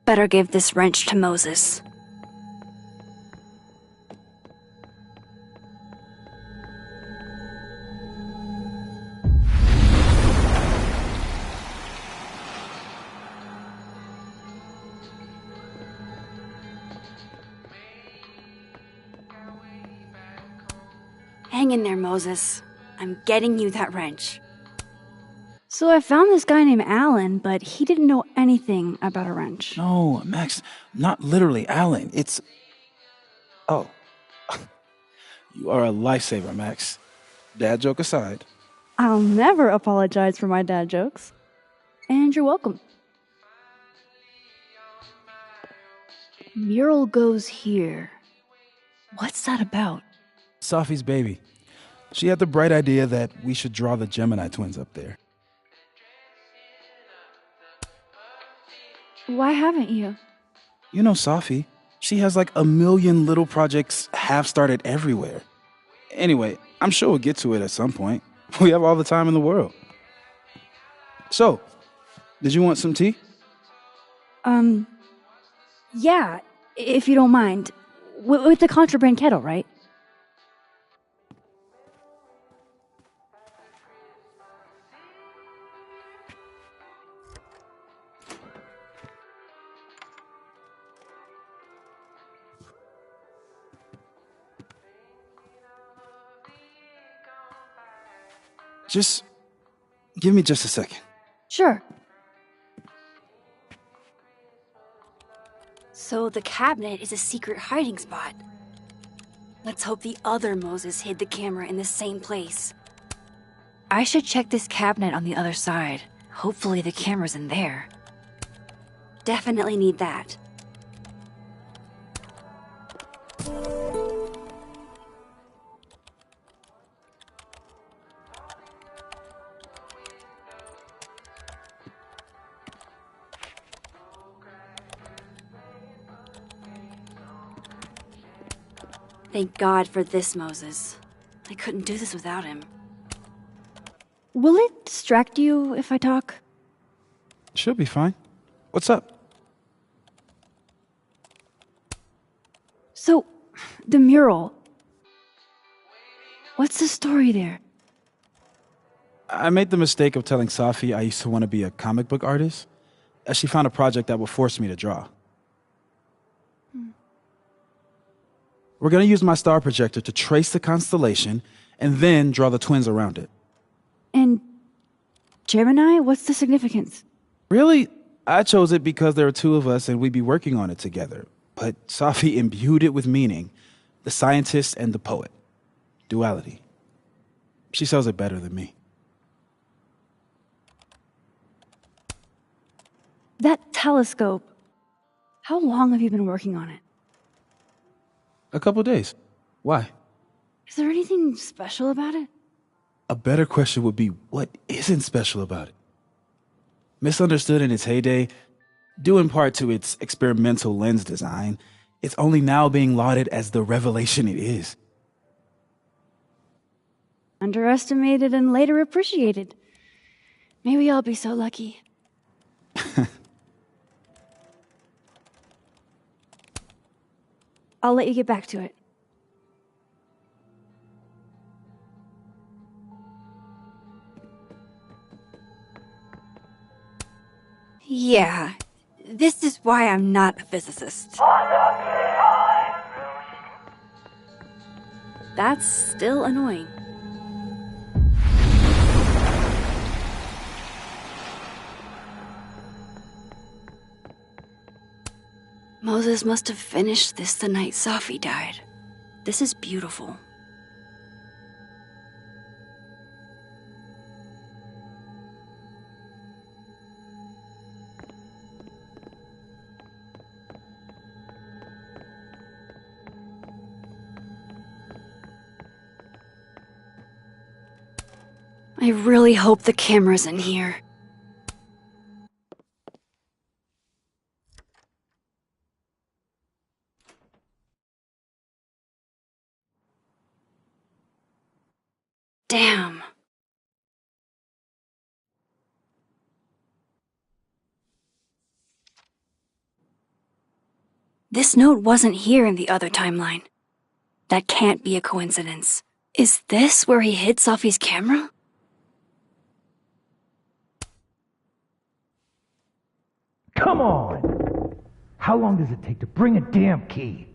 Better give this wrench to Moses. Hang in there, Moses. I'm getting you that wrench. So I found this guy named Alan, but he didn't know anything about a wrench. No, Max, not literally Alan. It's... Oh. You are a lifesaver, Max. Dad joke aside. I'll never apologize for my dad jokes. And you're welcome. Mural goes here. What's that about? Safi's baby. She had the bright idea that we should draw the Gemini twins up there. Why haven't you? You know Safi. She has like 1 million little projects half-started everywhere. Anyway, I'm sure we'll get to it at some point. We have all the time in the world. So, did you want some tea? Yeah, if you don't mind. With the contraband kettle, right? Just give me just a second. Sure. So the cabinet is a secret hiding spot. Let's hope the other Moses hid the camera in the same place. I should check this cabinet on the other side. Hopefully the camera's in there. Definitely need that. Thank God for this, Moses. I couldn't do this without him. Will it distract you if I talk? She'll be fine. What's up? So, the mural. What's the story there? I made the mistake of telling Safi I used to want to be a comic book artist, as she found a project that would force me to draw. We're going to use my star projector to trace the constellation and then draw the twins around it. And Gemini? What's the significance? Really? I chose it because there are two of us and we'd be working on it together. But Safi imbued it with meaning. The scientist and the poet. Duality. She sells it better than me. That telescope. How long have you been working on it? A couple days. Why? Is there anything special about it? A better question would be, what isn't special about it? Misunderstood in its heyday, due in part to its experimental lens design, it's only now being lauded as the revelation it is. Underestimated and later appreciated. Maybe I'll be so lucky. I'll let you get back to it. Yeah, this is why I'm not a physicist. That's still annoying. Moses must have finished this the night Safi died. This is beautiful. I really hope the camera's in here. Damn. This note wasn't here in the other timeline. That can't be a coincidence. Is this where he hid Sophie's camera? Come on! How long does it take to bring a damn key?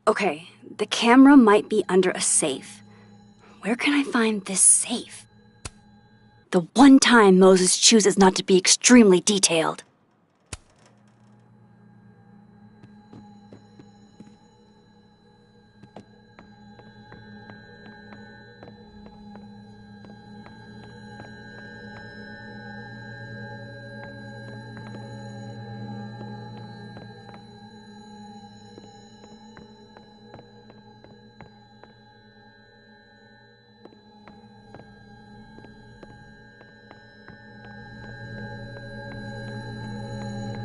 Okay, the camera might be under a safe. Where can I find this safe? The one time Moses chooses not to be extremely detailed.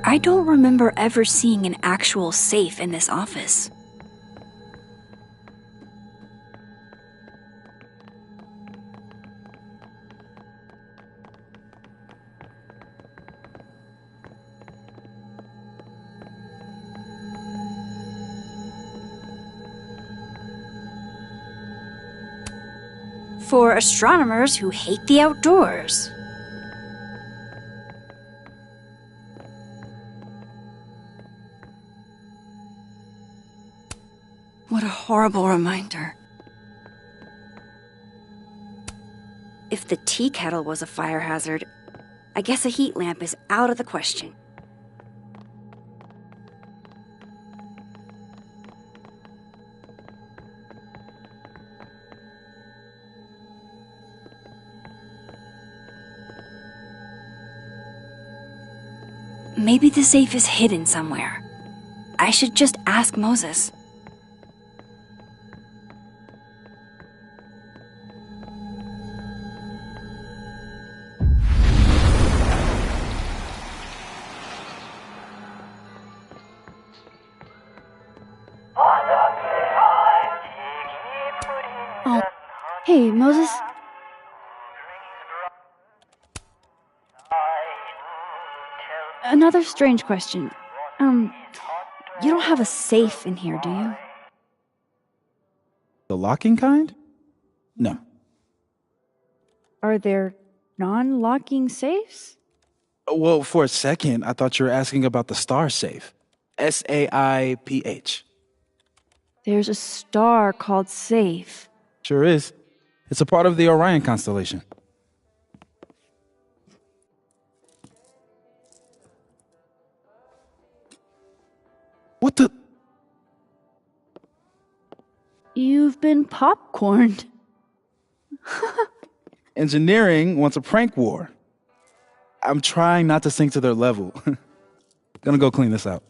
I don't remember ever seeing an actual safe in this office. For astronomers who hate the outdoors. What a horrible reminder. If the tea kettle was a fire hazard, I guess a heat lamp is out of the question. Maybe the safe is hidden somewhere. I should just ask Moses. Oh, hey, Moses? Another strange question. You don't have a safe in here, do you? The locking kind? No. Are there non-locking safes? Well, for a second, I thought you were asking about the star safe. SAIPH. There's a star called Safe. Sure is. It's a part of the Orion constellation. What the? You've been popcorned. Engineering wants a prank war. I'm trying not to sink to their level. Gonna go clean this out.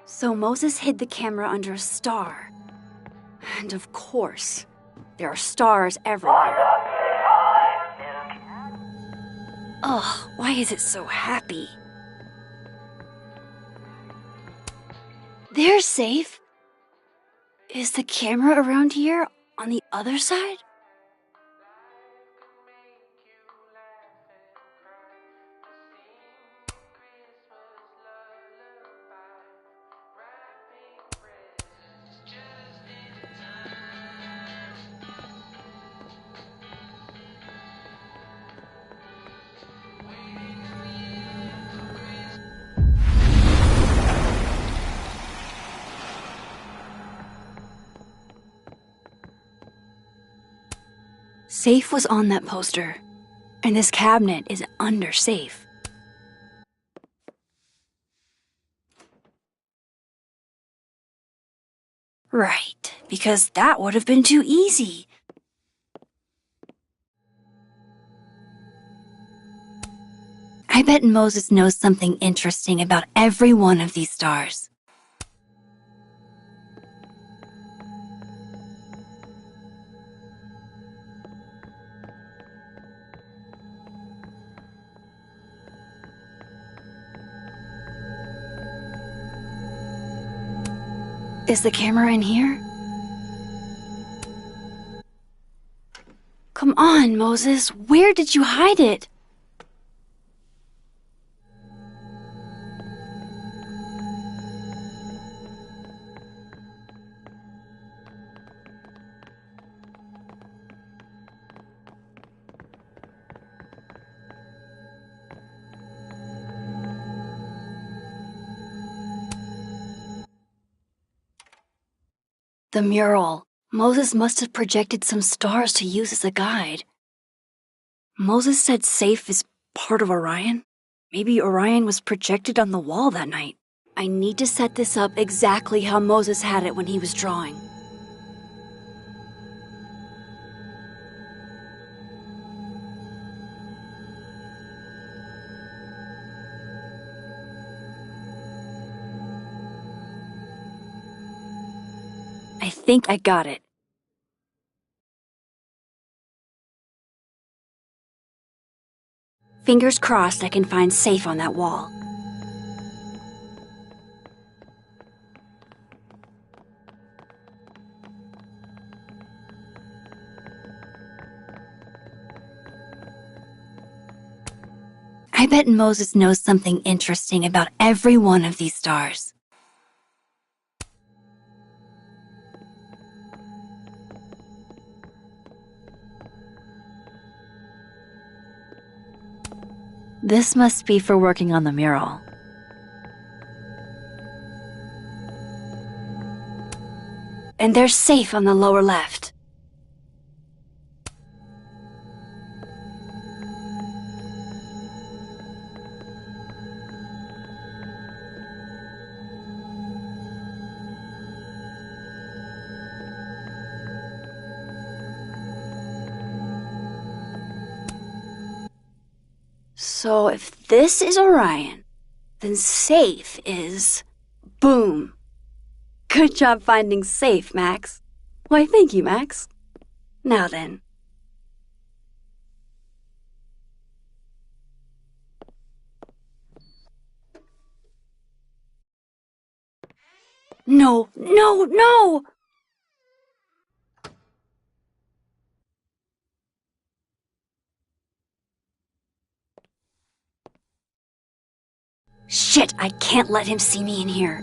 So Moses hid the camera under a star. And of course, there are stars everywhere. Ugh, why is it so happy? They're safe. Is the camera around here on the other side? Safe was on that poster, and this cabinet is under safe. Right, because that would have been too easy. I bet Moses knows something interesting about every one of these stars. Is the camera in here? Come on, Moses. Where did you hide it? The mural. Moses must have projected some stars to use as a guide. Moses said Safe is part of Orion? Maybe Orion was projected on the wall that night. I need to set this up exactly how Moses had it when he was drawing. I think I got it. Fingers crossed I can find Safe on that wall. I bet Moses knows something interesting about every one of these stars. This must be for working on the mural. And there's Safe on the lower left. So if this is Orion, then Safe is... Boom! Good job finding Safe, Max. Why, thank you, Max. Now then. No, no, no! Shit, I can't let him see me in here.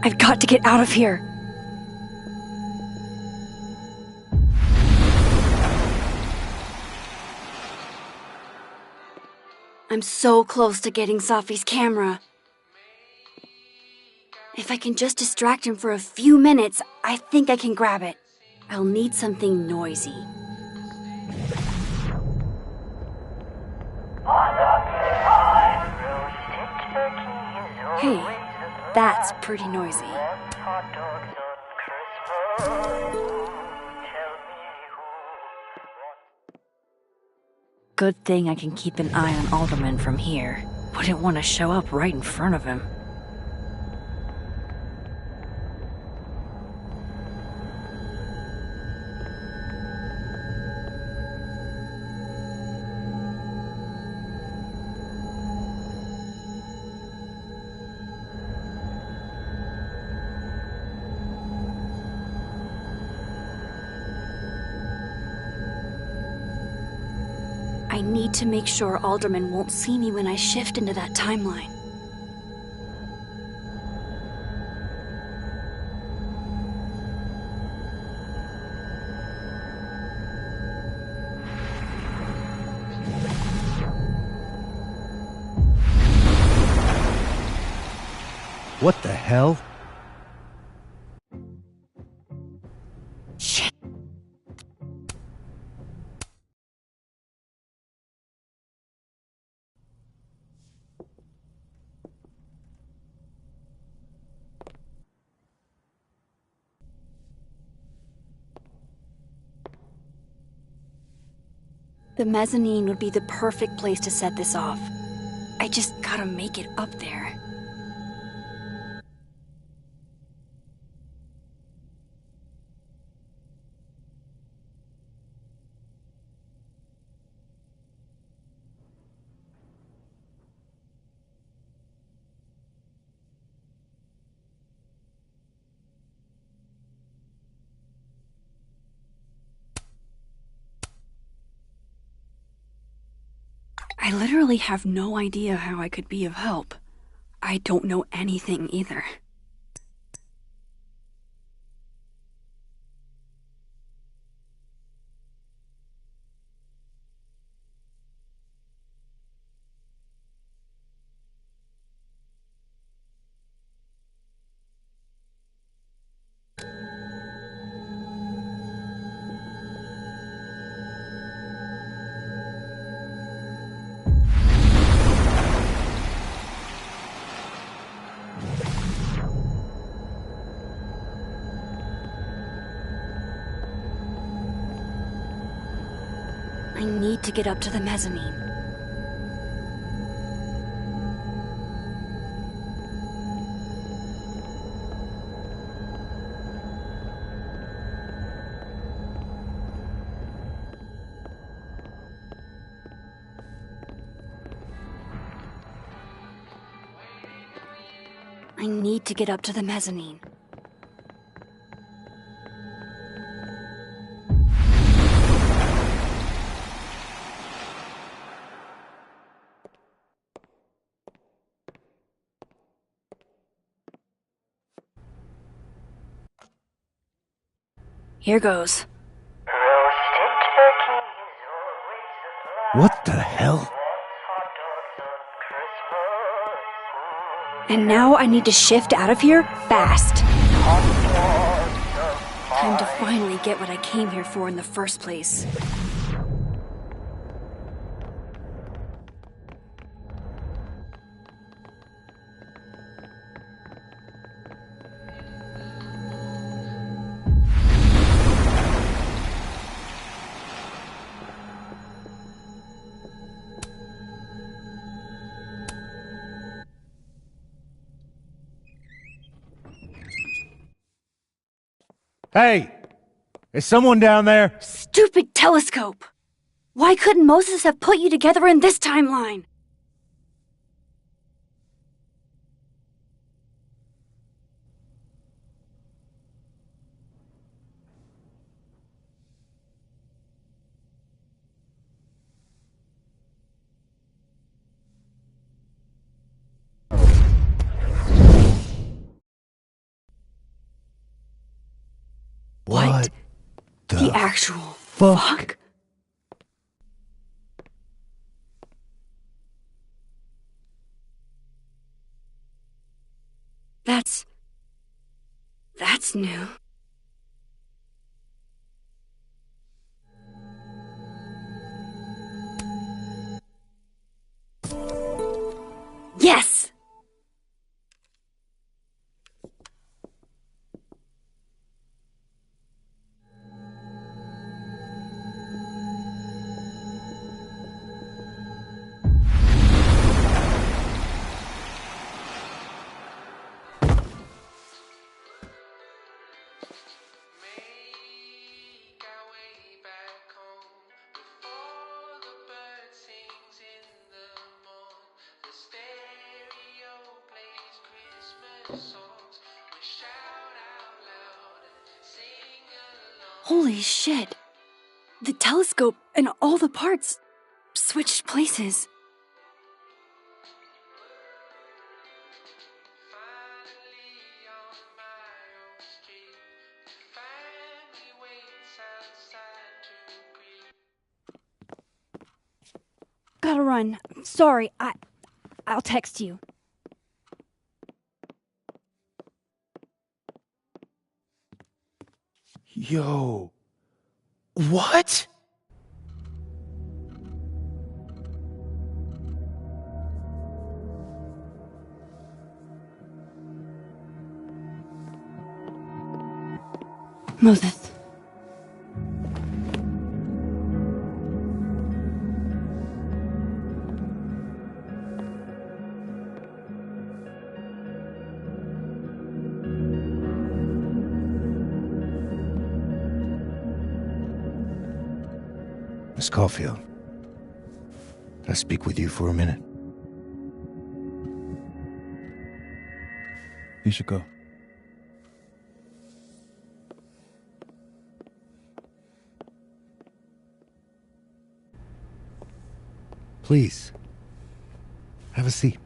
I've got to get out of here. I'm so close to getting Safi's camera. If I can just distract him for a few minutes, I think I can grab it. I'll need something noisy. Hey, that's pretty noisy. Good thing I can keep an eye on Alderman from here. Wouldn't want to show up right in front of him. I need to make sure Alderman won't see me when I shift into that timeline. What the hell? Shit. The mezzanine would be the perfect place to set this off. I just gotta make it up there. I literally have no idea how I could be of help. I don't know anything either. I need to get up to the mezzanine. I need to get up to the mezzanine. Here goes. What the hell? And now I need to shift out of here fast. Time to finally get what I came here for in the first place. Hey! Is someone down there? Stupid telescope! Why couldn't Moses have put you together in this timeline? What the actual fuck? That's new. Yes! Holy shit. The telescope and all the parts switched places. Gotta run. Sorry, I'll text you. Yo. What? Moses. Miss Caulfield, can I speak with you for a minute? You should go. Please. a seat.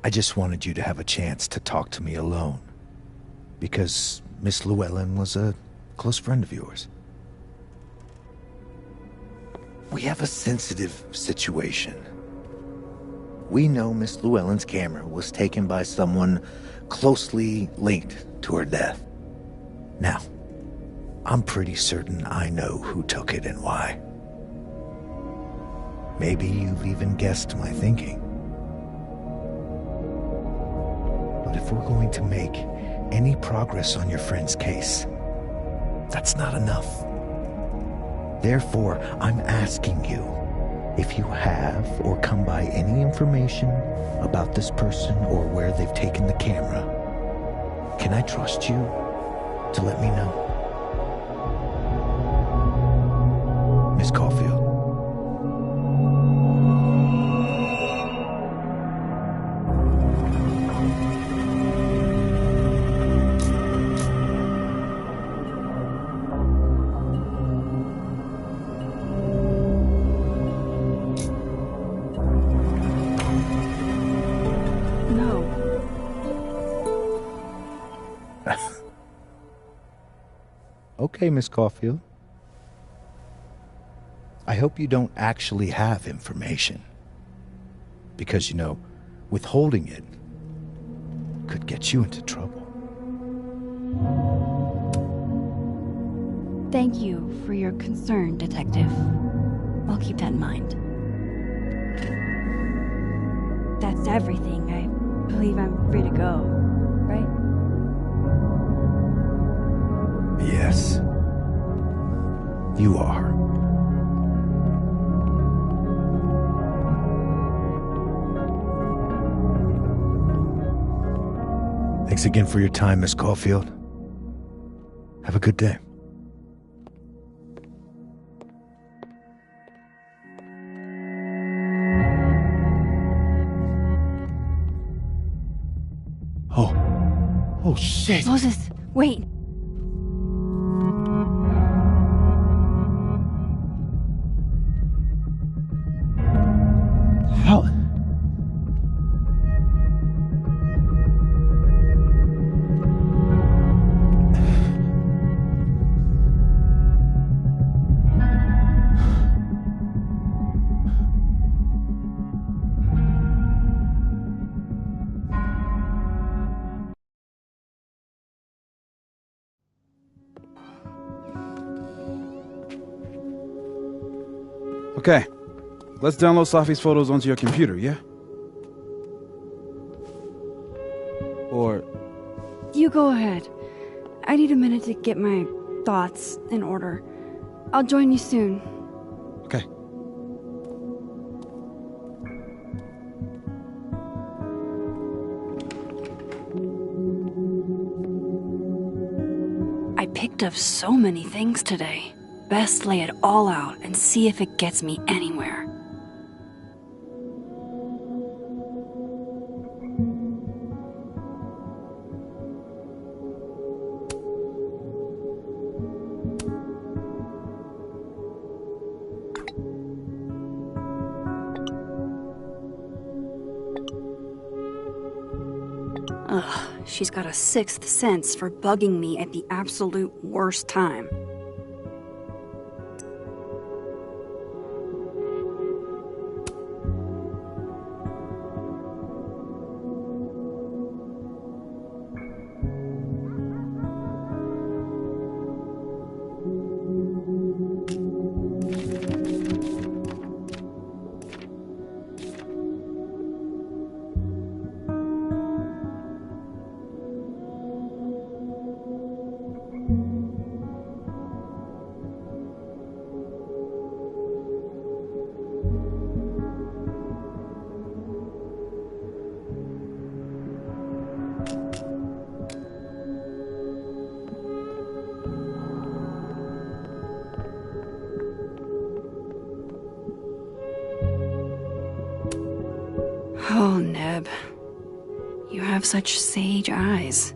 I just wanted you to have a chance to talk to me alone, because Miss Llewellyn was a close friend of yours. We have a sensitive situation. We know Miss Llewellyn's camera was taken by someone closely linked to her death. Now, I'm pretty certain I know who took it and why. Maybe you've even guessed my thinking. But if we're going to make any progress on your friend's case, that's not enough. Therefore, I'm asking you if you have or come by any information about this person or where they've taken the camera. Can I trust you to let me know? Miss Caulfield. Okay, Miss Caulfield. I hope you don't actually have information. Because, withholding it could get you into trouble. Thank you for your concern, Detective. I'll keep that in mind. That's everything. I believe I'm free to go, right? Yes, you are. Thanks again for your time, Miss Caulfield. Have a good day. Oh shit! Moses, wait! How? Okay, let's download Safi's photos onto your computer, yeah? Or... You go ahead. I need a minute to get my thoughts in order. I'll join you soon. Okay. I picked up so many things today. Best lay it all out and see if it gets me anywhere. Ugh, she's got a sixth sense for bugging me at the absolute worst time. Oh, Neb. You have such sage eyes.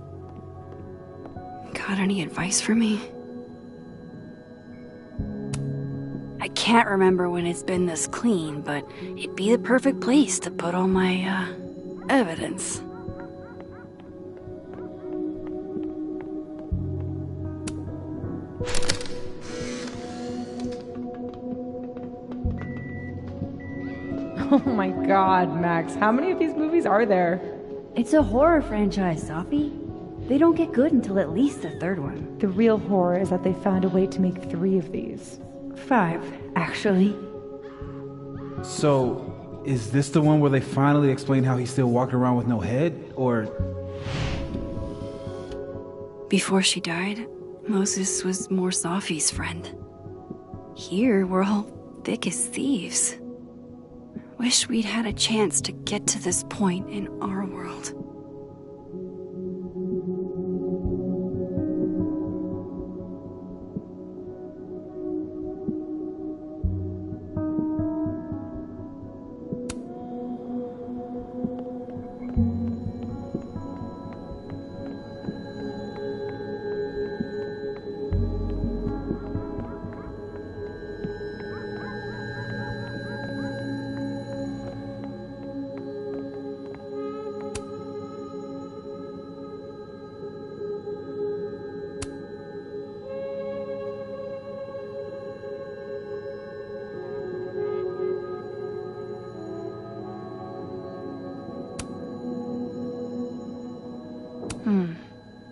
Got any advice for me? I can't remember when it's been this clean, but it'd be the perfect place to put all my, evidence. Oh my god, Max, how many of these movies are there? It's a horror franchise, Sophie. They don't get good until at least the third one. The real horror is that they found a way to make 3 of these. 5, actually. So, is this the one where they finally explain how he's still walking around with no head? Or... Before she died, Moses was more Sophie's friend. Here, we're all thick as thieves. Wish we'd had a chance to get to this point in our world.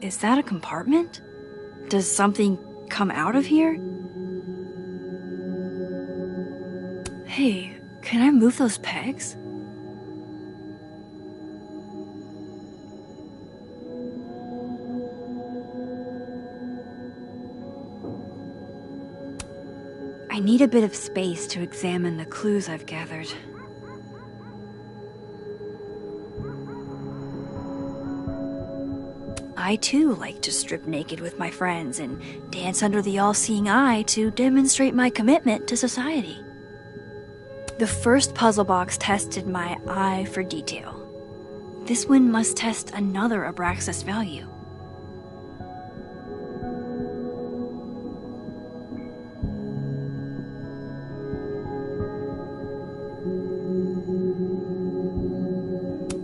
Is that a compartment? Does something come out of here? Hey, can I move those pegs? I need a bit of space to examine the clues I've gathered. I too like to strip naked with my friends and dance under the all-seeing eye to demonstrate my commitment to society. The first puzzle box tested my eye for detail. This one must test another Abraxas value.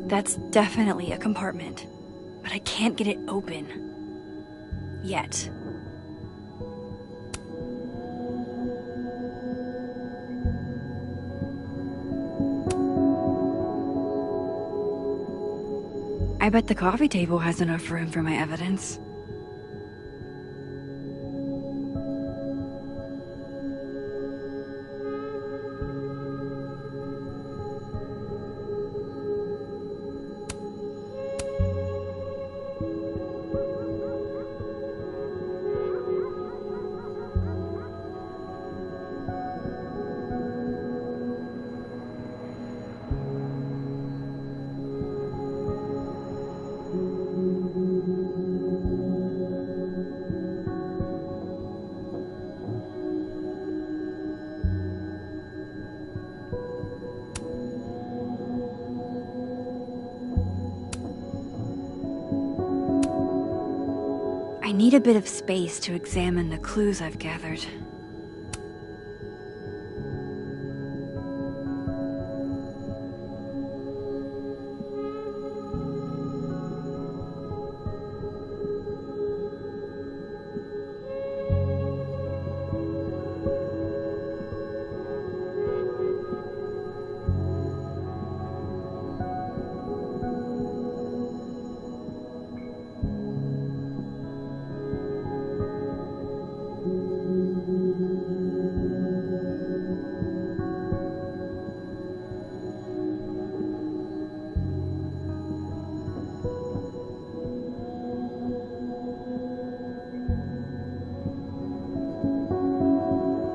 That's definitely a compartment. But I can't get it open. Yet. I bet the coffee table has enough room for my evidence. I need a bit of space to examine the clues I've gathered.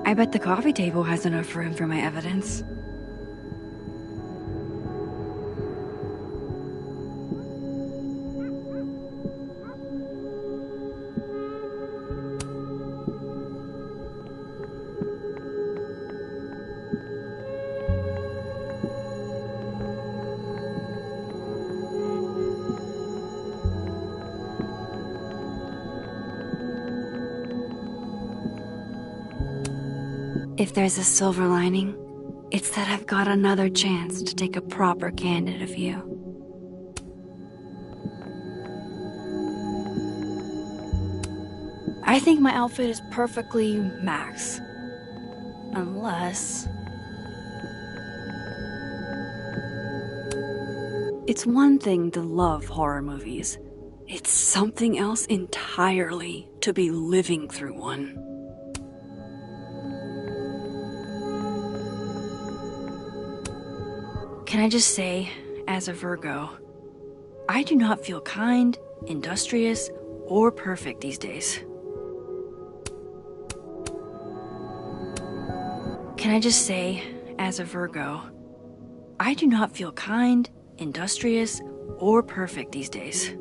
I bet the coffee table has enough room for my evidence. If there's a silver lining, it's that I've got another chance to take a proper candid of you. I think my outfit is perfectly Max. Unless... It's one thing to love horror movies. It's something else entirely to be living through one. Can I just say, as a Virgo, I do not feel kind, industrious, or perfect these days. Can I just say, as a Virgo, I do not feel kind, industrious, or perfect these days.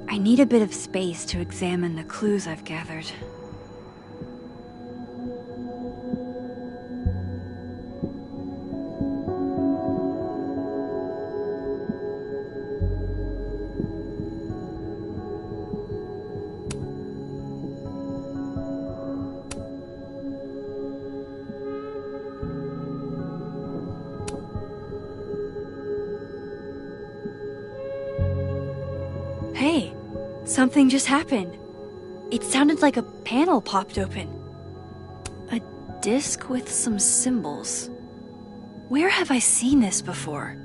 I need a bit of space to examine the clues I've gathered. Hey! Something just happened. It sounded like a panel popped open. A disc with some symbols. Where have I seen this before?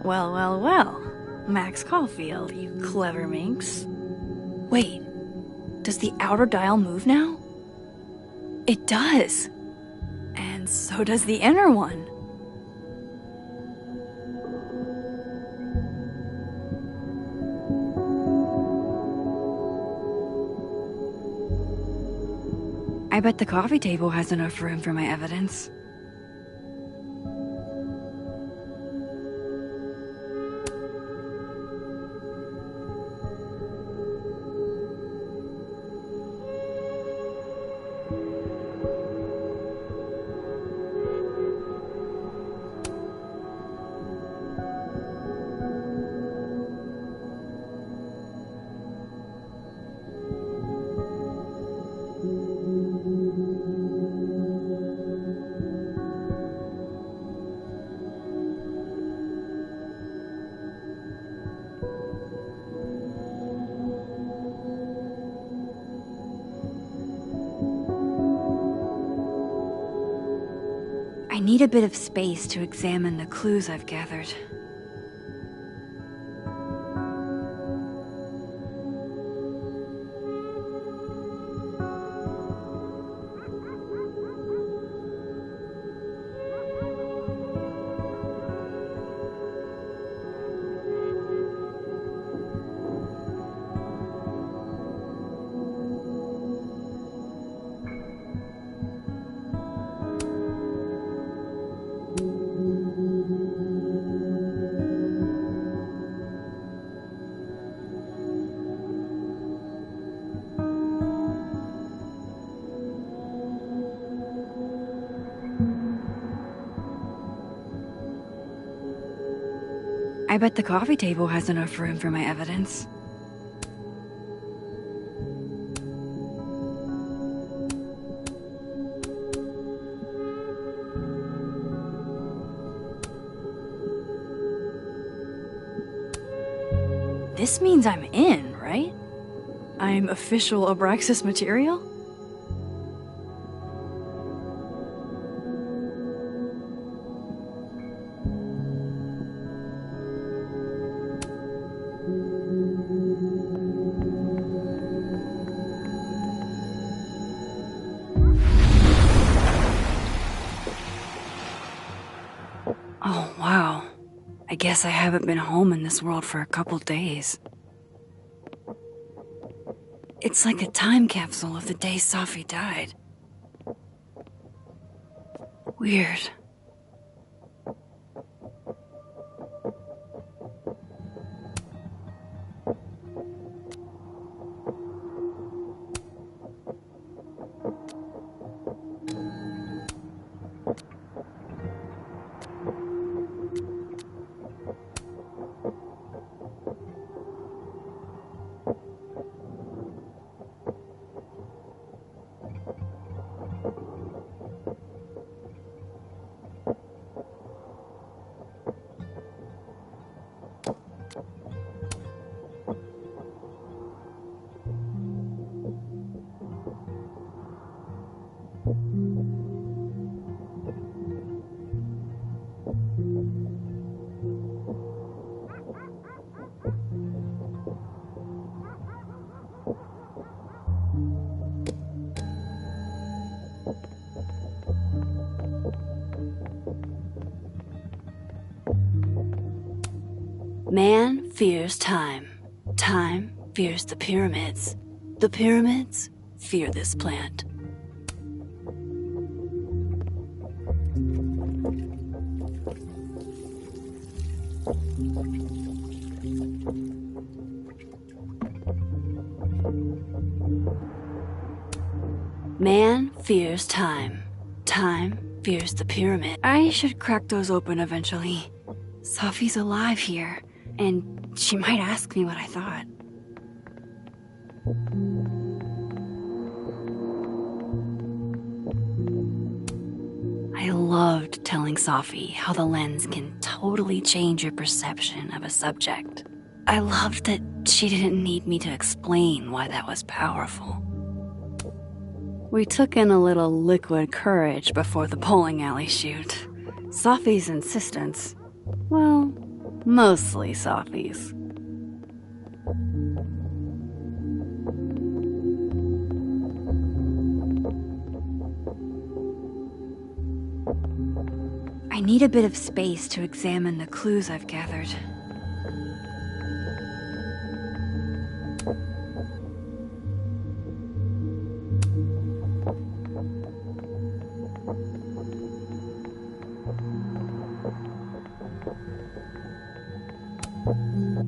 Well, well, well. Max Caulfield, you clever minx. Wait, does the outer dial move now? It does. And so does the inner one. I bet the coffee table has enough room for my evidence. I need a bit of space to examine the clues I've gathered. I bet the coffee table has enough room for my evidence. This means I'm in, right? I'm official Abraxas material? guess I haven't been home in this world for a couple days. It's like a time capsule of the day Safi died. Weird. Man fears time. Time fears the pyramids. The pyramids fear this plant. Man fears time. Time fears the pyramid. I should crack those open eventually. Safi's alive here, and she might ask me what I thought. I loved telling Safi how the lens can totally change your perception of a subject. I loved that she didn't need me to explain why that was powerful. We took in a little liquid courage before the bowling alley shoot. Safi's insistence, well, mostly Safi's. I need a bit of space to examine the clues I've gathered.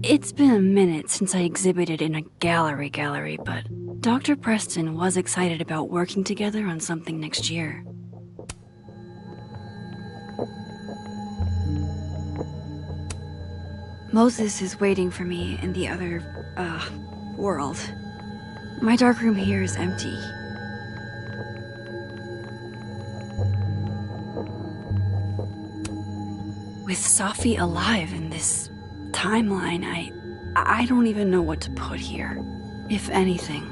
It's been a minute since I exhibited in a gallery, but Dr. Preston was excited about working together on something next year. Moses is waiting for me in the other, world. My darkroom here is empty. With Safi alive in this timeline, I don't even know what to put here, if anything.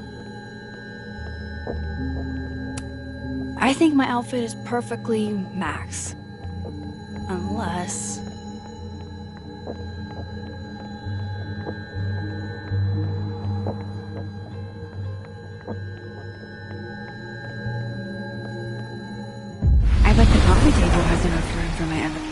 I think my outfit is perfectly Max. Unless... I bet the coffee table has enough room for my evidence.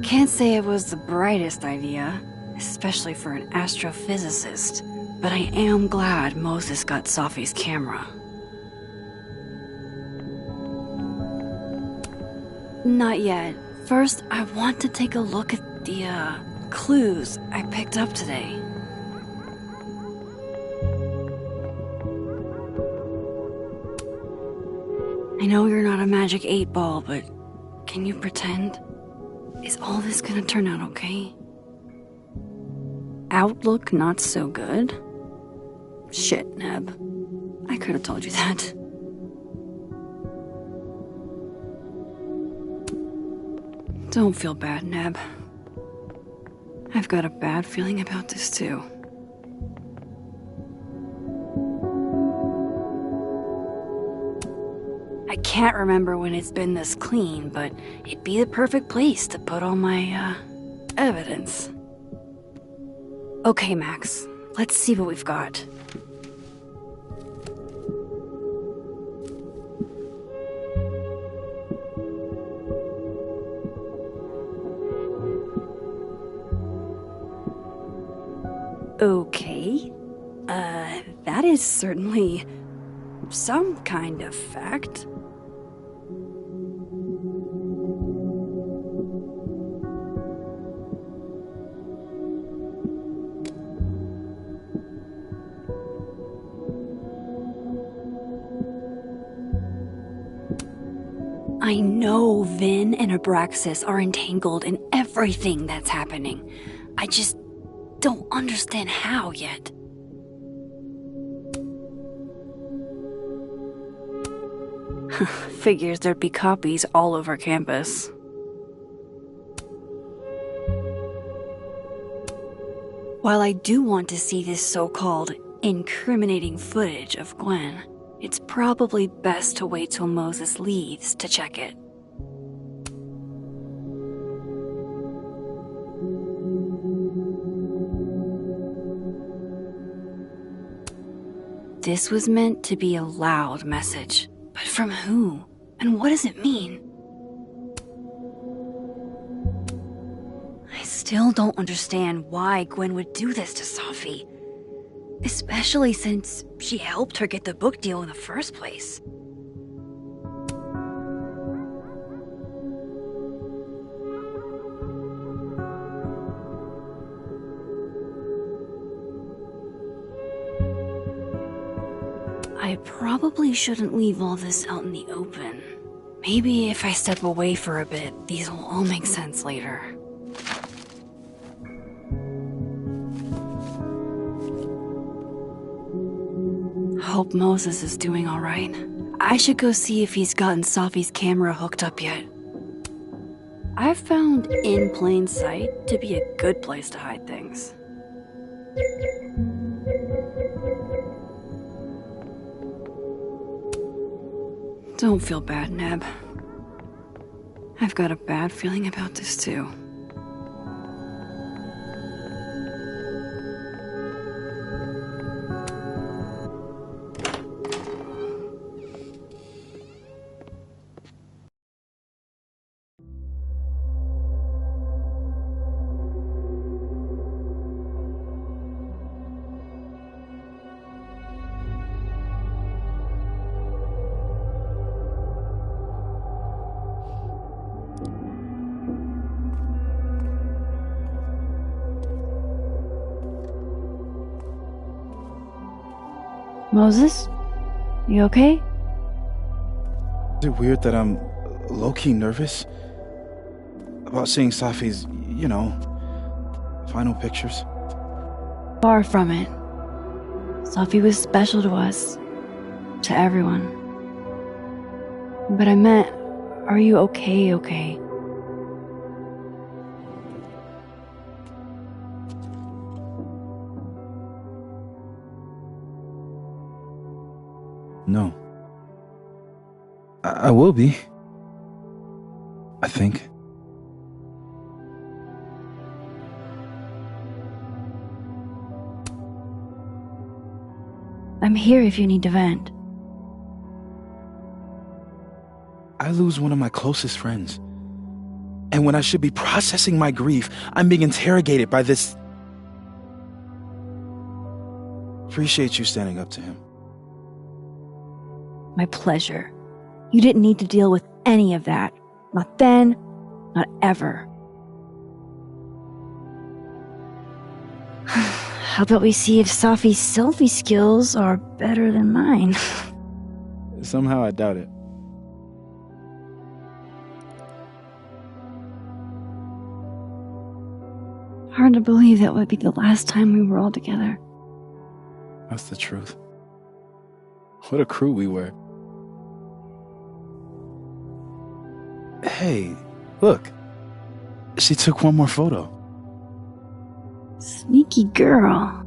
Can't say it was the brightest idea, especially for an astrophysicist, but I am glad Moses got Safi's camera. Not yet. First, I want to take a look at the, clues I picked up today. know you're not a magic 8-ball, but can you pretend? Is all this gonna turn out okay? Outlook not so good? Shit, Neb. I could have told you that. Don't feel bad, Neb. I've got a bad feeling about this too. I can't remember when it's been this clean, but it'd be the perfect place to put all my, evidence. Okay, Max, let's see what we've got. Okay. That is certainly some kind of fact. I know Vin and Abraxas are entangled in everything that's happening. I just don't understand how yet. Figures there'd be copies all over campus. While I do want to see this so-called incriminating footage of Gwen, it's probably best to wait till Moses leaves to check it. This was meant to be a loud message, but from who? And what does it mean? I still don't understand why Gwen would do this to Safi. Especially since she helped her get the book deal in the first place. I probably shouldn't leave all this out in the open. Maybe if I step away for a bit, these will all make sense later. Hope Moses is doing all right. I should go see if he's gotten Safi's camera hooked up yet. I've found in plain sight to be a good place to hide things. Don't feel bad, Neb. I've got a bad feeling about this too. Moses? You okay? Is it weird that I'm low-key nervous about seeing Safi's, final pictures? Far from it. Safi was special to us. To everyone. But I meant, are you okay? No. I will be. I think. I'm here if you need to vent. I lose one of my closest friends. And when I should be processing my grief, I'm being interrogated by this. Appreciate you standing up to him. My pleasure. You didn't need to deal with any of that. Not then, not ever. How about we see if Safi's selfie skills are better than mine? Somehow I doubt it. Hard to believe that would be the last time we were all together. That's the truth. What a crew we were. Hey, look. She took one more photo. Sneaky girl.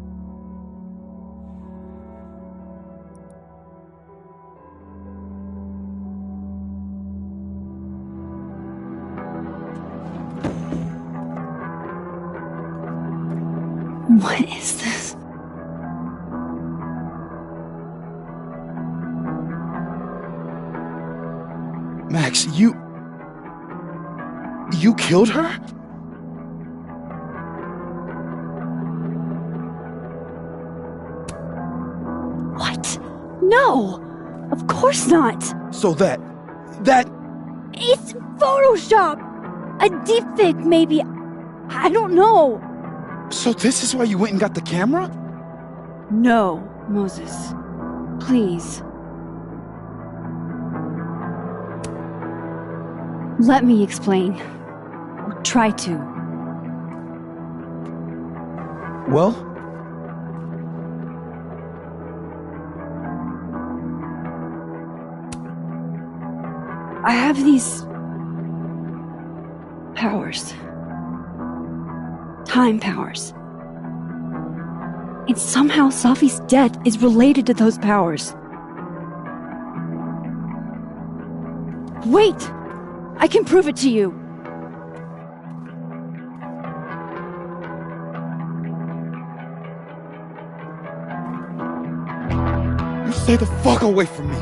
What is this? Max, you killed her? What? No! Of course not! So that... It's Photoshop! A deepfake, maybe. I don't know. So this is why you went and got the camera? No, Moses. Please. Let me explain. Or try to. Well? I have these... powers. Time powers. And somehow Safi's death is related to those powers. Wait! I can prove it to you! You stay the fuck away from me!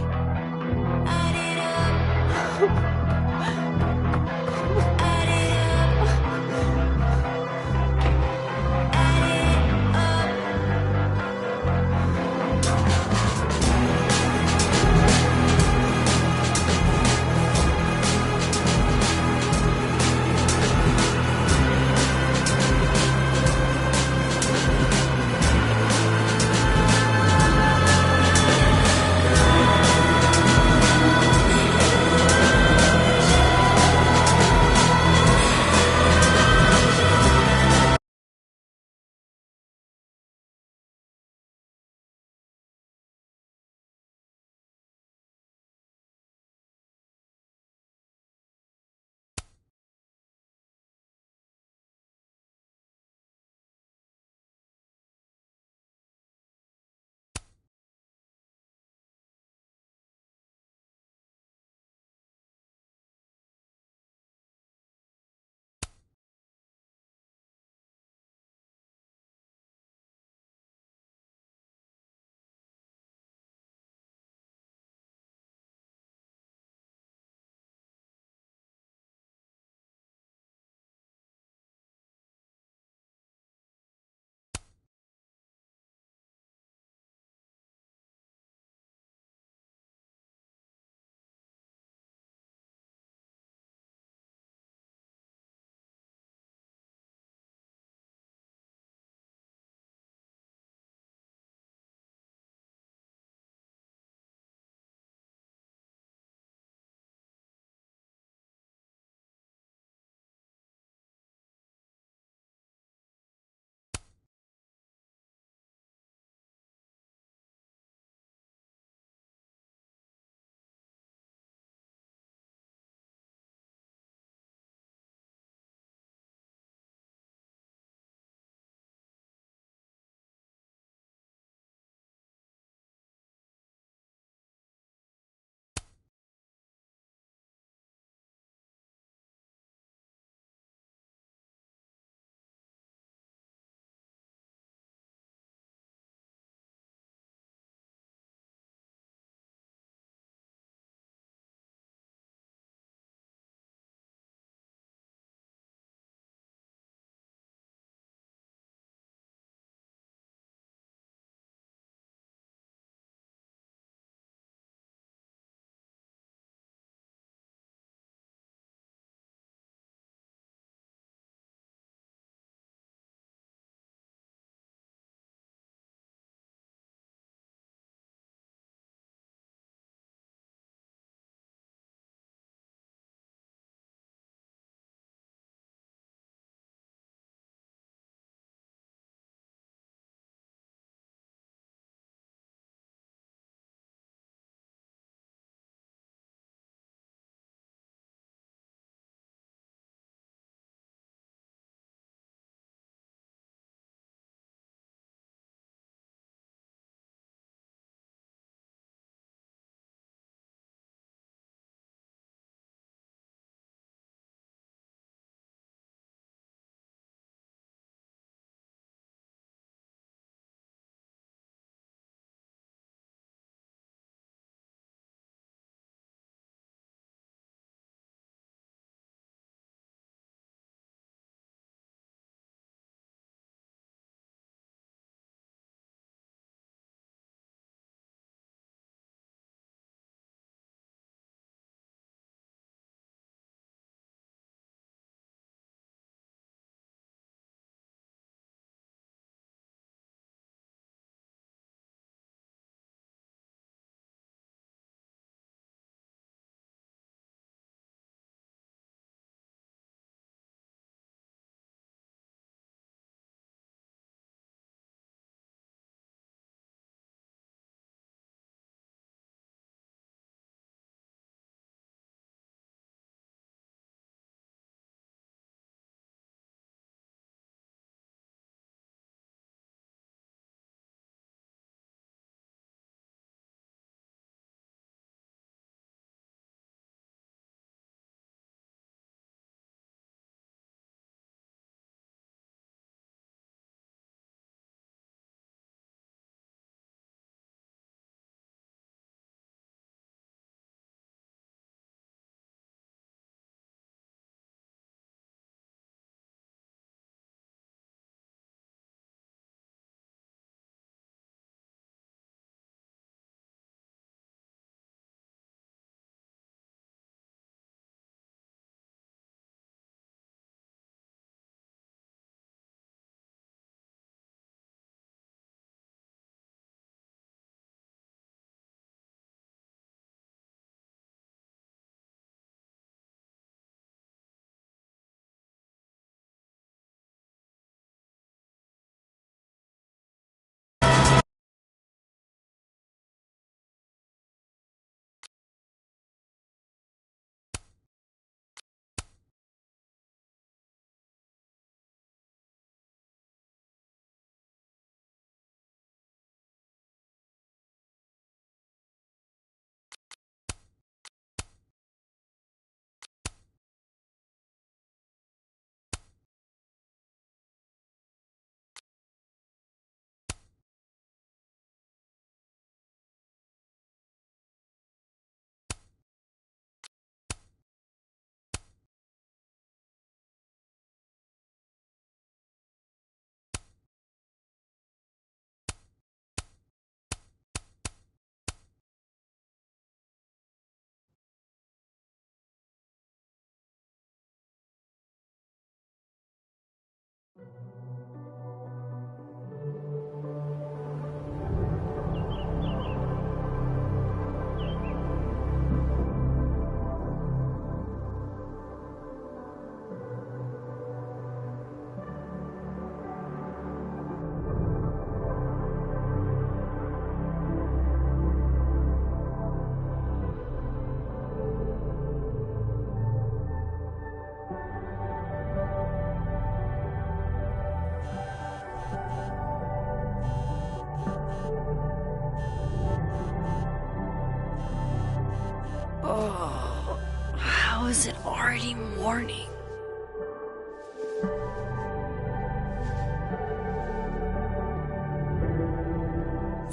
How is it already morning?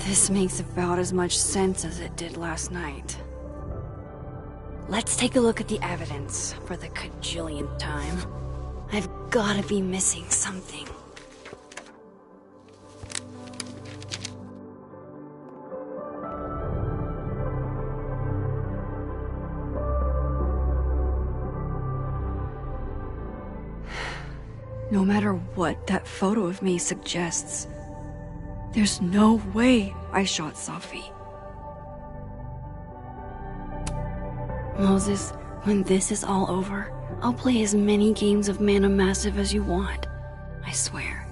This makes about as much sense as it did last night. Let's take a look at the evidence for the cajillionth time. I've gotta be missing something. No matter what that photo of me suggests, there's no way I shot Safi. Moses, when this is all over, I'll play as many games of Mana Massive as you want. I swear.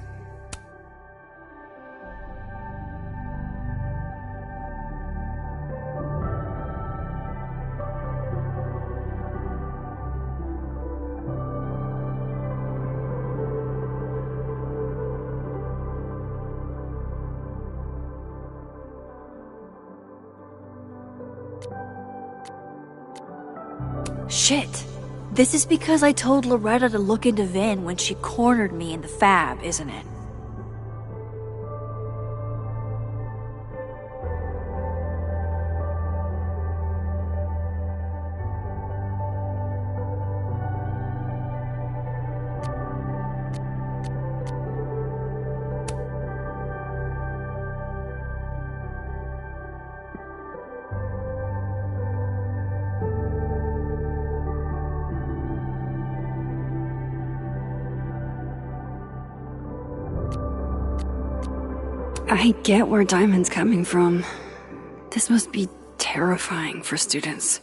Shit. This is because I told Loretta to look into Vin when she cornered me in the fab, isn't it? I get where Diamond's coming from. This must be terrifying for students.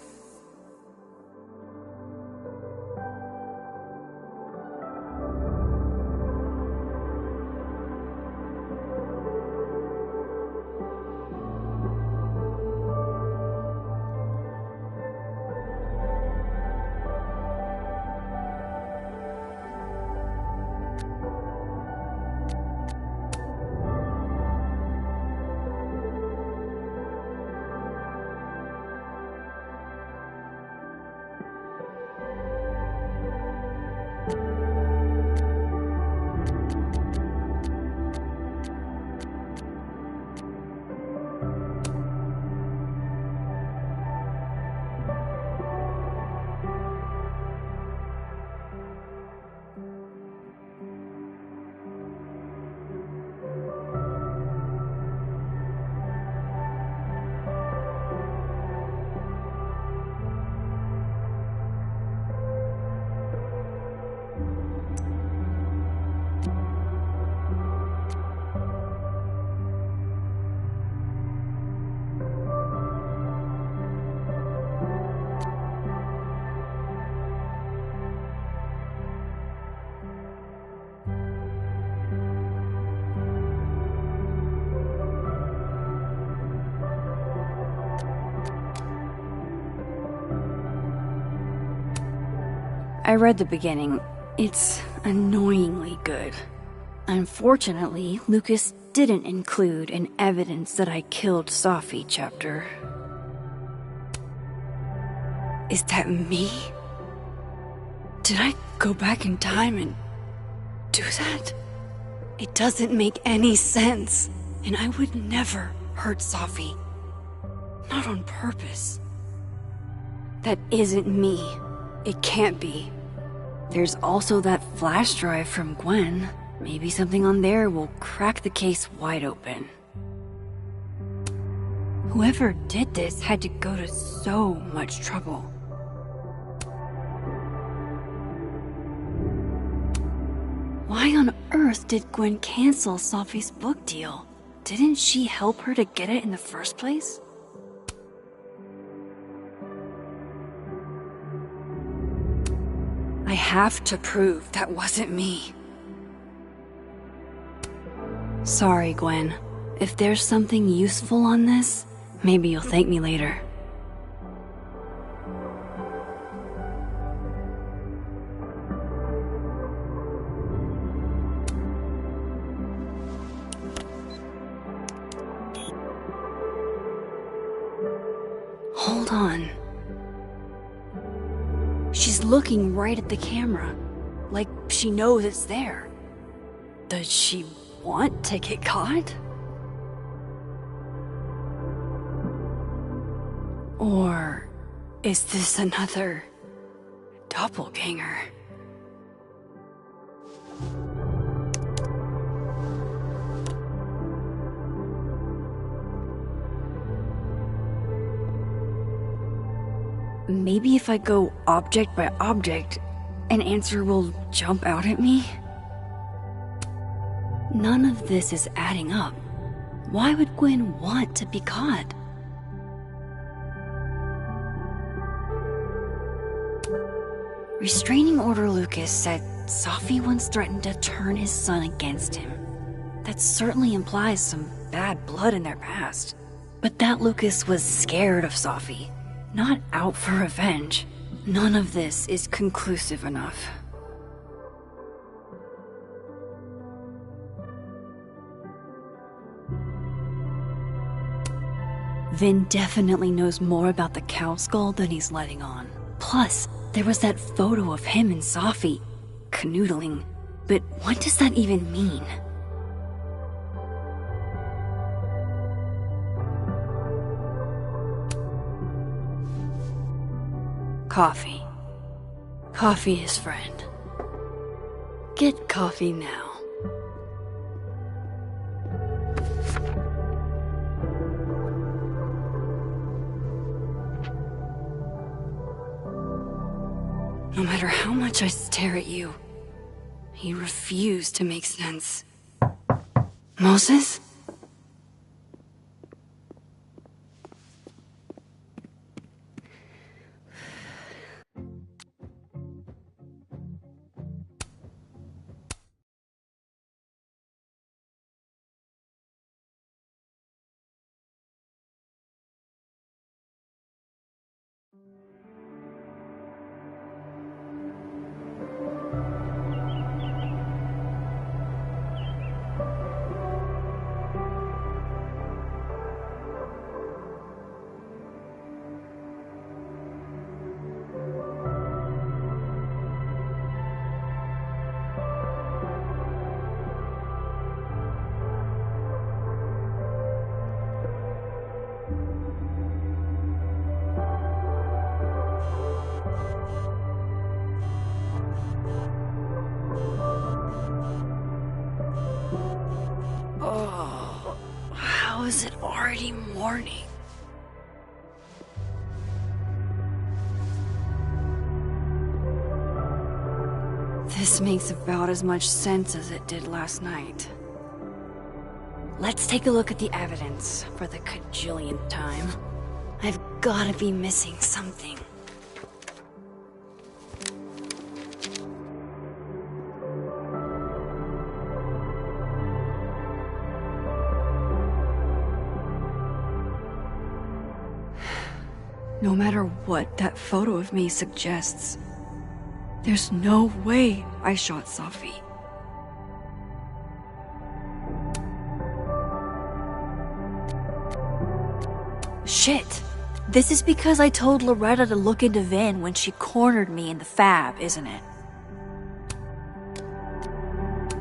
I read the beginning. It's annoyingly good. Unfortunately, Lucas didn't include an evidence that I killed Safi chapter. Is that me? Did I go back in time and do that? It doesn't make any sense, and I would never hurt Safi. Not on purpose. That isn't me. It can't be. There's also that flash drive from Gwen. Maybe something on there will crack the case wide open. Whoever did this had to go to so much trouble. Why on earth did Gwen cancel Safi's book deal? Didn't she help her to get it in the first place? I have to prove that wasn't me. Sorry, Gwen. If there's something useful on this, maybe you'll thank me later. Hold on. She's looking right at the camera, like she knows it's there. Does she want to get caught? Or is this another doppelganger? Maybe if I go object by object, an answer will jump out at me? None of this is adding up. Why would Gwen want to be caught? Restraining Order Lucas said Safi once threatened to turn his son against him. That certainly implies some bad blood in their past. But that Lucas was scared of Safi, not out for revenge. None of this is conclusive enough. Vin definitely knows more about the cow skull than he's letting on. Plus, there was that photo of him and Safi canoodling. But what does that even mean? Coffee. Coffee is friend. Get coffee now. No matter how much I stare at you, you refuse to make sense. Moses? How is it already morning? This makes about as much sense as it did last night. Let's take a look at the evidence for the cajillionth time. I've gotta be missing something. No matter what that photo of me suggests, there's no way I shot Safi. Shit! This is because I told Loretta to look into Vin when she cornered me in the fab, isn't it?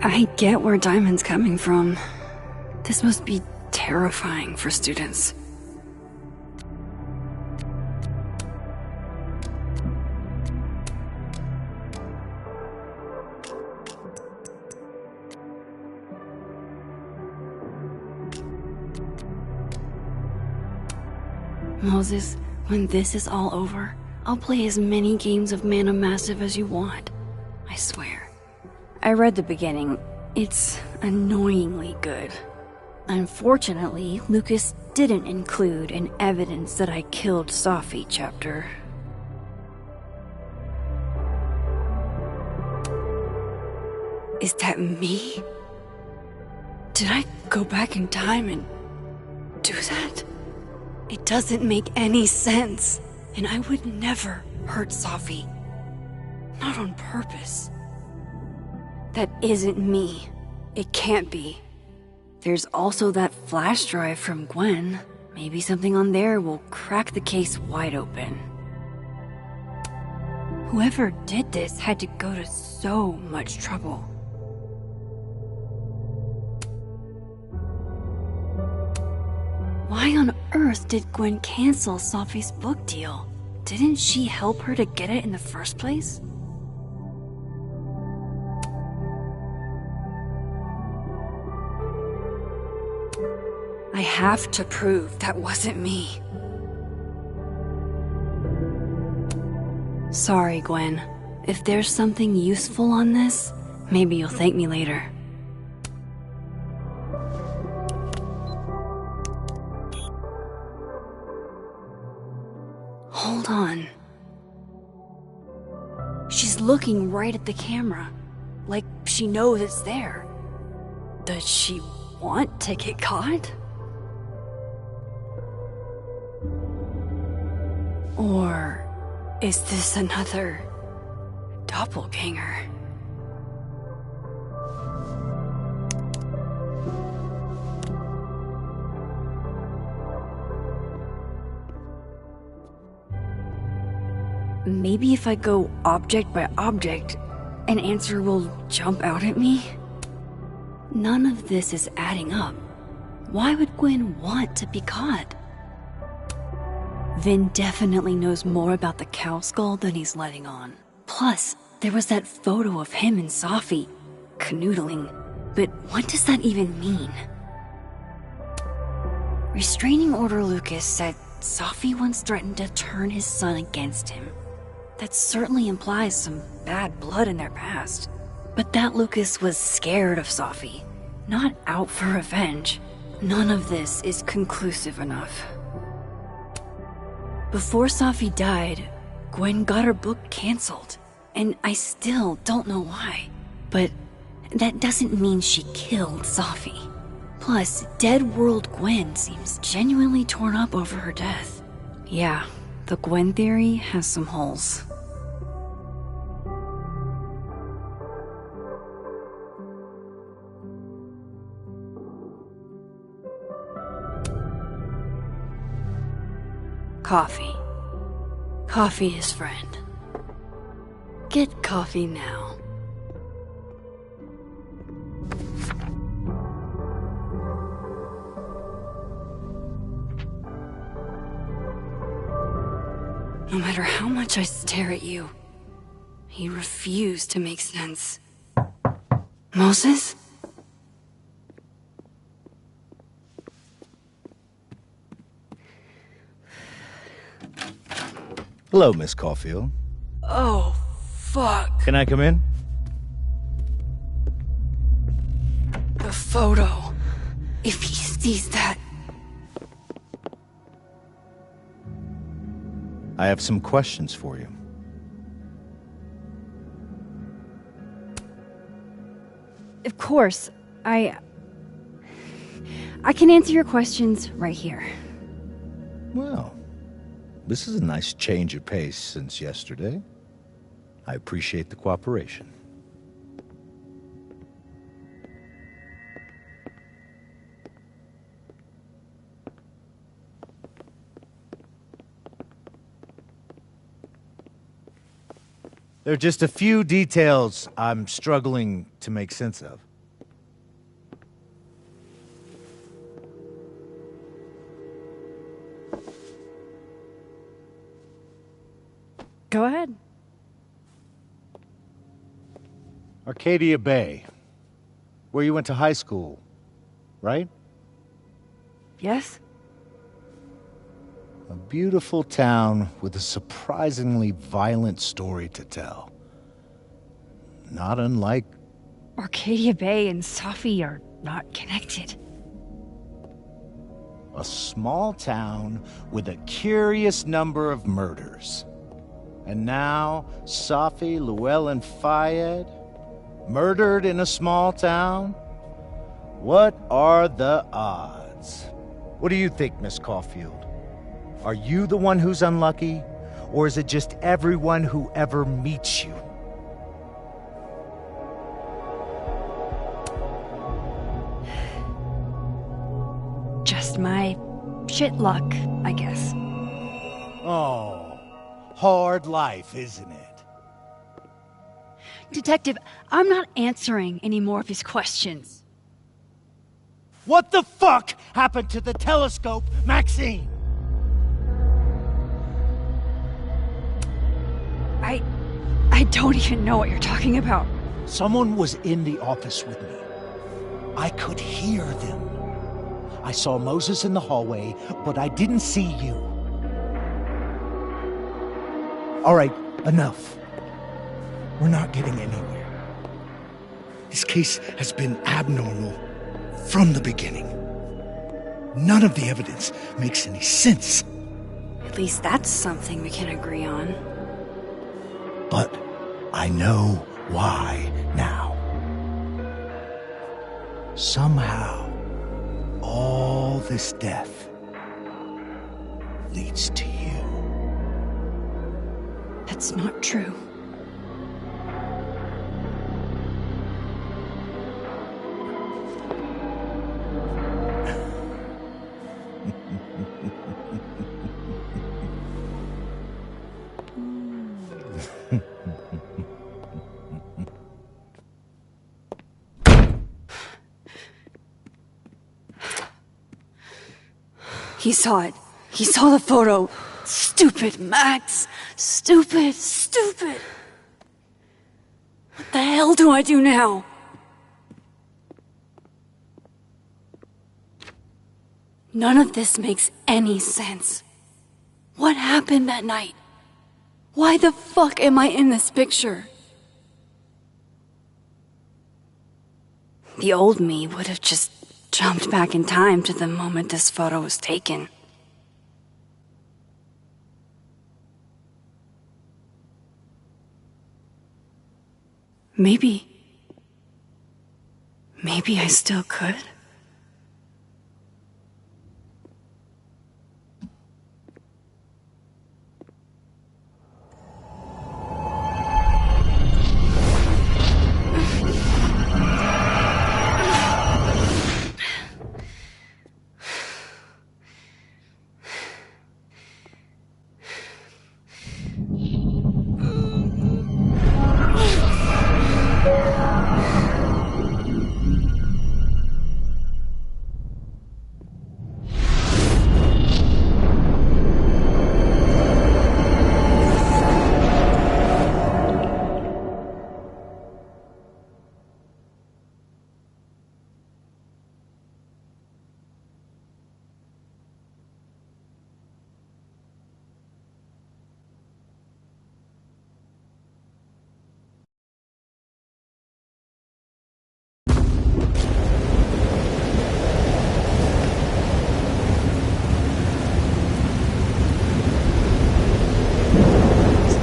I get where Diamond's coming from. This must be terrifying for students. Moses, when this is all over, I'll play as many games of Mana Massive as you want. I swear. I read the beginning. It's annoyingly good. Unfortunately, Lucas didn't include an evidence that I killed Safi chapter. Is that me? Did I go back in time and do that? It doesn't make any sense, and I would never hurt Safi. Not on purpose. That isn't me. It can't be. There's also that flash drive from Gwen. Maybe something on there will crack the case wide open. Whoever did this had to go to so much trouble. Why on earth did Gwen cancel Sophie's book deal? Didn't she help her to get it in the first place? I have to prove that wasn't me. Sorry, Gwen. If there's something useful on this, maybe you'll thank me later. Hold on. She's looking right at the camera, like she knows it's there. Does she want to get caught? Or is this another doppelganger? Maybe if I go object by object, an answer will jump out at me? None of this is adding up. Why would Gwen want to be caught? Vin definitely knows more about the cow skull than he's letting on. Plus, there was that photo of him and Sophie canoodling. But what does that even mean? Restraining Order Lucas said Sophie once threatened to turn his son against him. That certainly implies some bad blood in their past. But that Lucas was scared of Sophie, not out for revenge. None of this is conclusive enough. Before Sophie died, Gwen got her book canceled, and I still don't know why. But that doesn't mean she killed Sophie. Plus, Dead World Gwen seems genuinely torn up over her death. Yeah, the Gwen theory has some holes. Coffee. Coffee is friend. Get coffee now. No matter how much I stare at you, you refuse to make sense. Moses? Hello, Miss Caulfield. Oh, fuck. Can I come in? The photo. If he sees that... I have some questions for you. Of course, I can answer your questions right here. Well, this is a nice change of pace since yesterday. I appreciate the cooperation. There are just a few details I'm struggling to make sense of. Go ahead. Arcadia Bay, where you went to high school, right? Yes? A beautiful town with a surprisingly violent story to tell. Not unlike... Arcadia Bay and Sophie are not connected. a small town with a curious number of murders. And now, Sophie Llewellyn Fayed, murdered in a small town? What are the odds? What do you think, Miss Caulfield? Are you the one who's unlucky, or is it just everyone who ever meets you? Just my shit luck, I guess. Oh, hard life, isn't it? Detective, I'm not answering any more of his questions. What the fuck happened to the telescope, Maxine? I don't even know what you're talking about. Someone was in the office with me. I could hear them. I saw Moses in the hallway, but I didn't see you. All right, enough. We're not getting anywhere. This case has been abnormal from the beginning. None of the evidence makes any sense. At least that's something we can agree on. But I know why now. Somehow, all this death leads to you. That's not true. He saw it. He saw the photo. Stupid, Max. Stupid, stupid. What the hell do I do now? None of this makes any sense. What happened that night? Why the fuck am I in this picture? The old me would have just jumped back in time to the moment this photo was taken. Maybe I still could.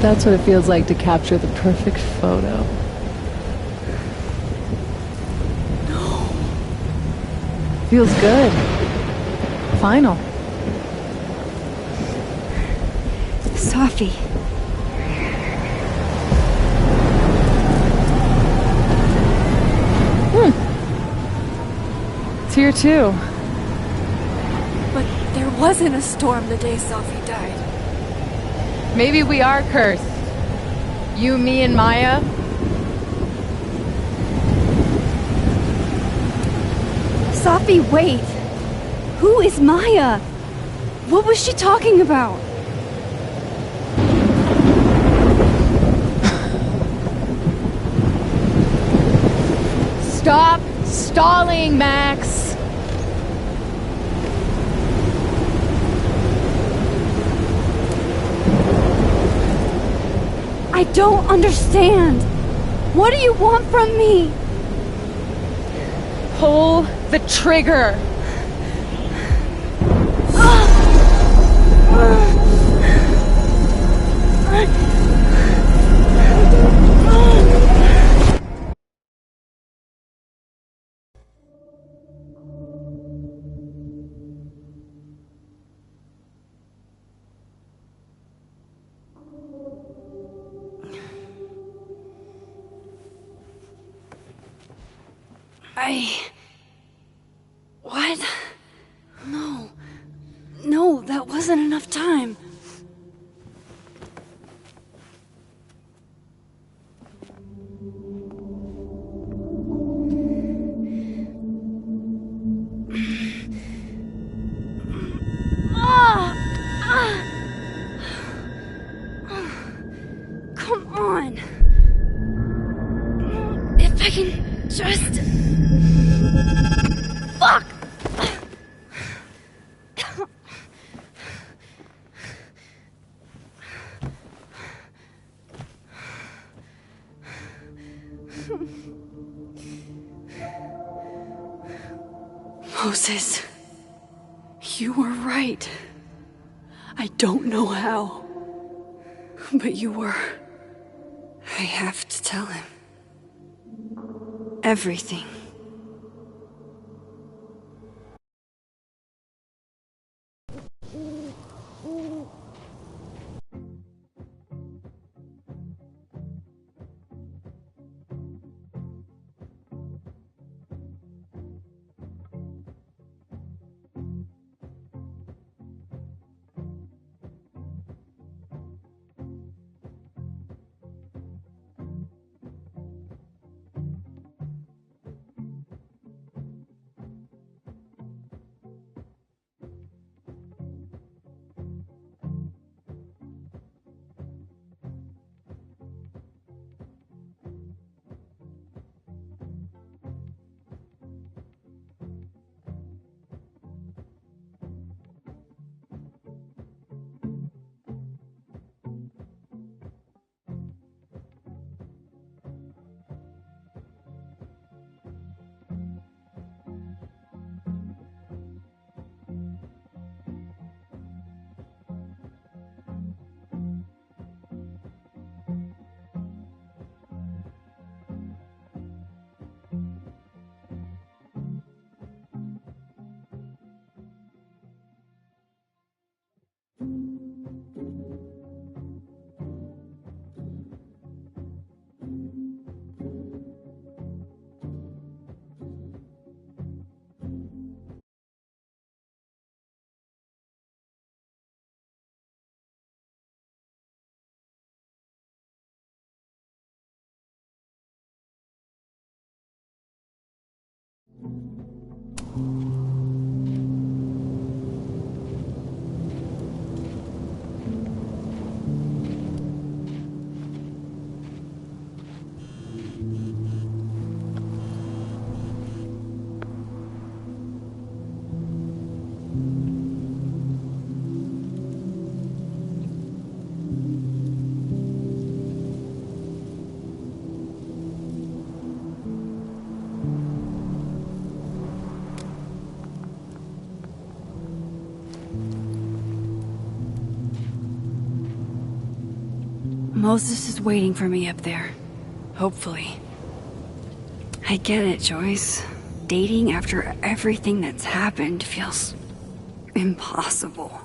That's what it feels like to capture the perfect photo. No. Feels good. Final. Safi. It's here too. But there wasn't a storm the day Safi died. Maybe we are cursed. You, me, and Maya. Safi, wait! Who is Maya? What was she talking about? Stop stalling, Max! I don't understand. What do you want from me? Pull the trigger! What? No, that wasn't enough time. on. If I can just... Fuck! Moses, you were right. I don't know how, but you were. I have to tell him everything. Moses is waiting for me up there. Hopefully. I get it, Joyce. Dating after everything that's happened feels... impossible.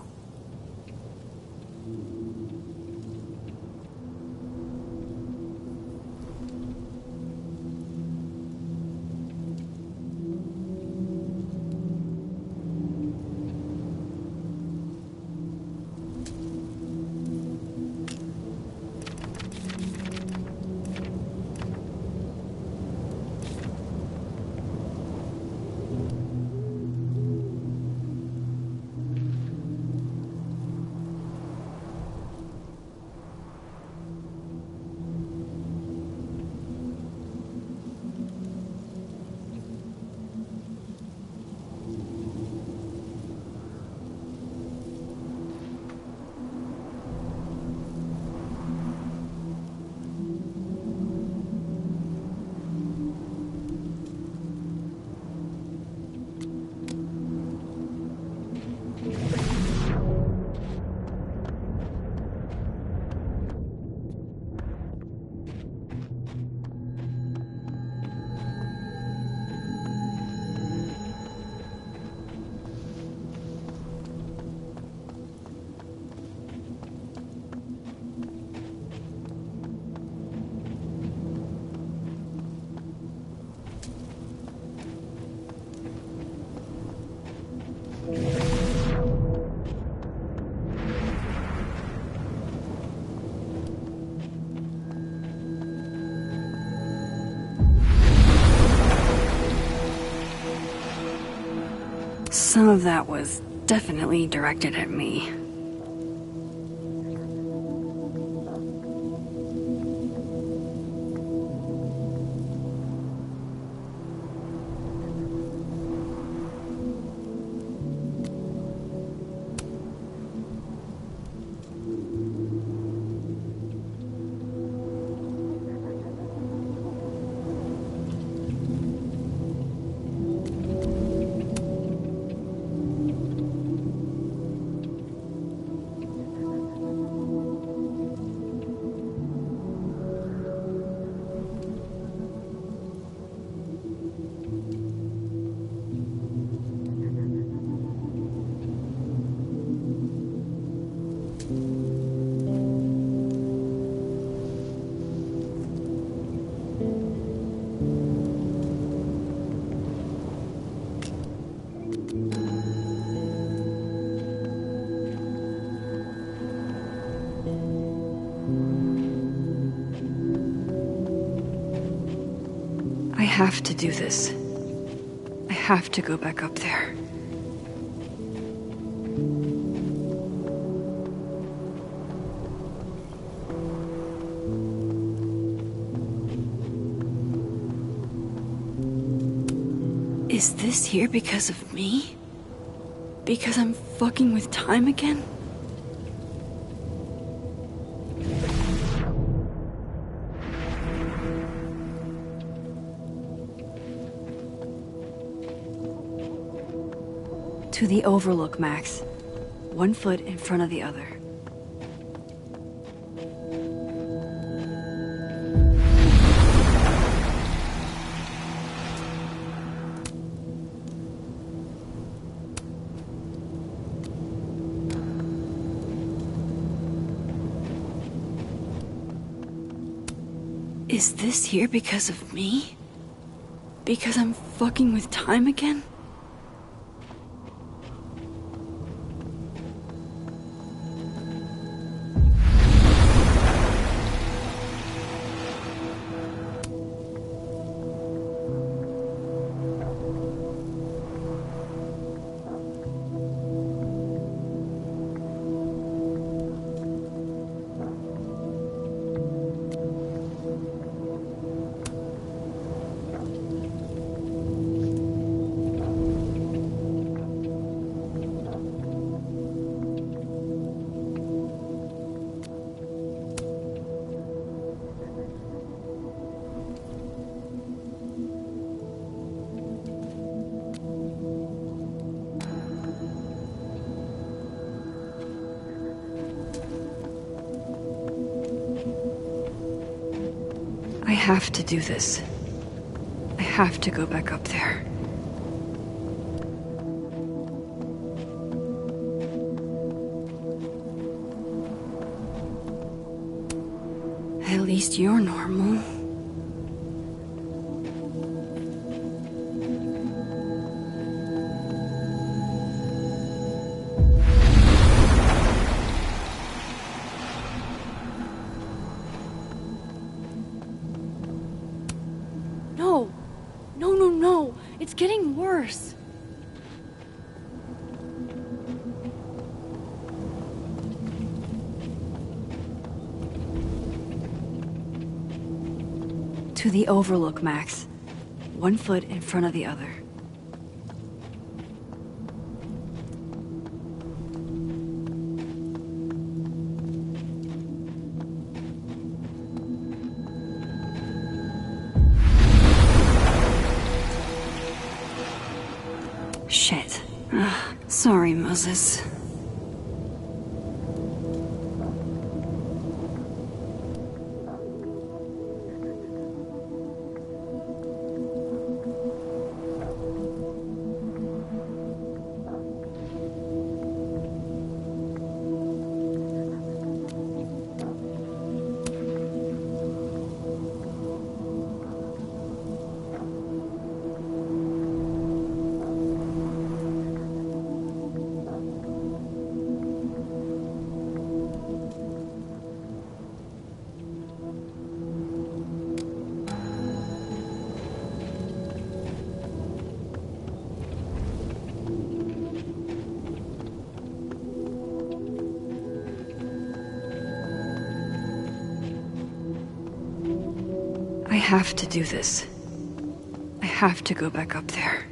Some of that was definitely directed at me. I have to do this. I have to go back up there. Is this here because of me? Because I'm fucking with time again? To the Overlook, Max. 1 foot in front of the other. Is this here because of me? Because I'm fucking with time again? I have to do this. I have to go back up there. At least you're normal. No! No, no, no! It's getting worse! To the Overlook, Max. 1 foot in front of the other. Shit. Sorry, Moses. I have to do this. I have to go back up there.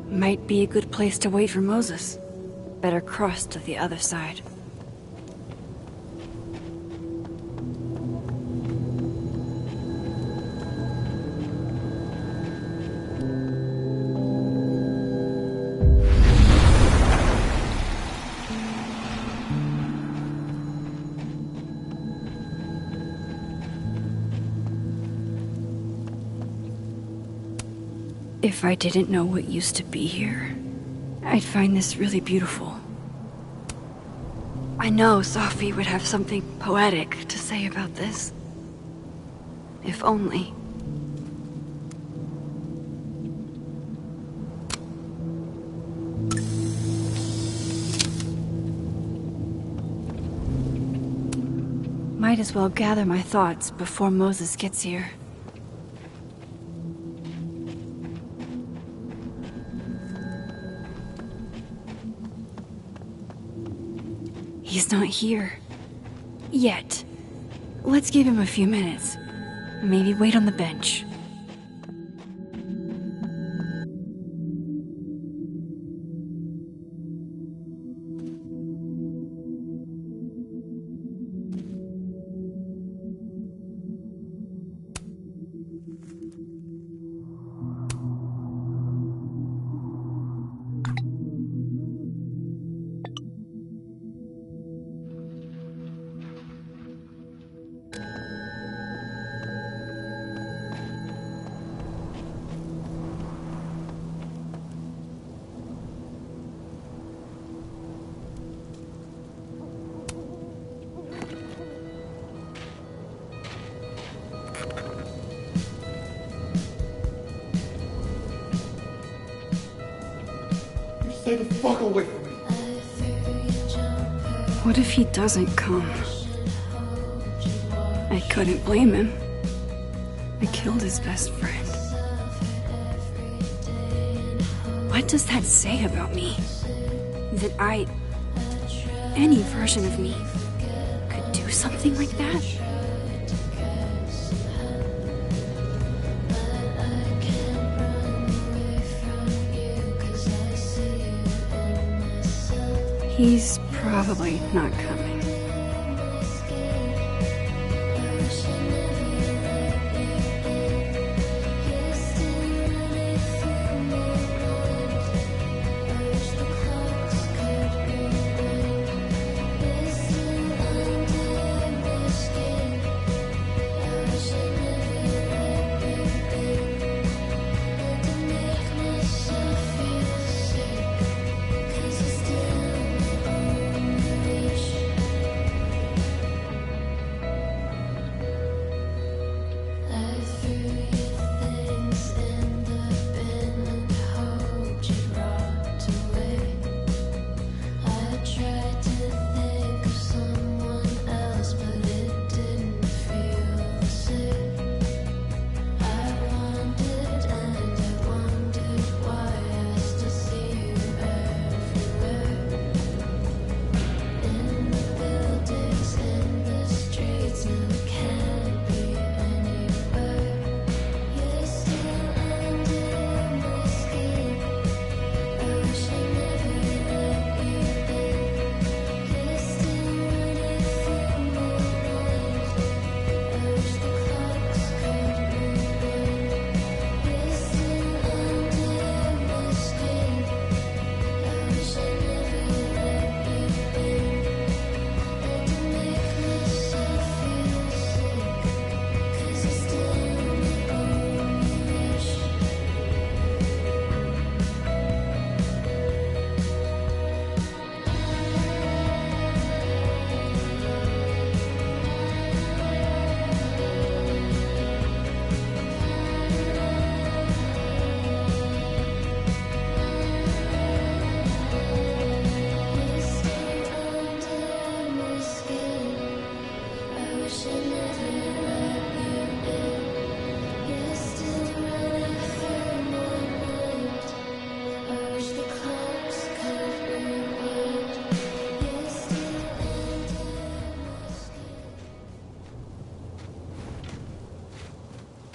Might be a good place to wait for Moses. Better cross to the other side. If I didn't know what used to be here, I'd find this really beautiful. I know Sophie would have something poetic to say about this. If only. Might as well gather my thoughts before Moses gets here. He's not here. Yet. Let's give him a few minutes. Maybe wait on the bench. Stay the fuck away from me. What if he doesn't come? I couldn't blame him. I killed his best friend. What does that say about me? That any version of me, could do something like that? He's probably not coming.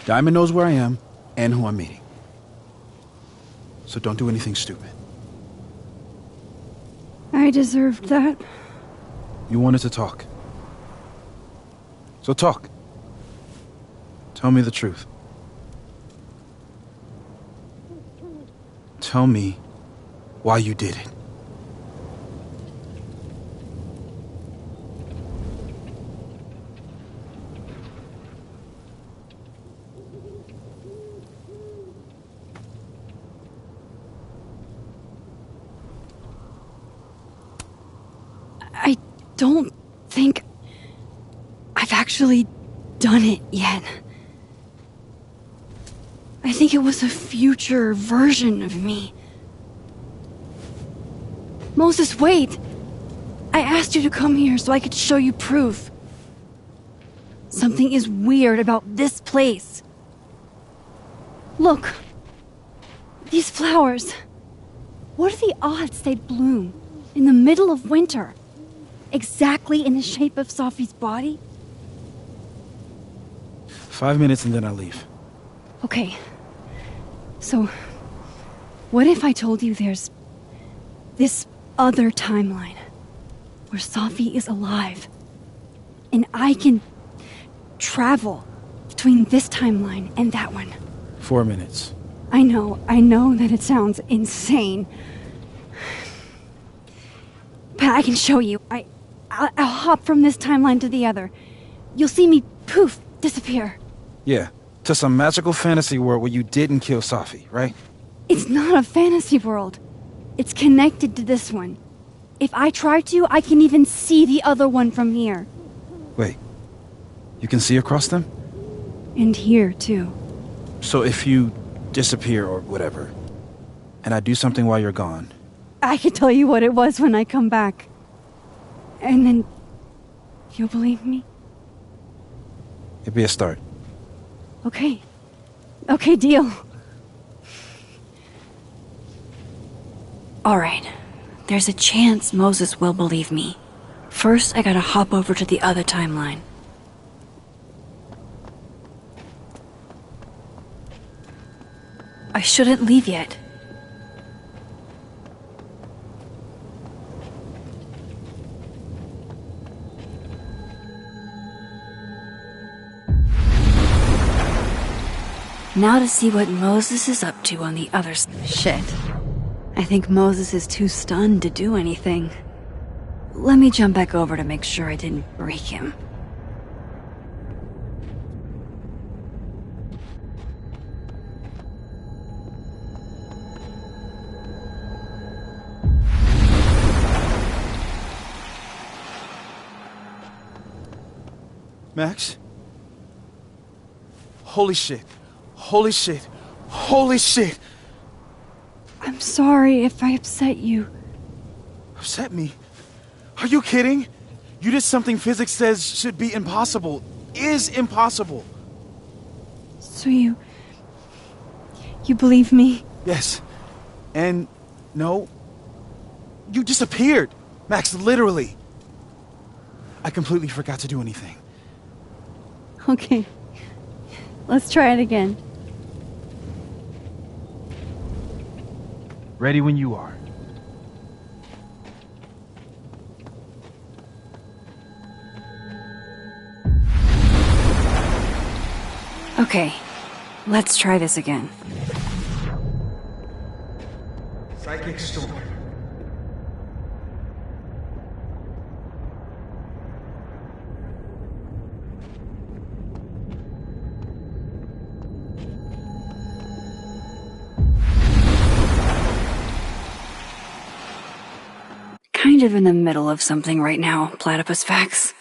Diamond knows where I am and who I'm meeting. So don't do anything stupid. I deserved that. You wanted to talk. So talk. Tell me the truth. Tell me why you did it. I don't think I've actually done it yet. I think it was a future version of me. Moses, wait! I asked you to come here so I could show you proof. Something is weird about this place. Look. These flowers. What are the odds they'd bloom in the middle of winter? Exactly in the shape of Sophie's body? 5 minutes and then I leave. Okay. So, what if I told you there's this other timeline where Sophie is alive and I can travel between this timeline and that one? 4 minutes. I know that it sounds insane. But I can show you. I'll hop from this timeline to the other. You'll see me, poof, disappear. Yeah, to some magical fantasy world where you didn't kill Sophie, right? It's not a fantasy world. It's connected to this one. If I try to, I can even see the other one from here. Wait, you can see across them? And here, too. So if you disappear or whatever, and I do something while you're gone... I can tell you what it was when I come back. And then... you'll believe me? It'd be a start. Okay. Okay, deal. Alright. There's a chance Moses will believe me. First, I gotta hop over to the other timeline. I shouldn't leave yet. Now to see what Moses is up to on the other side. Shit. I think Moses is too stunned to do anything. Let me jump back over to make sure I didn't break him. Max? Holy shit. Holy shit. Holy shit! I'm sorry if I upset you. Upset me? Are you kidding? You did something physics says should be impossible. Is impossible. So you believe me? Yes. And no. You disappeared. Max, literally. I completely forgot to do anything. Okay. Let's try it again. Ready when you are. Okay. Let's try this again. Psychic storm. Kind of in the middle of something right now, Platypus Facts.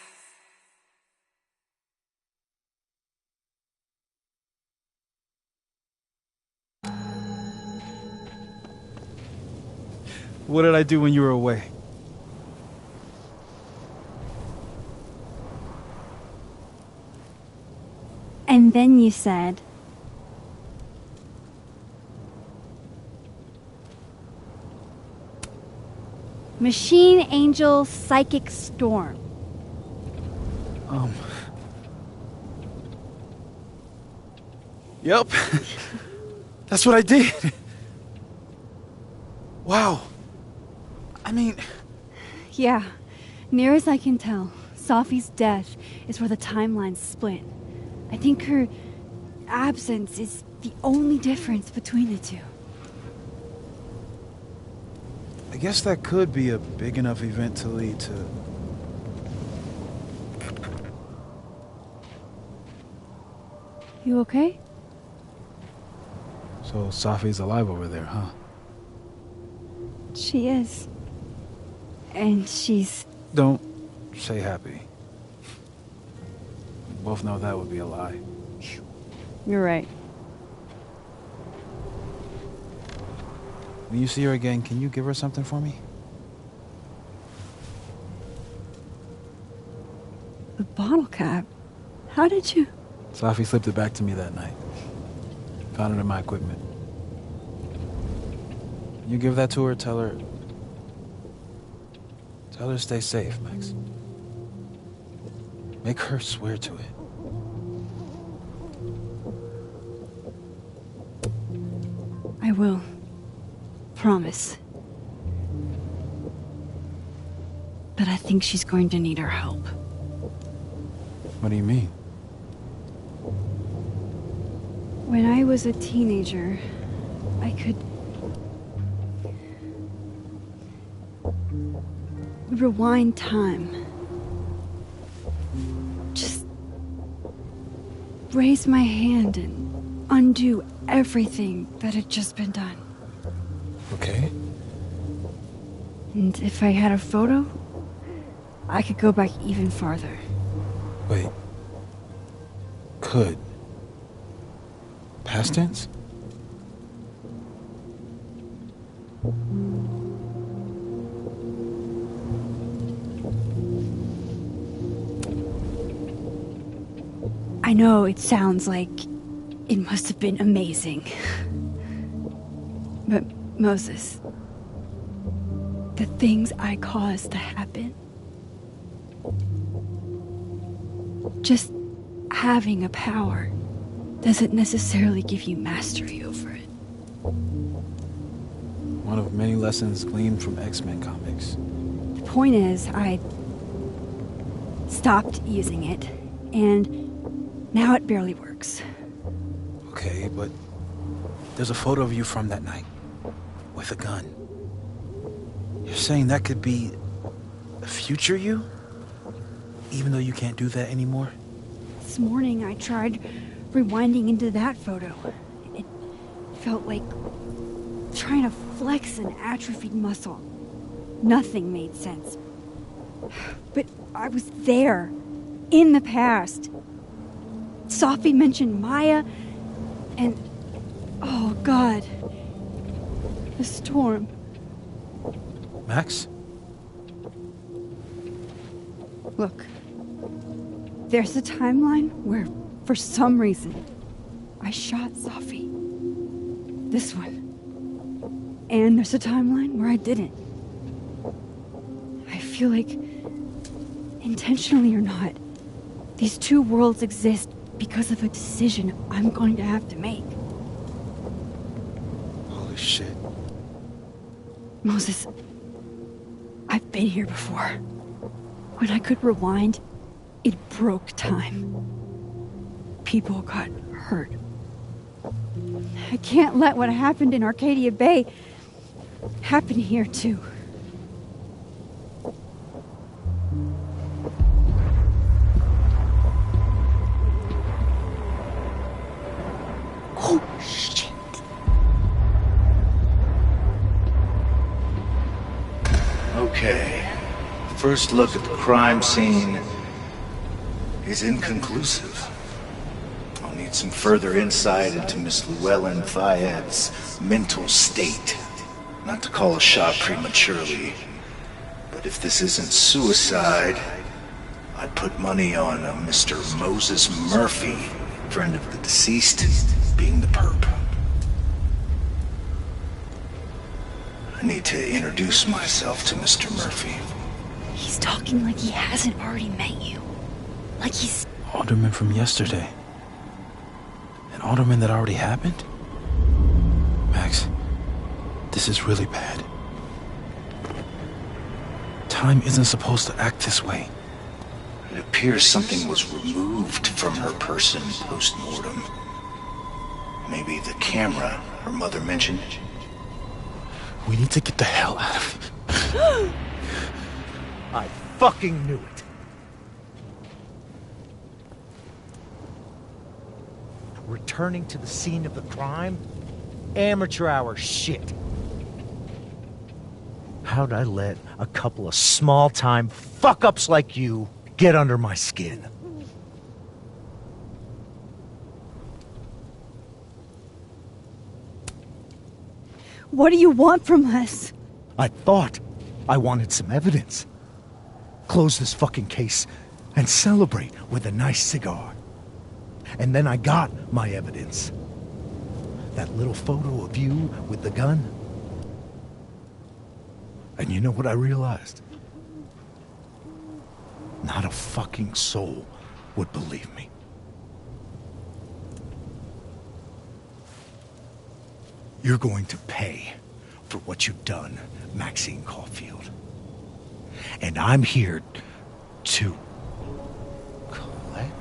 What did I do when you were away? And then you said... Machine Angel Psychic Storm. Yep. That's what I did. Wow. I mean... Yeah, near as I can tell, Sophie's death is where the timelines split. I think her absence is the only difference between the two. I guess that could be a big enough event to lead to... You okay? So Sophie's alive over there, huh? She is. And she's... Don't say happy. We both know that would be a lie. You're right. When you see her again, can you give her something for me? The bottle cap? How did you... Safi slipped it back to me that night. Found it in my equipment. You give that to her, tell her to stay safe, Max. Make her swear to it. I will. Promise. But I think she's going to need our help. What do you mean? When I was a teenager, I could... rewind time. Just... raise my hand and undo everything that had just been done. Okay. And if I had a photo, I could go back even farther. Wait. Could. Past tense? I know it sounds like it must have been amazing. But Moses, the things I caused to happen, just having a power doesn't necessarily give you mastery over it. One of many lessons gleaned from X-Men comics. The point is, I stopped using it, and now it barely works. Okay, but there's a photo of you from that night. With a gun. You're saying that could be a future you? Even though you can't do that anymore? This morning I tried rewinding into that photo. It felt like trying to flex an atrophied muscle. Nothing made sense. But I was there, in the past. Safi mentioned Maya, and... oh, God. The storm. Max? Look. There's a timeline where, for some reason, I shot Safi. This one. And there's a timeline where I didn't. I feel like, intentionally or not, these two worlds exist because of a decision I'm going to have to make. Holy shit. Moses, I've been here before. When I could rewind, it broke time. People got hurt. I can't let what happened in Arcadia Bay happen here, too. Oh, shit. Okay. First look at the crime scene is inconclusive. I'll need some further insight into Miss Llewellyn Fayette's mental state. Not to call a shot prematurely, but if this isn't suicide, I'd put money on a Mr. Moses Murphy, friend of the deceased, being the perp. I need to introduce myself to Mr. Murphy. He's talking like he hasn't already met you. Like he's... Alderman from yesterday. An alderman that already happened? Max, this is really bad. Time isn't supposed to act this way. It appears something was removed from her person post-mortem. Maybe the camera her mother mentioned. We need to get the hell out of here. I fucking knew it. Returning to the scene of the crime? Amateur hour shit. How'd I let a couple of small-time fuck-ups like you get under my skin? What do you want from us? I thought I wanted some evidence. Close this fucking case and celebrate with a nice cigar. And then I got my evidence. That little photo of you with the gun. And you know what I realized? Not a fucking soul would believe me. You're going to pay for what you've done, Maxine Caulfield. And I'm here to collect.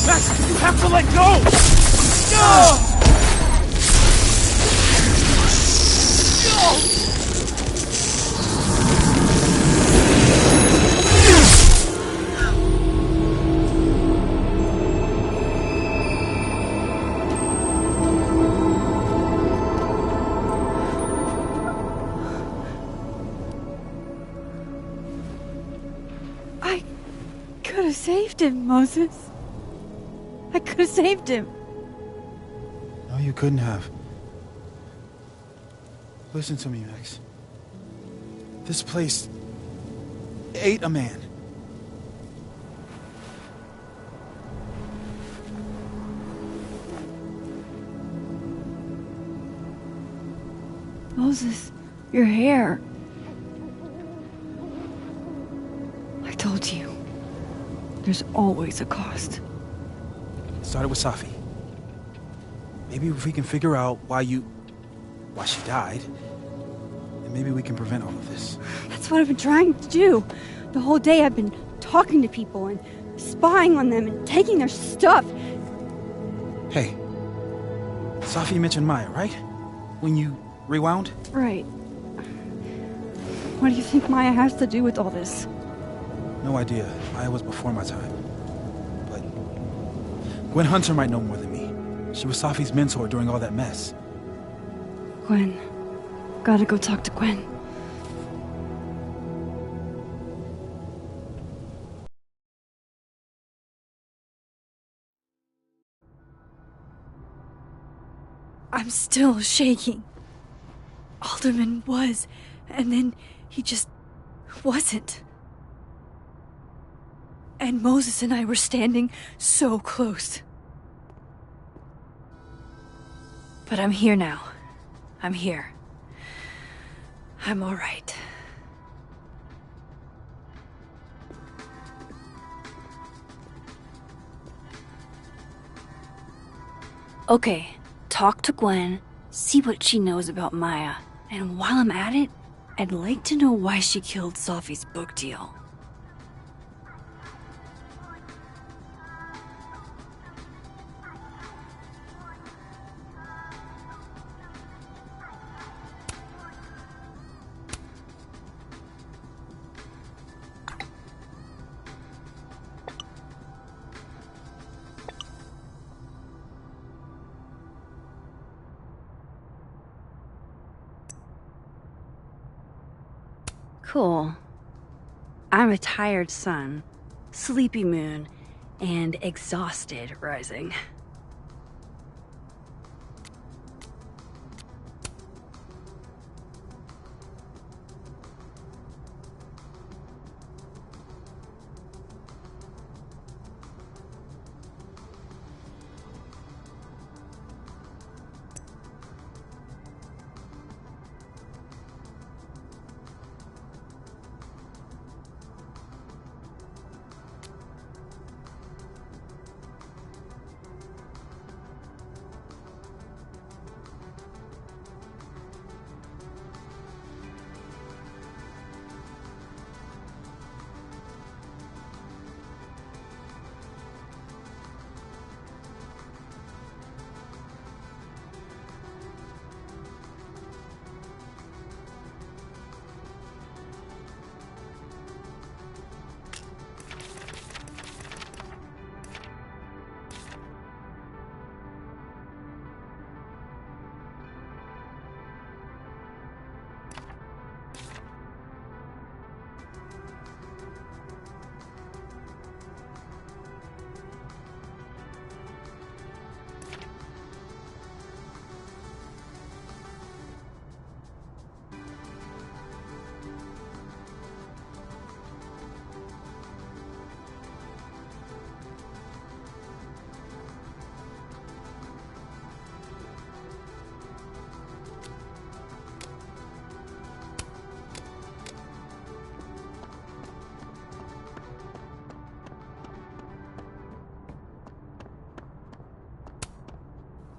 Max, you have to let go! I could have saved him, Moses. I could have saved him. No, you couldn't have. Listen to me, Max. This place ate a man. Moses, your hair. I told you. There's always a cost. It started with Safi. Maybe if we can figure out why she died, then maybe we can prevent all of this. That's what I've been trying to do. The whole day I've been talking to people and spying on them and taking their stuff. Hey, Safi mentioned Maya, right? When you rewound? Right. What do you think Maya has to do with all this? No idea. Maya was before my time. But Gwen Hunter might know more than me. She was Safi's mentor during all that mess. Gwen. Gotta go talk to Gwen. I'm still shaking. Alderman was, and then he just wasn't. And Moses and I were standing so close. But I'm here now. I'm here. I'm all right. Okay, talk to Gwen, see what she knows about Maya, and while I'm at it, I'd like to know why she killed Safi's book deal. Cool. I'm a tired sun, sleepy moon, and exhausted rising.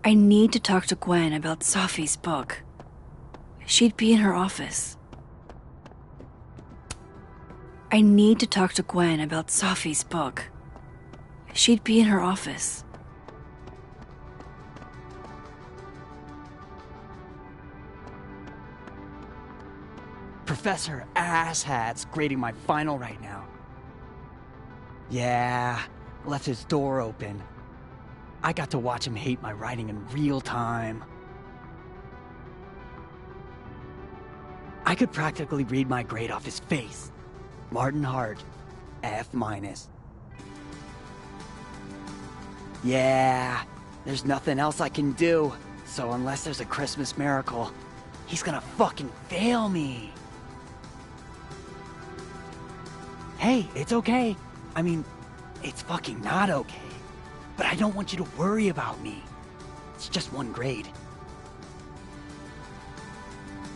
I need to talk to Gwen about Sophie's book. She'd be in her office. I need to talk to Gwen about Sophie's book. She'd be in her office. Professor Asshat's grading my final right now. Yeah, left his door open. I got to watch him hate my writing in real time. I could practically read my grade off his face. Martin Hart, F-. Yeah, there's nothing else I can do, so unless there's a Christmas miracle, he's gonna fucking fail me. Hey, it's okay. I mean, it's fucking not okay. But I don't want you to worry about me. It's just one grade.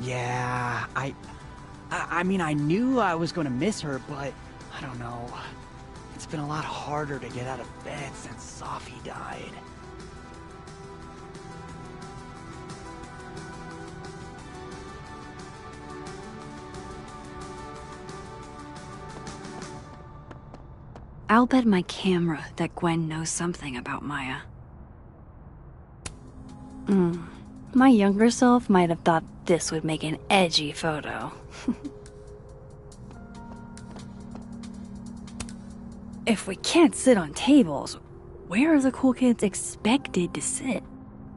Yeah, I mean, I knew I was gonna miss her, but I don't know. It's been a lot harder to get out of bed since Sophie died. I'll bet my camera that Gwen knows something about Maya. My younger self might have thought this would make an edgy photo. If we can't sit on tables, where are the cool kids expected to sit?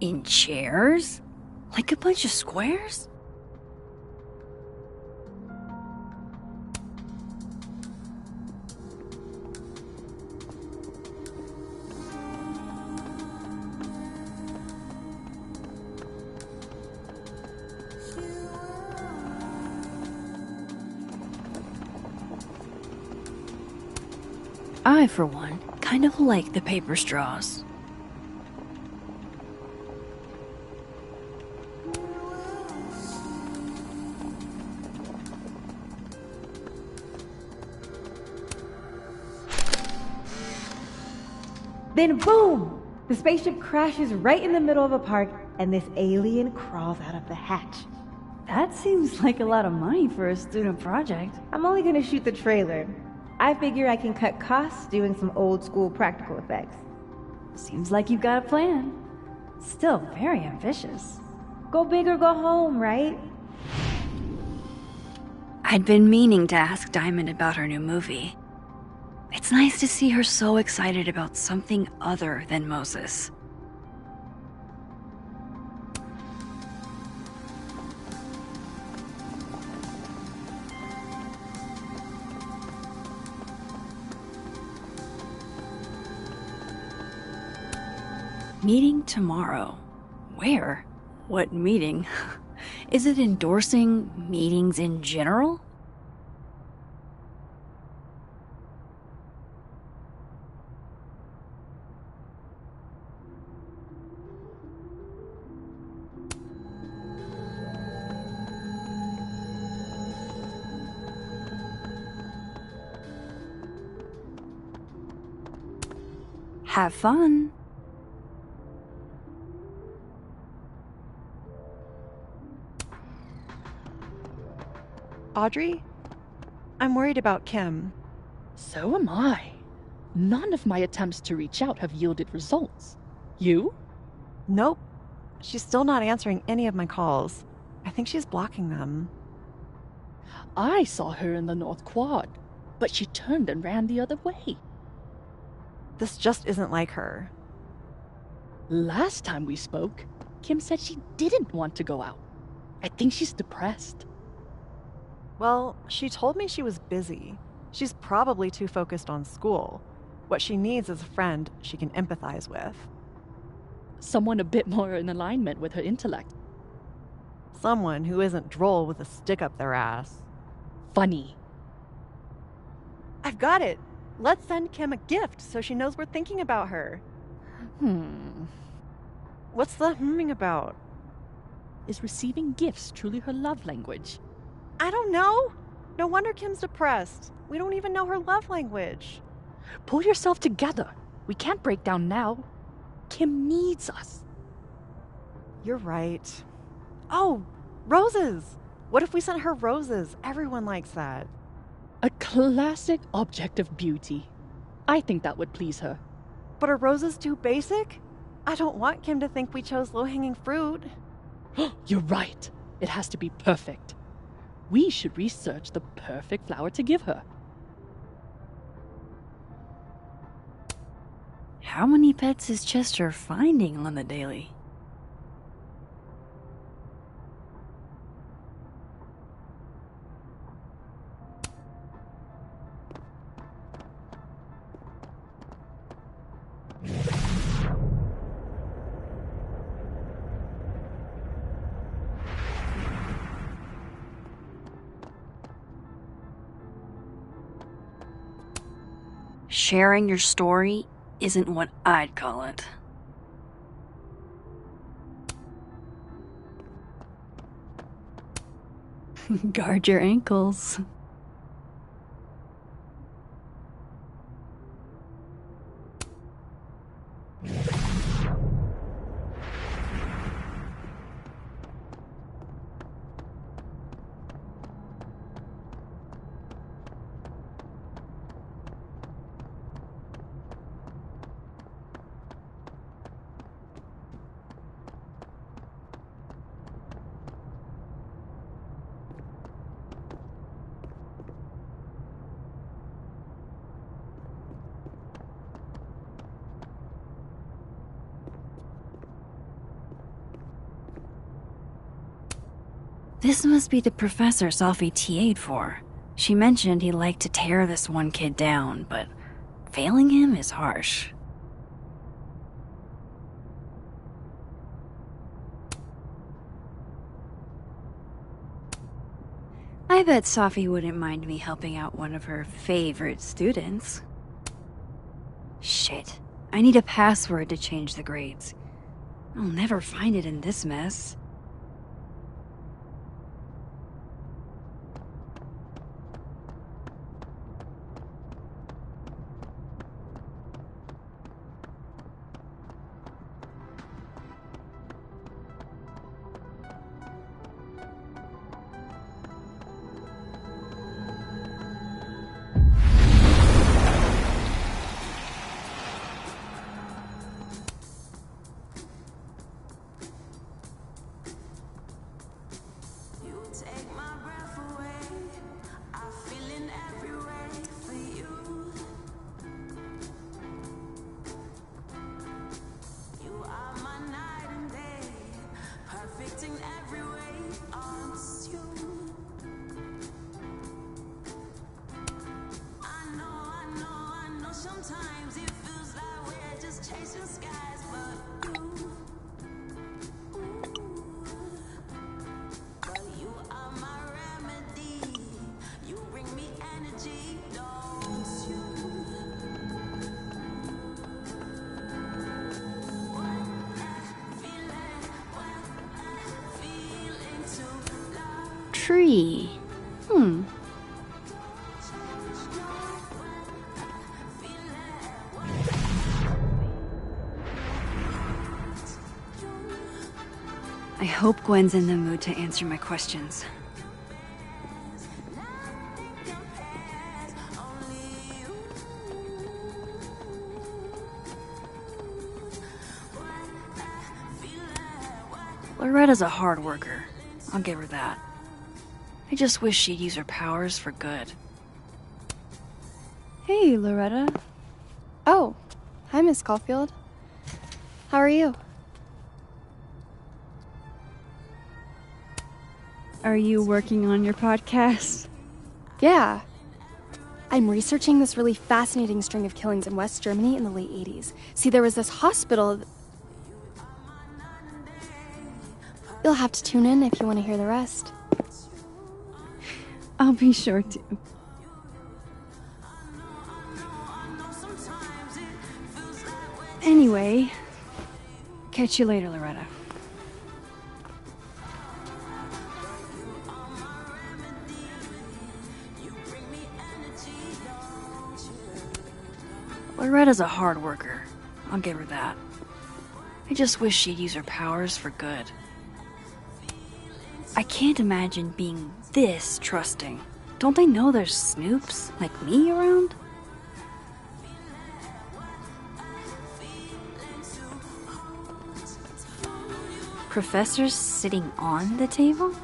In chairs? Like a bunch of squares? I, for one, kind of like the paper straws. Then boom! The spaceship crashes right in the middle of a park, and this alien crawls out of the hatch. That seems like a lot of money for a student project. I'm only gonna shoot the trailer. I figure I can cut costs doing some old school practical effects. Seems like you've got a plan. Still very ambitious. Go big or go home, right? I'd been meaning to ask Diamond about her new movie. It's nice to see her so excited about something other than Moses. Meeting tomorrow. Where? What meeting? Is it endorsing meetings in general? Have fun. Audrey? I'm worried about Kim. So am I. None of my attempts to reach out have yielded results. You? Nope. She's still not answering any of my calls. I think she's blocking them. I saw her in the North Quad, but she turned and ran the other way. This just isn't like her. Last time we spoke, Kim said she didn't want to go out. I think she's depressed. Well, she told me she was busy. She's probably too focused on school. What she needs is a friend she can empathize with. Someone a bit more in alignment with her intellect. Someone who isn't droll with a stick up their ass. Funny. I've got it! Let's send Kim a gift so she knows we're thinking about her. What's the humming about? Is receiving gifts truly her love language? I don't know. No wonder Kim's depressed. We don't even know her love language. Pull yourself together. We can't break down now. Kim needs us. You're right. Oh, roses! What if we sent her roses? Everyone likes that. A classic object of beauty. I think that would please her. But are roses too basic? I don't want Kim to think we chose low-hanging fruit. You're right. It has to be perfect. We should research the perfect flower to give her. How many pets is Chester finding on the daily? Sharing your story isn't what I'd call it. Guard your ankles. This must be the professor Sophie TA'd for. She mentioned he liked to tear this one kid down, but failing him is harsh. I bet Sophie wouldn't mind me helping out one of her favorite students. Shit, I need a password to change the grades. I'll never find it in this mess. Tree. I hope Gwen's in the mood to answer my questions. Loretta's a hard worker. I'll give her that. I just wish she'd use her powers for good. Hey, Loretta. Oh, hi, Miss Caulfield. How are you? Are you working on your podcast? Yeah. I'm researching this really fascinating string of killings in West Germany in the late 80s. See, there was this hospital... You'll have to tune in if you want to hear the rest. I'll be sure to. Anyway, catch you later, Loretta. Loretta's a hard worker. I'll give her that. I I just wish she'd use her powers for good. I can't imagine being this trusting. Don't they know there's snoops like me around? Professor's sitting on the table?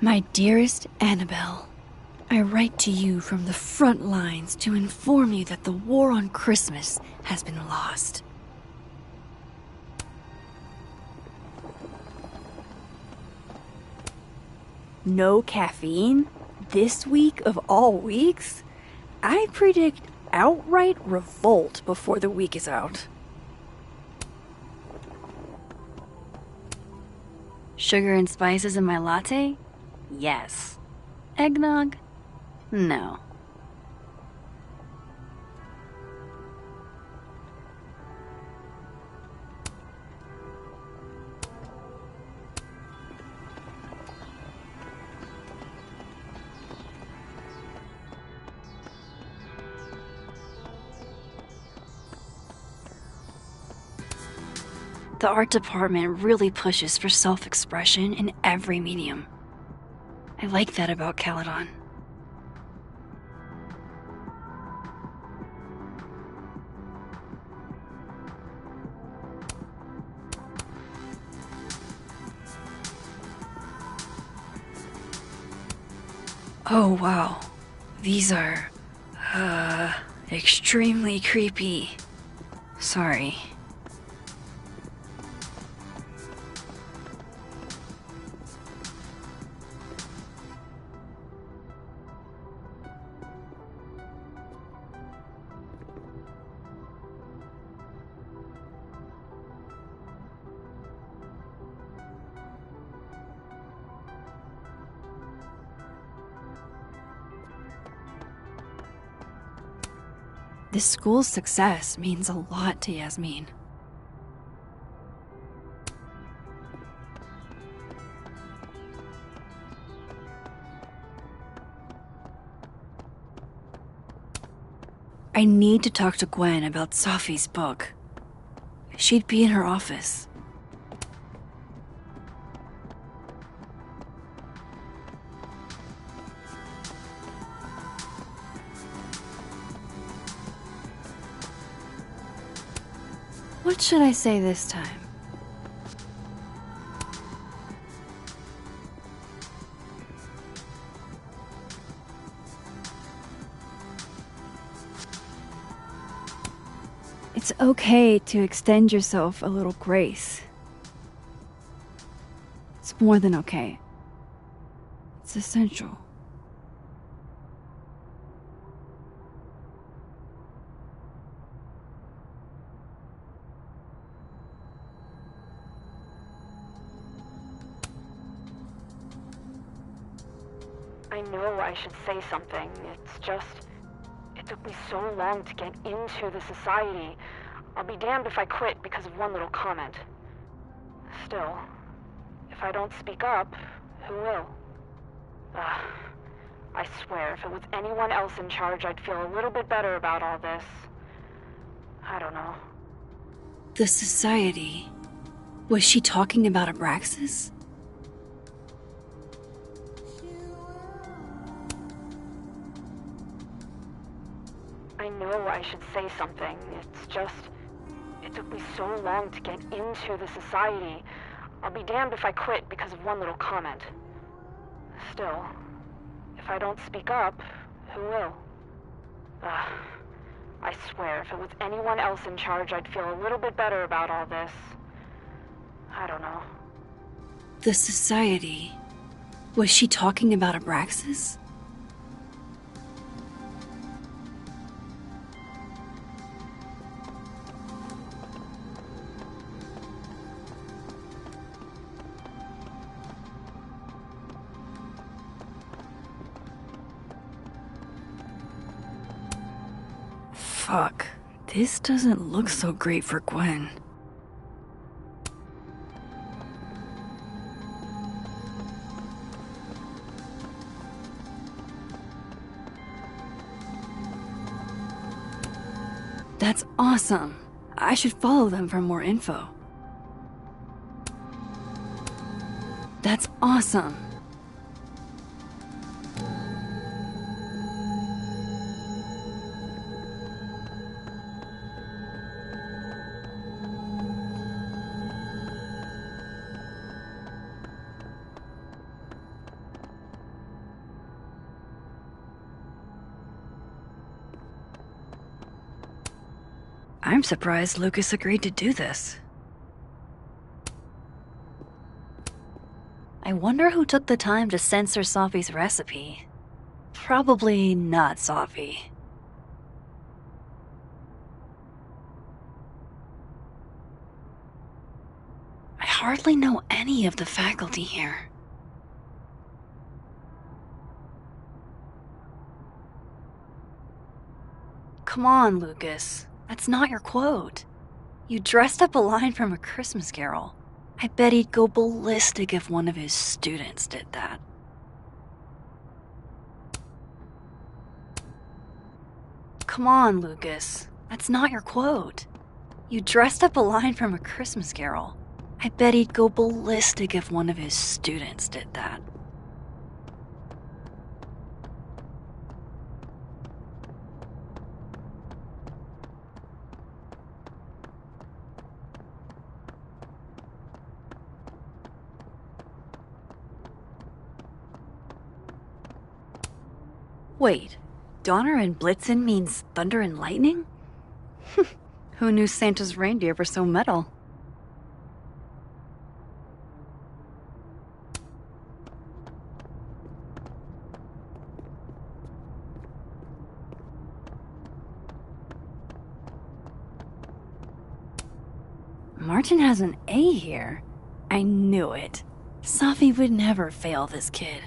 My dearest Annabelle, I write to you from the front lines to inform you that the war on Christmas has been lost. No caffeine? This week of all weeks? I predict outright revolt before the week is out. Sugar and spices in my latte? Yes. Eggnog? No. The art department really pushes for self-expression in every medium. I like that about Caledon. Oh wow, these are, extremely creepy. Sorry. This school's success means a lot to Yasmin. I need to talk to Gwen about Safi's book. She'd be in her office. What should I say this time? It's okay to extend yourself a little grace. It's more than okay. It's essential. I know I should say something. It's just... it took me so long to get into the society. I'll be damned if I quit because of one little comment. Still, if I don't speak up, who will? I swear, if it was anyone else in charge, I'd feel a little bit better about all this. I don't know. The society? Was she talking about Abraxas? I know I should say something. It's just... it took me so long to get into the society. I'll be damned if I quit because of one little comment. Still, if I don't speak up, who will? I swear, if it was anyone else in charge, I'd feel a little bit better about all this. I don't know. The society? Was she talking about Abraxas? Fuck. This doesn't look so great for Gwen. That's awesome. I should follow them for more info. That's awesome. I'm surprised Lucas agreed to do this. I wonder who took the time to censor Safi's recipe. Probably not Safi. I hardly know any of the faculty here. Come on, Lucas. That's not your quote. You dressed up a line from A Christmas Carol. I bet he'd go ballistic if one of his students did that. Come on, Lucas. That's not your quote. You dressed up a line from A Christmas Carol. I bet he'd go ballistic if one of his students did that. Wait, Donner and Blitzen means thunder and lightning? Who knew Santa's reindeer were so metal? Martin has an A here. I knew it. Safi would never fail this kid.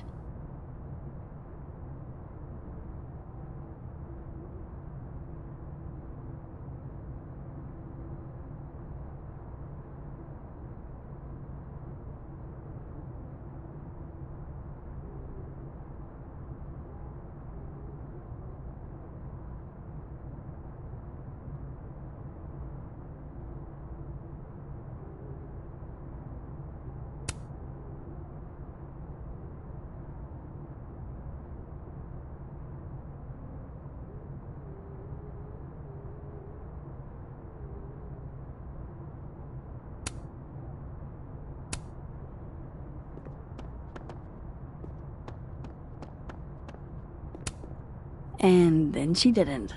And then she didn't.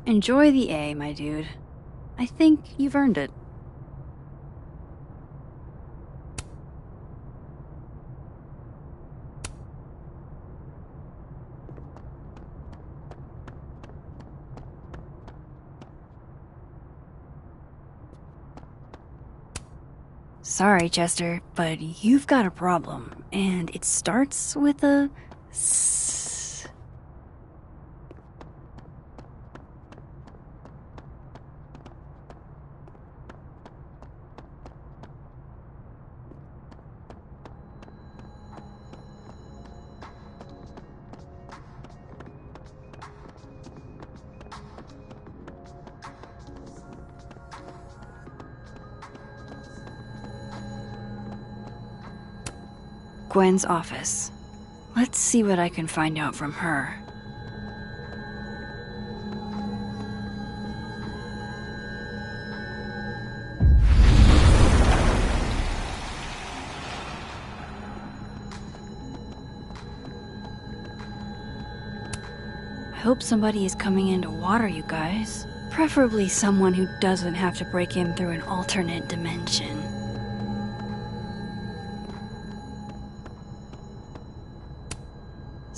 Enjoy the A, my dude. I think you've earned it. Sorry, Chester, but you've got a problem, and it starts with a S. Gwen's office. Let's see what I can find out from her. I hope somebody is coming in to water you guys. Preferably someone who doesn't have to break in through an alternate dimension.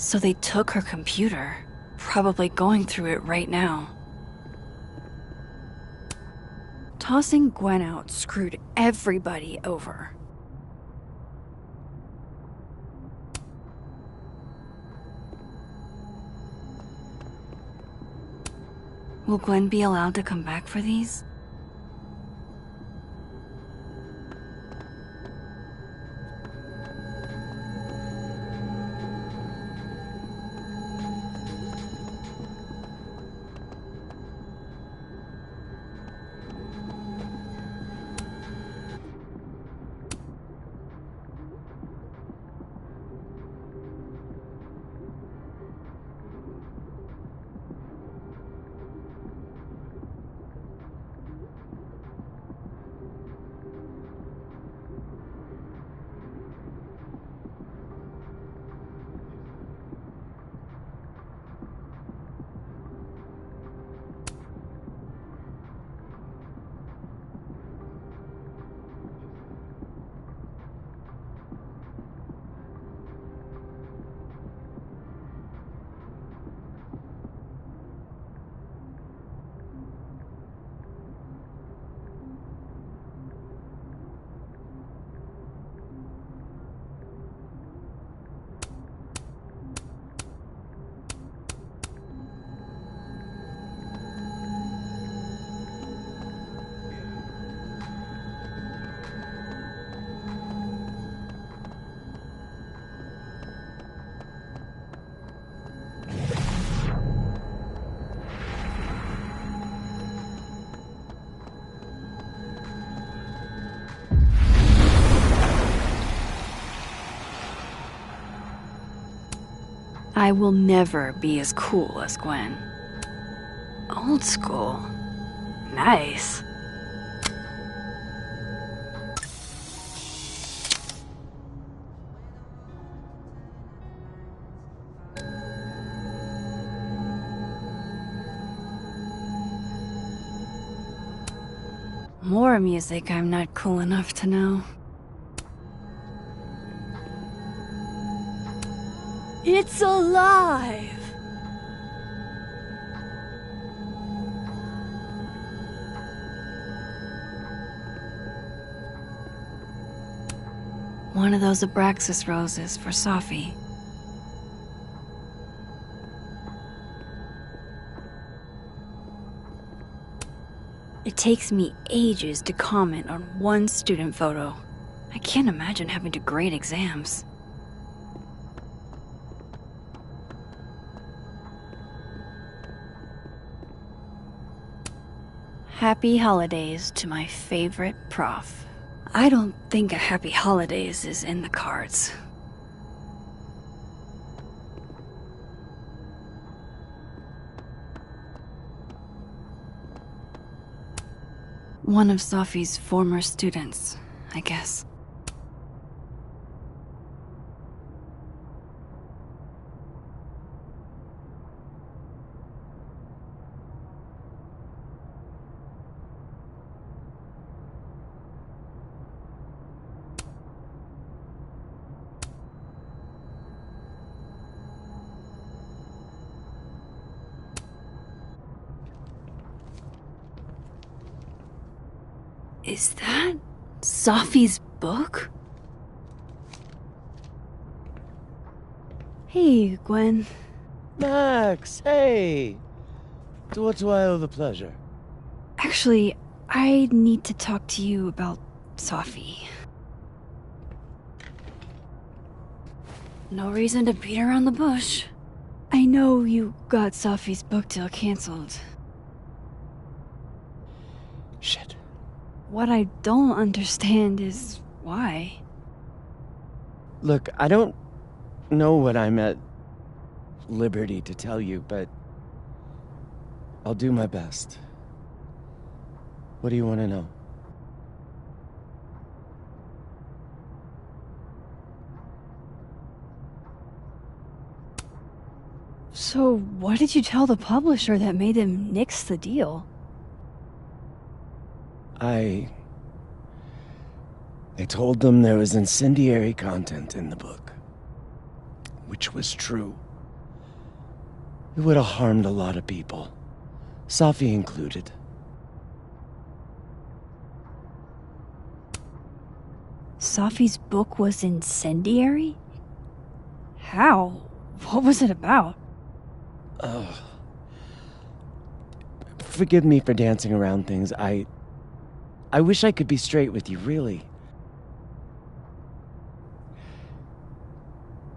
So they took her computer, probably going through it right now. Tossing Gwen out screwed everybody over. Will Gwen be allowed to come back for these? I will never be as cool as Gwen. Old school. Nice. More music I'm not cool enough to know. It's alive! One of those Abraxas roses for Safi. It takes me ages to comment on one student photo. I can't imagine having to grade exams. Happy holidays to my favorite prof. I don't think a happy holidays is in the cards. One of Safi's former students, I guess. Is that Safi's book? Hey, Gwen. Max, hey! To what do I owe the pleasure? Actually, I need to talk to you about Safi. No reason to beat around the bush. I know you got Safi's book deal canceled. Shit. What I don't understand is why. Look, I don't know what I'm at liberty to tell you, but I'll do my best. What do you want to know? So, what did you tell the publisher that made them nix the deal? I told them there was incendiary content in the book, which was true. It would have harmed a lot of people, Safi included. Safi's book was incendiary? How? What was it about? Ugh. Forgive me for dancing around things. I wish I could be straight with you, really.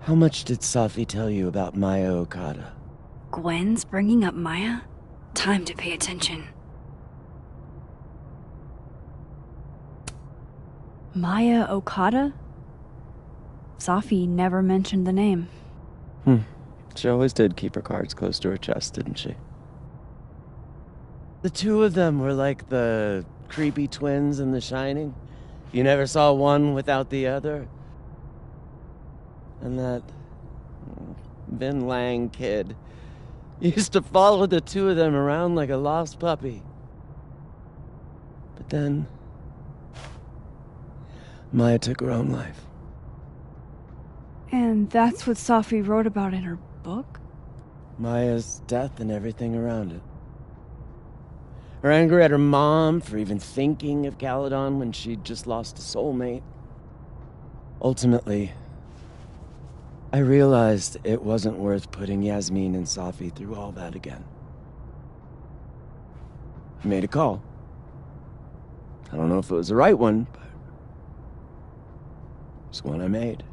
How much did Safi tell you about Maya Okada? Gwen's bringing up Maya? Time to pay attention. Maya Okada? Safi never mentioned the name. She always did keep her cards close to her chest, didn't she? The two of them were like the creepy twins in The Shining. You never saw one without the other. And that Vin Lang kid used to follow the two of them around like a lost puppy. But then Maya took her own life. And that's what Safi wrote about in her book? Maya's death and everything around it. Her anger at her mom for even thinking of Caledon when she'd just lost a soulmate. Ultimately, I realized it wasn't worth putting Yasmin and Safi through all that again. I made a call. I don't know if it was the right one, but it's one I made.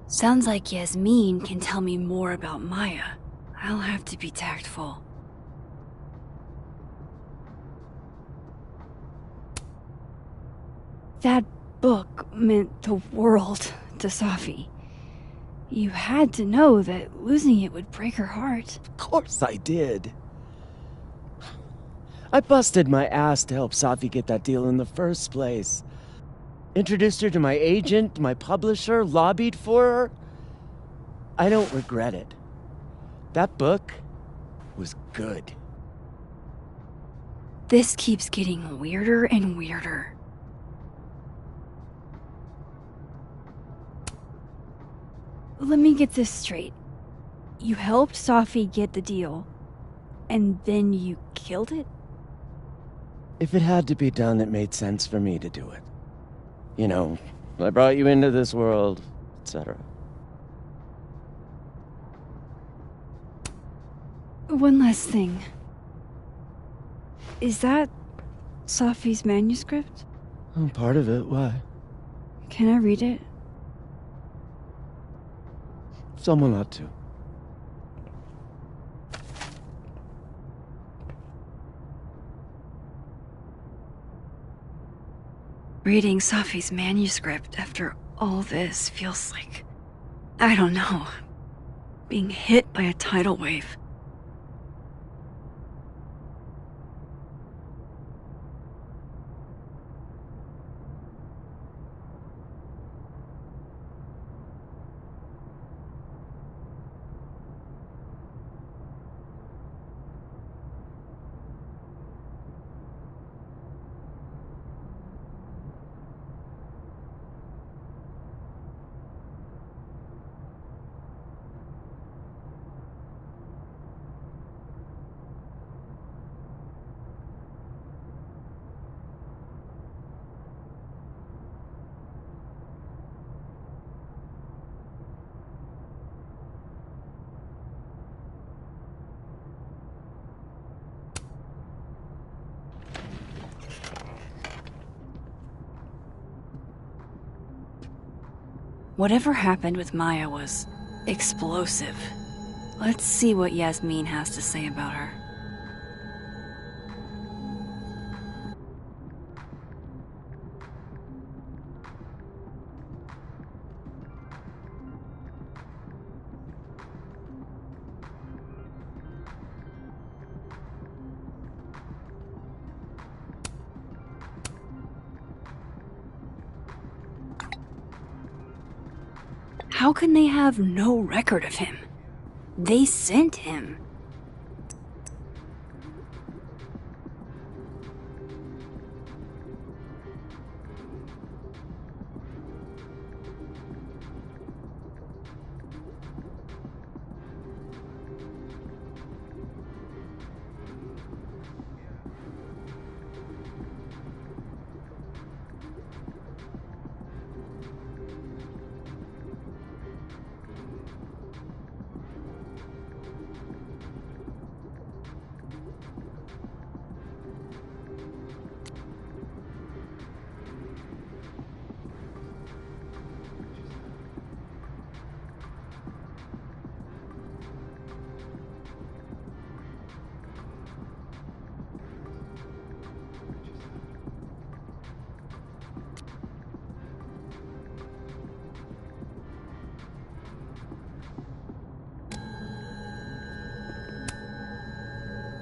Sounds like Yasmin can tell me more about Maya. I'll have to be tactful. That book meant the world to Safi. You had to know that losing it would break her heart. Of course I did. I busted my ass to help Safi get that deal in the first place. Introduced her to my agent, my publisher, lobbied for her. I don't regret it. That book was good. This keeps getting weirder and weirder. Let me get this straight. You helped Safi get the deal, and then you killed it? If it had to be done, it made sense for me to do it. You know, I brought you into this world, etc. One last thing. Is that Safi's manuscript? Oh, part of it. Why? Can I read it? Someone ought to. Reading Safi's manuscript after all this feels like, I don't know, being hit by a tidal wave. Whatever happened with Maya was explosive. Let's see what Yasmin has to say about her. How can they have no record of him? They sent him.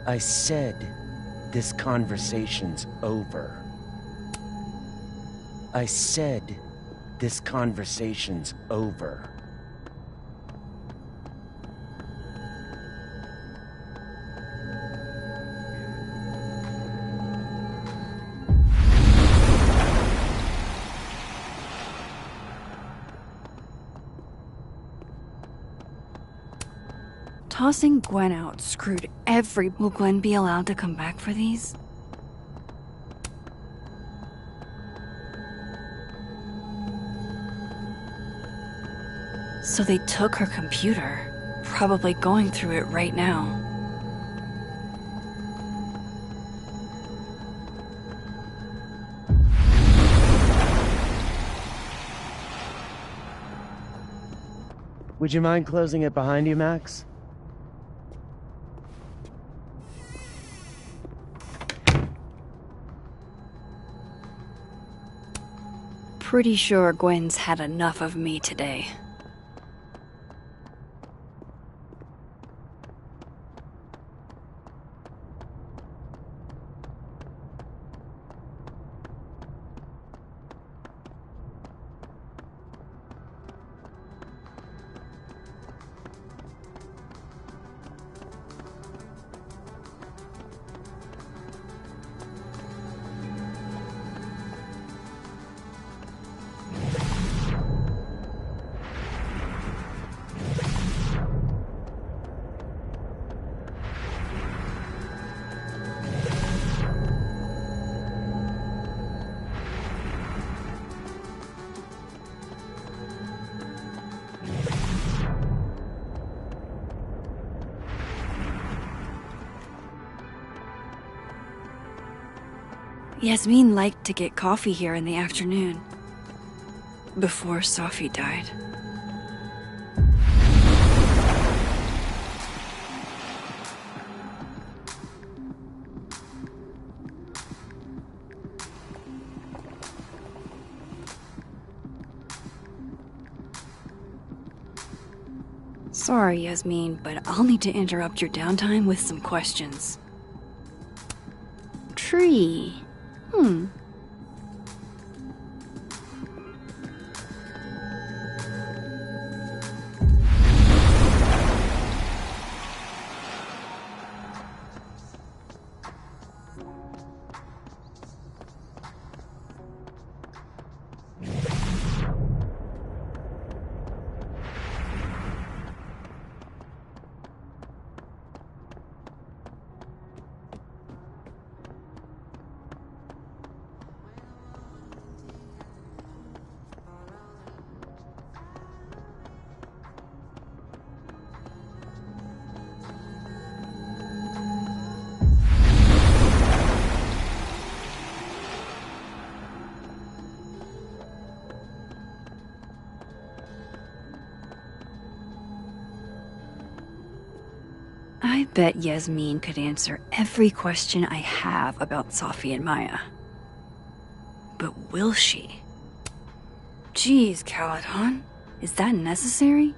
I said this conversation's over. I said this conversation's over. Tossing Gwen out screwed every... Will Gwen be allowed to come back for these? So they took her computer, probably going through it right now. Would you mind closing it behind you, Max? Pretty sure Gwen's had enough of me today. Yasmin liked to get coffee here in the afternoon. Before Safi died. Sorry, Yasmin, but I'll need to interrupt your downtime with some questions. Tree. I bet Yasmin could answer every question I have about Safi and Maya. But will she? Geez, Caladon, is that necessary?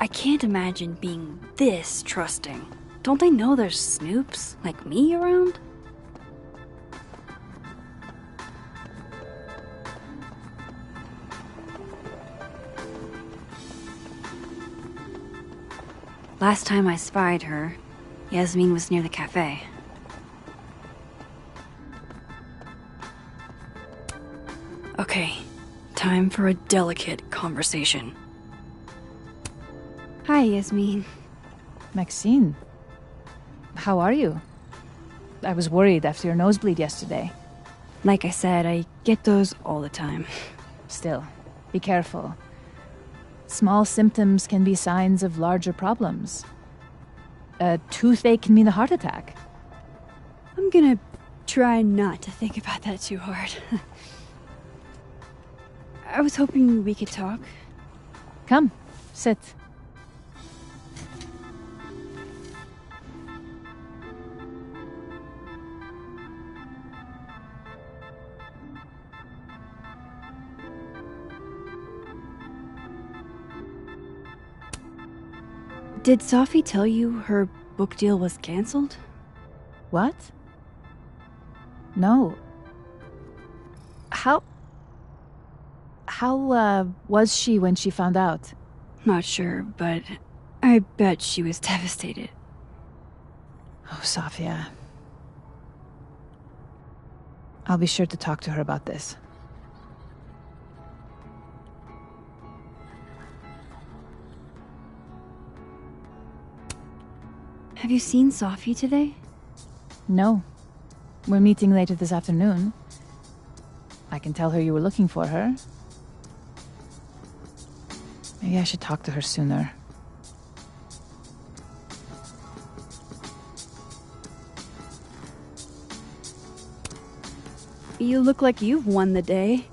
I can't imagine being this trusting. Don't they know there's snoops like me around? Last time I spied her, Yasmin was near the cafe. Okay, time for a delicate conversation. Hi, Yasmin. Maxine, how are you? I was worried after your nosebleed yesterday. Like I said, I get those all the time. Still, be careful. Small symptoms can be signs of larger problems. A toothache can mean a heart attack. I'm gonna try not to think about that too hard. I was hoping we could talk. Come, sit. Did Sophie tell you her book deal was canceled? What? No. How was she when she found out? Not sure, but I bet she was devastated. Oh, Sophia. I'll be sure to talk to her about this. Have you seen Sophie today? No. We're meeting later this afternoon. I can tell her you were looking for her. Maybe I should talk to her sooner. You look like you've won the day.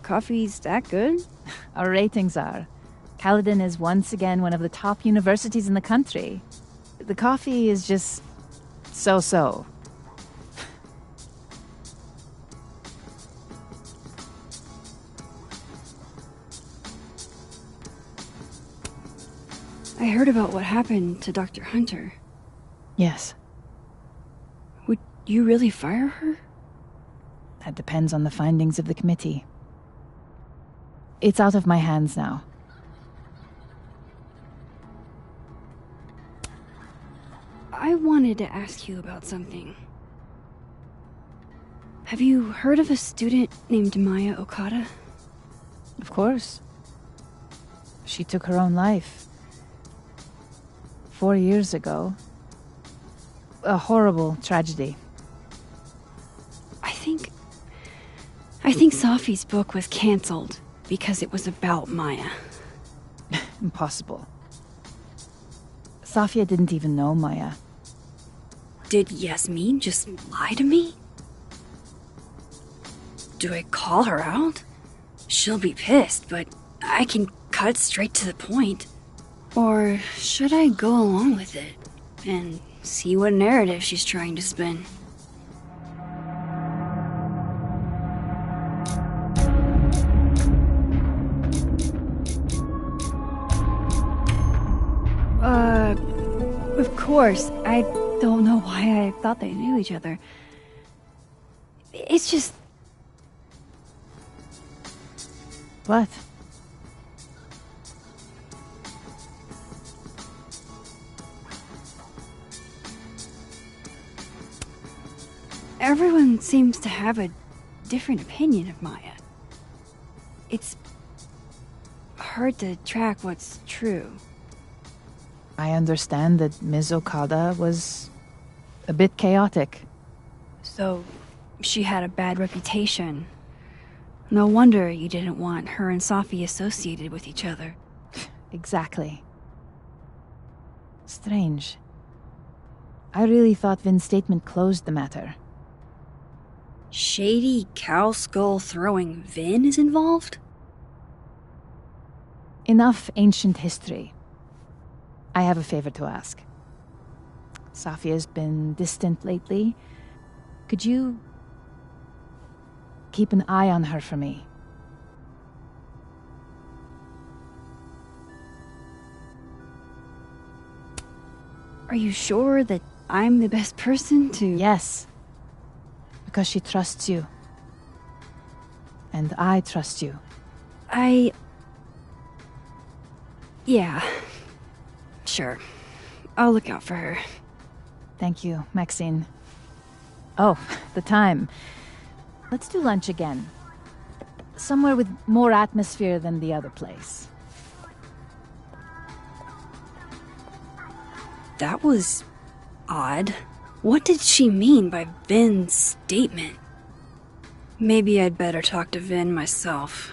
Coffee's that good? Our ratings are. Caledon is once again one of the top universities in the country. The coffee is just so-so. I heard about what happened to Dr. Hunter. Yes. Would you really fire her? That depends on the findings of the committee. It's out of my hands now. I wanted to ask you about something. Have you heard of a student named Maya Okada? Of course. She took her own life. 4 years ago. A horrible tragedy. I think Sophie's book was cancelled because it was about Maya. Impossible. Sophia didn't even know Maya. Did Yasmin just lie to me? Do I call her out? She'll be pissed, but I can cut straight to the point. Or should I go along with it and see what narrative she's trying to spin? Of course. I don't know why I thought they knew each other. It's just... What? Everyone seems to have a different opinion of Maya. It's hard to track what's true. I understand that Ms. Okada was a bit chaotic. So, she had a bad reputation. No wonder you didn't want her and Sophie associated with each other. Exactly. Strange. I really thought Vin's statement closed the matter. Shady cow skull throwing Vin is involved? Enough ancient history. I have a favor to ask. Sophia's been distant lately. Could you keep an eye on her for me? Are you sure that I'm the best person to... Yes. Because she trusts you. And I trust you. Yeah. Sure. I'll look out for her. Thank you, Maxine. Oh, the time. Let's do lunch again. Somewhere with more atmosphere than the other place. That was odd. What did she mean by Vin's statement? Maybe I'd better talk to Vin myself.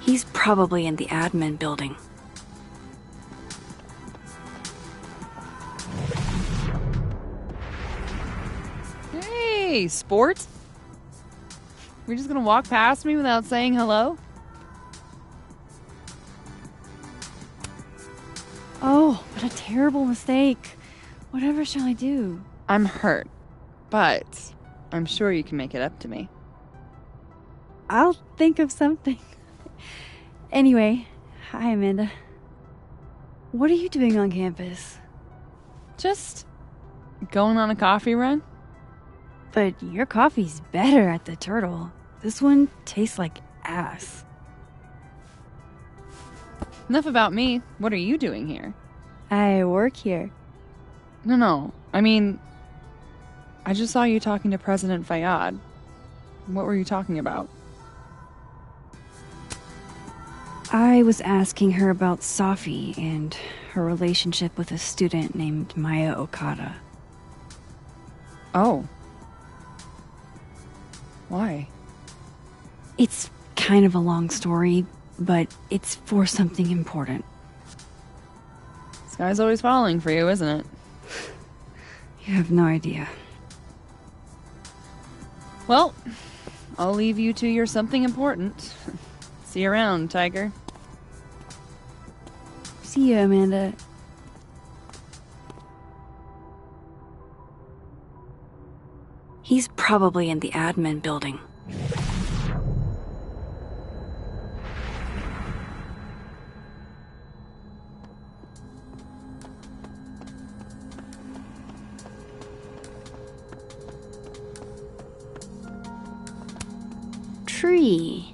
He's probably in the admin building. Hey, sport. You're just gonna walk past me without saying hello? Oh, what a terrible mistake. Whatever shall I do? I'm hurt, but I'm sure you can make it up to me. I'll think of something. Anyway, hi Amanda. What are you doing on campus? Just going on a coffee run? But your coffee's better at the Turtle. This one tastes like ass. Enough about me. What are you doing here? I work here. No. I mean, I just saw you talking to President Fayyad. What were you talking about? I was asking her about Safi and her relationship with a student named Maya Okada. Oh. Why? It's kind of a long story, but it's for something important. This guy's always falling for you, isn't it? You have no idea. Well, I'll leave you to your something important. See you around, Tiger. See you, Amanda. He's probably in the admin building. Tree.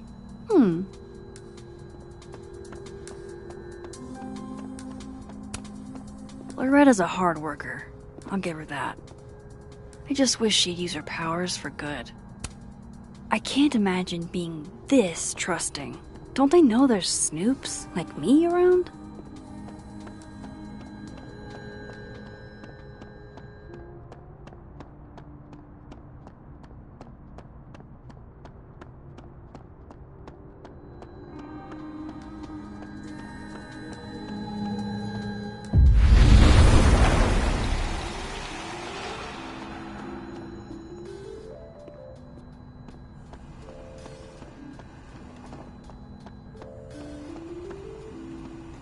Loretta's a hard worker. I'll give her that. I just wish she'd use her powers for good. I can't imagine being this trusting. Don't they know there's snoops like me around?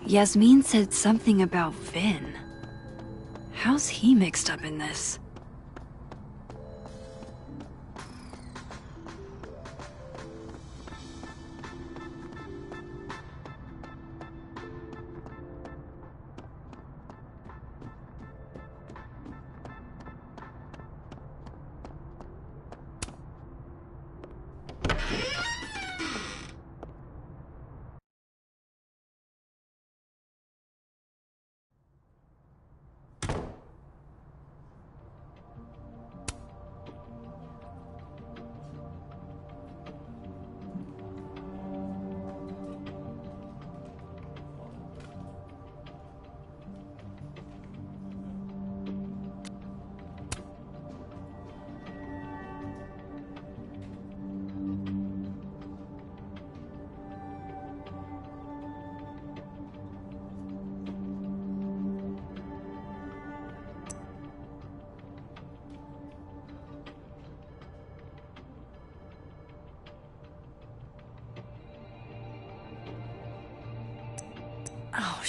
Yasmin said something about Vin. How's he mixed up in this?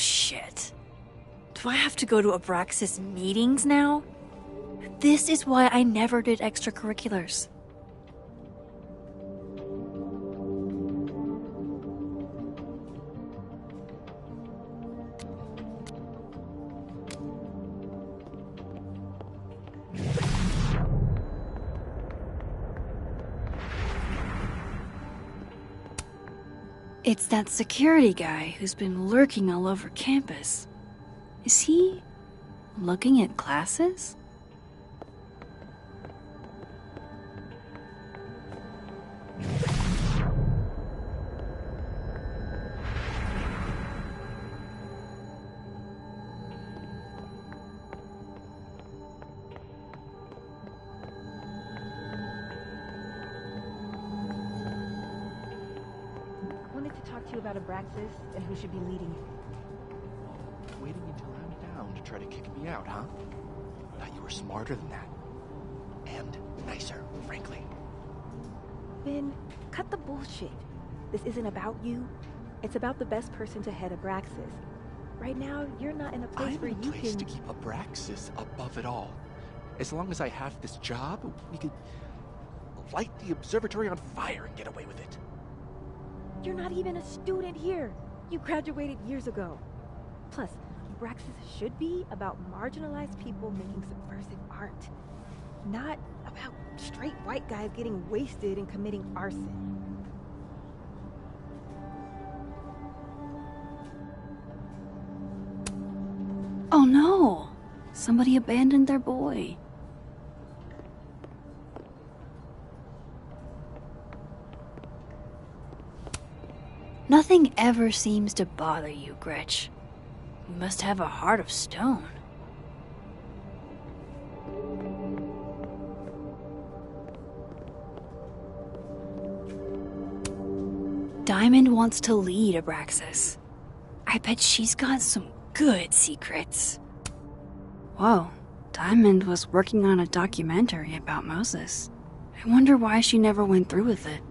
shit. Do I have to go to Abraxas meetings now? This is why I never did extracurriculars. It's that security guy who's been lurking all over campus. Is he looking at classes? About Abraxas and who should be leading it. Waiting until I'm down to try to kick me out, huh? Thought you were smarter than that. And nicer, frankly. Vin, cut the bullshit. This isn't about you. It's about the best person to head Abraxas. Right now, you're not in a place where you can... to keep Abraxas above it all. As long as I have this job, we could light the observatory on fire and get away with it. You're not even a student here. You graduated years ago. Plus, Abraxas should be about marginalized people making subversive art. Not about straight white guys getting wasted and committing arson. Oh no! Somebody abandoned their boy. Nothing ever seems to bother you, Gretch. You must have a heart of stone. Diamond wants to lead Abraxas. I bet she's got some good secrets. Whoa, Diamond was working on a documentary about Moses. I wonder why she never went through with it.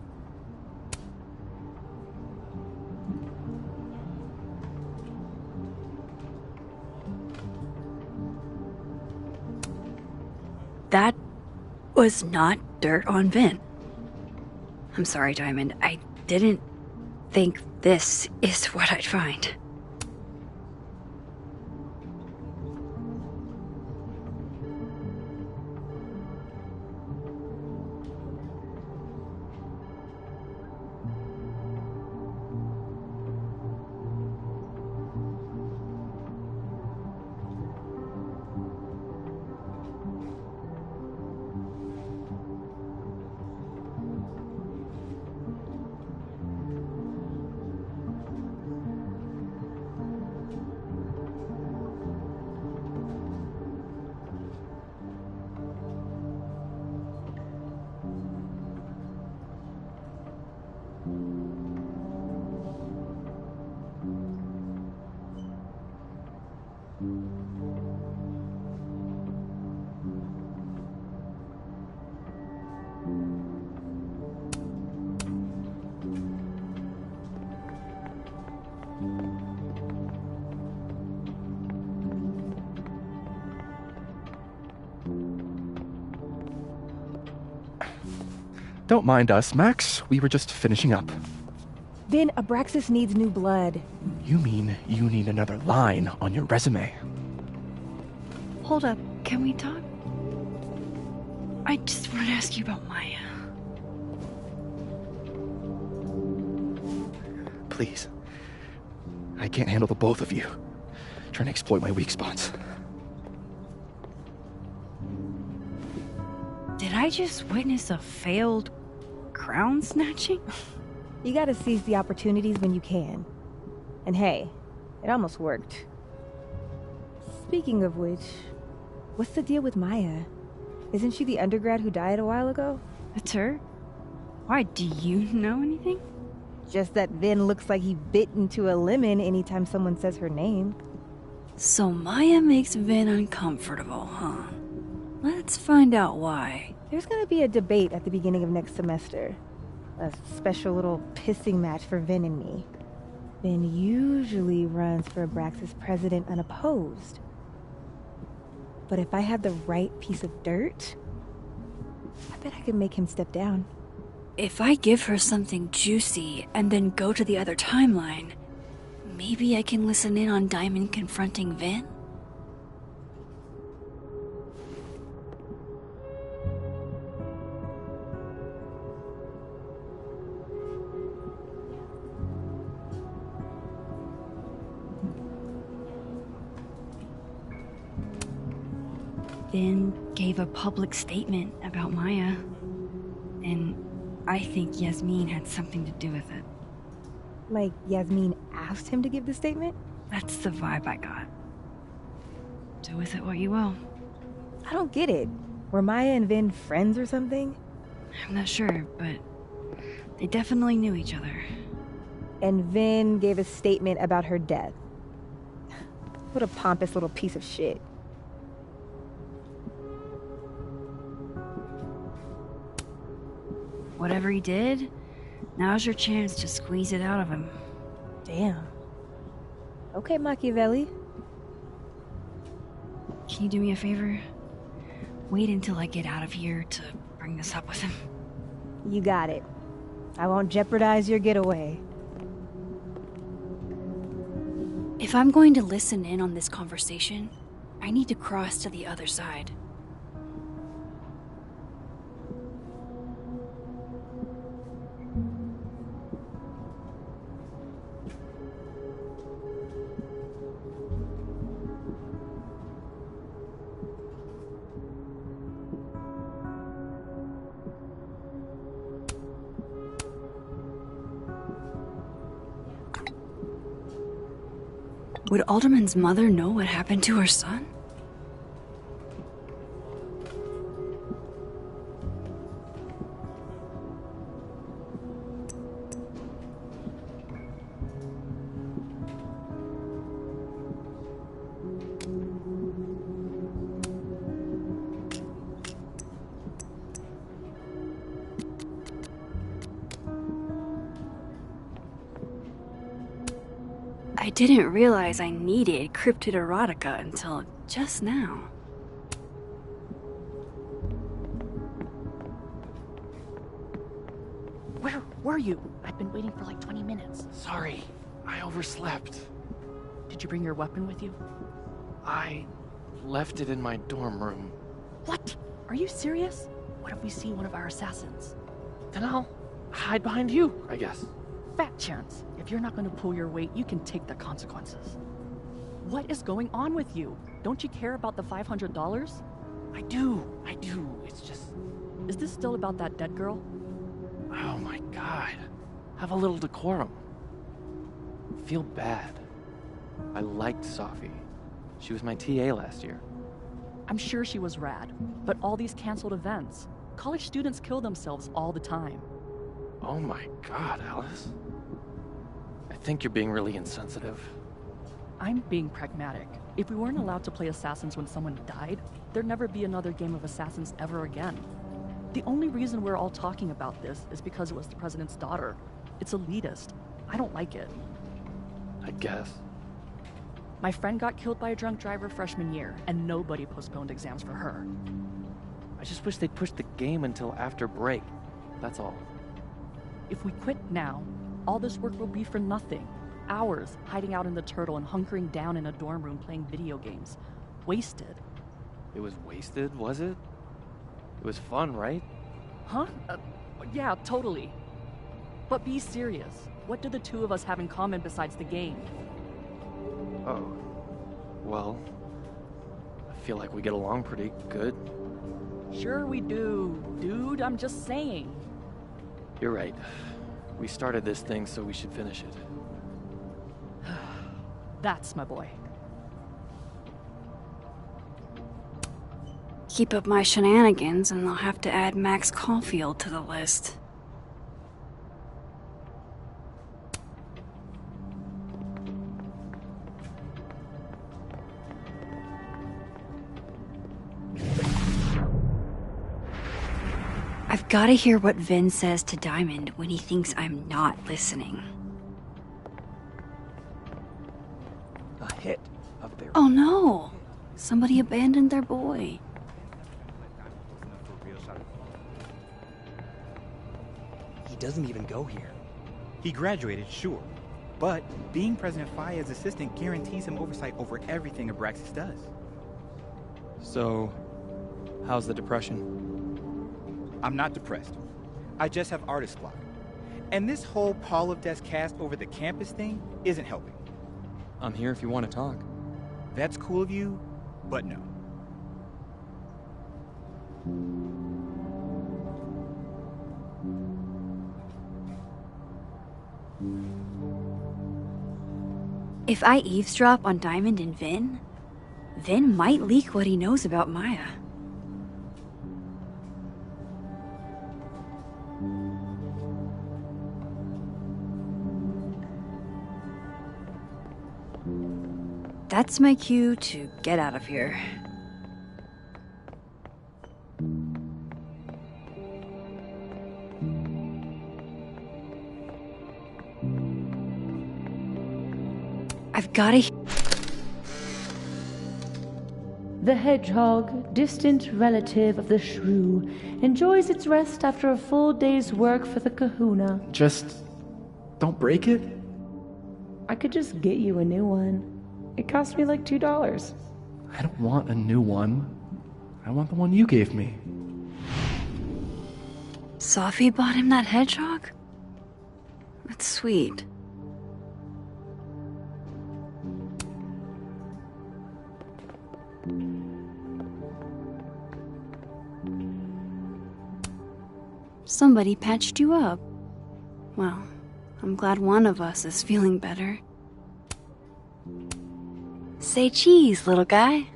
That was not dirt on Vin. I'm sorry, Diamond. I didn't think this is what I'd find. Don't mind us, Max. We were just finishing up. Vin, Abraxas needs new blood. You mean you need another line on your resume? Hold up, can we talk? I just want to ask you about Maya. Please. I can't handle the both of you. Trying to exploit my weak spots. Did I just witness a failed crown snatching? You gotta seize the opportunities when you can. And hey, it almost worked. Speaking of which, what's the deal with Maya? Isn't she the undergrad who died a while ago? That's her? Why, do you know anything? Just that Vin looks like he bit into a lemon anytime someone says her name. So Maya makes Vin uncomfortable, huh? Let's find out why. There's gonna be a debate at the beginning of next semester. A special little pissing match for Vin and me. Vin usually runs for Abraxas president unopposed. But if I had the right piece of dirt, I bet I could make him step down. If I give her something juicy and then go to the other timeline, maybe I can listen in on Diamond confronting Vin? Vin gave a public statement about Maya, and I think Yasmin had something to do with it. Like Yasmin asked him to give the statement? That's the vibe I got. Do with it what you will. I don't get it. Were Maya and Vin friends or something? I'm not sure, but they definitely knew each other. And Vin gave a statement about her death. What a pompous little piece of shit. Whatever he did, now's your chance to squeeze it out of him. Damn. Okay, Machiavelli. Can you do me a favor? Wait until I get out of here to bring this up with him. You got it. I won't jeopardize your getaway. If I'm going to listen in on this conversation, I need to cross to the other side. Would Alderman's mother know what happened to her son? I didn't realize I needed cryptid erotica until just now. Where were you? I've been waiting for like 20 minutes. Sorry, I overslept. Did you bring your weapon with you? I left it in my dorm room. What? Are you serious? What if we see one of our assassins? Then I'll hide behind you, I guess. Fat chance. If you're not going to pull your weight, you can take the consequences. What is going on with you? Don't you care about the $500? I do. It's just... Is this still about that dead girl? Oh my god. Have a little decorum. Feel bad. I liked Safi. She was my TA last year. I'm sure she was rad, but all these canceled events. College students kill themselves all the time. Oh my god, Alice. I think you're being really insensitive. I'm being pragmatic. If we weren't allowed to play Assassins when someone died, there'd never be another game of Assassins ever again. The only reason we're all talking about this is because it was the president's daughter. It's elitist. I don't like it. I guess. My friend got killed by a drunk driver freshman year, and nobody postponed exams for her. I just wish they'd pushed the game until after break. That's all. If we quit now, all this work will be for nothing. Hours hiding out in the Turtle and hunkering down in a dorm room playing video games. Wasted. It was wasted, was it? It was fun, right? Huh? Yeah, totally. But be serious. What do the two of us have in common besides the game? Oh. Well, I feel like we get along pretty good. Sure we do, dude. I'm just saying. You're right. We started this thing, so we should finish it. That's my boy. Keep up my shenanigans, and I'll have to add Max Caulfield to the list. I've got to hear what Vin says to Diamond when he thinks I'm not listening. pit of their... Oh no! Somebody abandoned their boy. He doesn't even go here. He graduated, sure. But being President Fayad's assistant guarantees him oversight over everything Abraxas does. So, how's the depression? I'm not depressed. I just have artist block. And this whole Pall of Death cast over the campus thing isn't helping. I'm here if you want to talk. That's cool of you, but no. If I eavesdrop on Diamond and Vin, Vin might leak what he knows about Maya. That's my cue to get out of here. I've gotta... The hedgehog, distant relative of the shrew, enjoys its rest after a full day's work for the kahuna. Just don't break it? I could just get you a new one. It cost me like $2. I don't want a new one. I want the one you gave me. Safi bought him that hedgehog? That's sweet. Somebody patched you up. Well, I'm glad one of us is feeling better. Say cheese, little guy.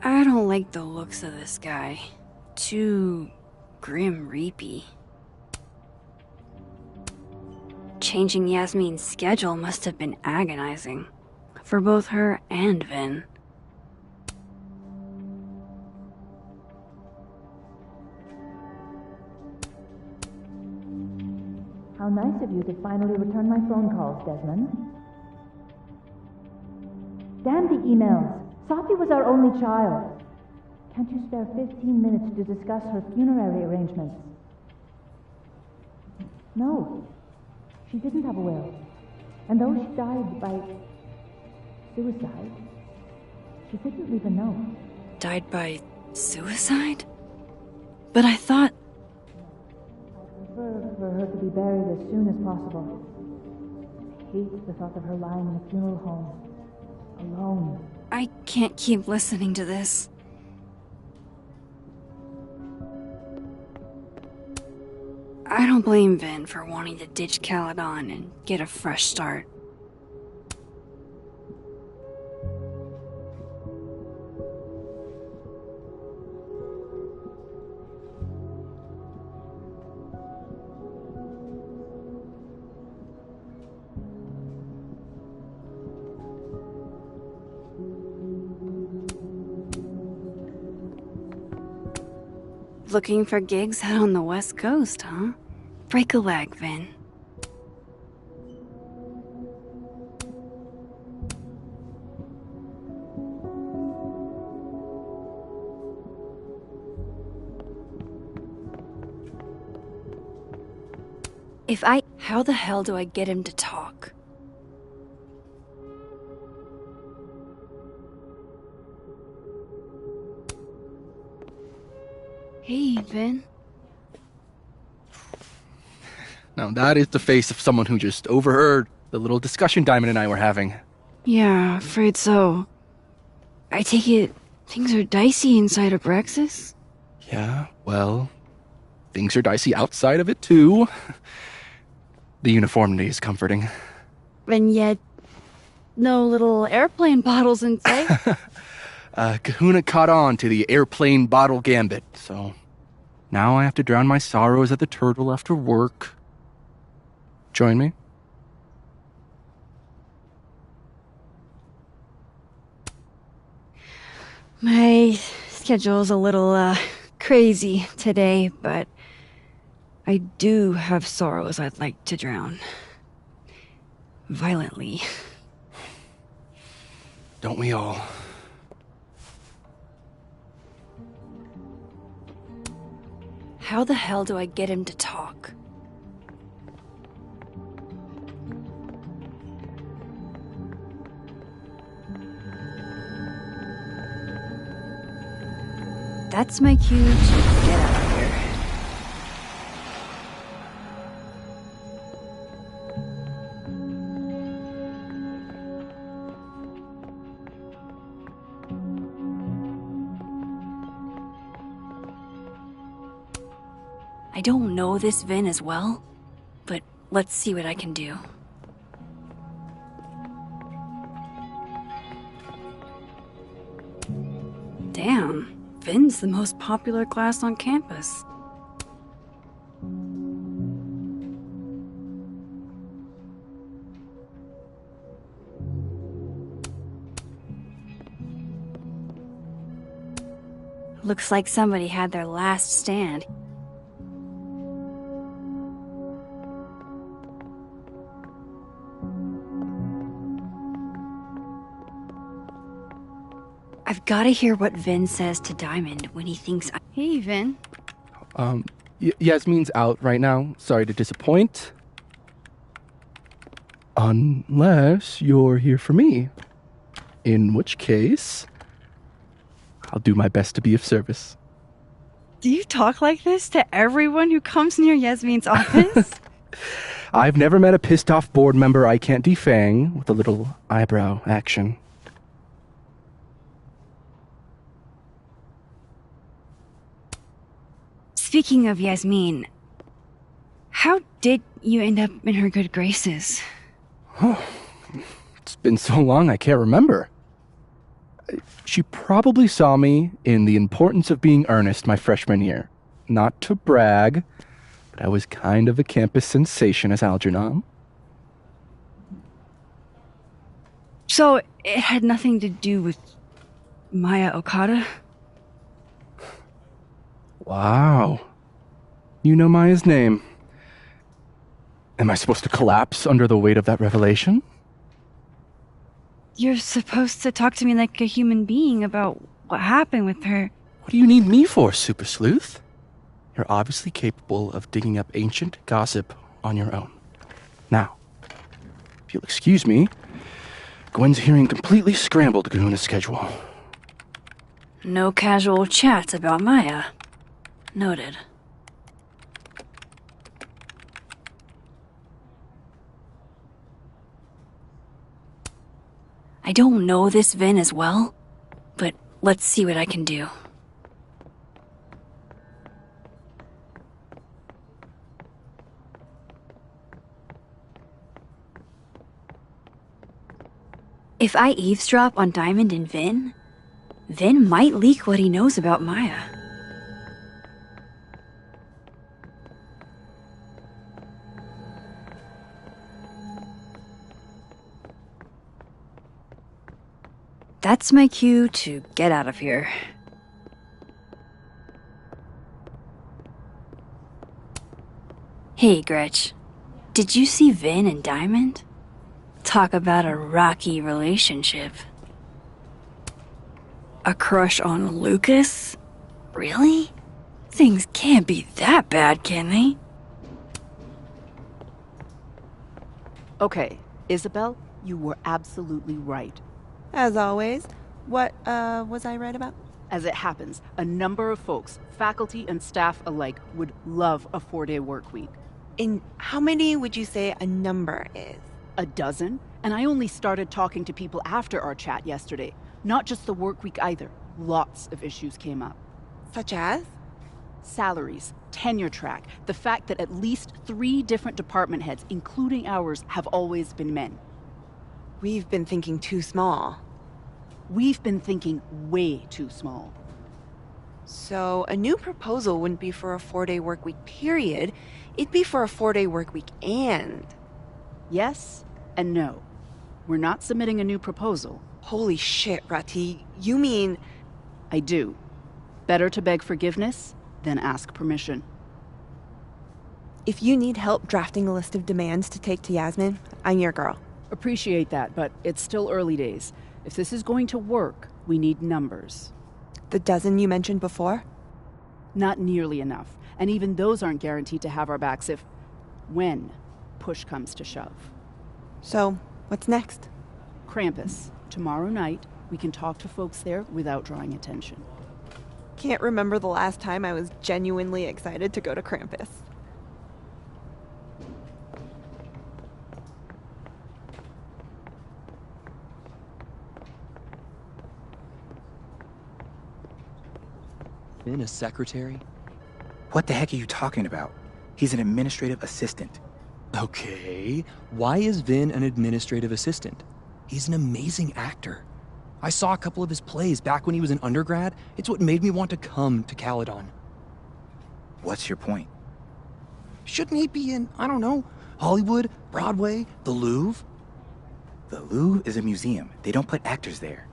I don't like the looks of this guy. Too grim reapy. Changing Yasmin's schedule must have been agonizing. For both her and Vin. How nice of you to finally return my phone calls, Desmond. Damn the emails. Safi was our only child. Can't you spare 15 minutes to discuss her funerary arrangements? No. She didn't have a will. And though she died by suicide, she didn't leave a note. Died by suicide? But I thought... I prefer for her to be buried as soon as possible. I hate the thought of her lying in a funeral home, alone. I can't keep listening to this. I don't blame Vin for wanting to ditch Caledon and get a fresh start. Looking for gigs out on the West Coast, huh? Break a leg, Vin. How the hell do I get him to talk? Hey, Vin. Now that is the face of someone who just overheard the little discussion Diamond and I were having. Yeah, afraid so. I take it things are dicey inside of Abraxas? Yeah, well, things are dicey outside of it too. The uniformity is comforting. And yet, no little airplane bottles in sight. Kahuna caught on to the airplane bottle gambit, so now I have to drown my sorrows at the Turtle after work. Join me? My schedule's a little, crazy today, but I do have sorrows I'd like to drown. Violently. Don't we all? How the hell do I get him to talk? That's my cue to get out of here. I don't know this Vin as well, but let's see what I can do. Damn, Vin's the most popular class on campus. Looks like somebody had their last stand. I've gotta hear what Vin says to Diamond when he thinks Hey, Vin. Yasmin's out right now. Sorry to disappoint. Unless you're here for me. In which case, I'll do my best to be of service. Do you talk like this to everyone who comes near Yasmin's office? I've never met a pissed-off board member I can't defang with a little eyebrow action. Speaking of Yasmin, how did you end up in her good graces? It's been so long I can't remember. She probably saw me in The Importance of Being Earnest my freshman year. Not to brag, but I was kind of a campus sensation as Algernon. So, it had nothing to do with Maya Okada? Wow. You know Maya's name. Am I supposed to collapse under the weight of that revelation? You're supposed to talk to me like a human being about what happened with her. What do you need me for, Super Sleuth? You're obviously capable of digging up ancient gossip on your own. Now, if you'll excuse me, Gwen's hearing completely scrambled Kahuna's schedule. No casual chats about Maya. Noted. I don't know this Vin as well, but let's see what I can do. If I eavesdrop on Diamond and Vin, Vin might leak what he knows about Maya. That's my cue to get out of here. Hey, Gretch. Did you see Vin and Diamond? Talk about a rocky relationship. A crush on Lucas? Really? Things can't be that bad, can they? Okay, Isabel, you were absolutely right. As always. What, was I right about? As it happens, a number of folks, faculty and staff alike, would love a 4-day work week. In how many would you say a number is? A dozen? And I only started talking to people after our chat yesterday. Not just the work week either. Lots of issues came up. Such as? Salaries, tenure track, the fact that at least 3 different department heads, including ours, have always been men. We've been thinking too small. We've been thinking way too small. So, a new proposal wouldn't be for a 4-day work week period. It'd be for a 4-day work week and... Yes and no. We're not submitting a new proposal. Holy shit, Rati. You mean... I do. Better to beg forgiveness than ask permission. If you need help drafting a list of demands to take to Yasmin, I'm your girl. Appreciate that, but it's still early days. If this is going to work, we need numbers. The dozen you mentioned before? Not nearly enough. And even those aren't guaranteed to have our backs when push comes to shove. So, what's next? Krampus. Tomorrow night, we can talk to folks there without drawing attention. Can't remember the last time I was genuinely excited to go to Krampus. Vin a secretary? What the heck are you talking about? He's an administrative assistant. Okay, why is Vin an administrative assistant? He's an amazing actor. I saw a couple of his plays back when he was an undergrad. It's what made me want to come to Caledon. What's your point? Shouldn't he be in, I don't know, Hollywood, Broadway, the Louvre? The Louvre is a museum. They don't put actors there.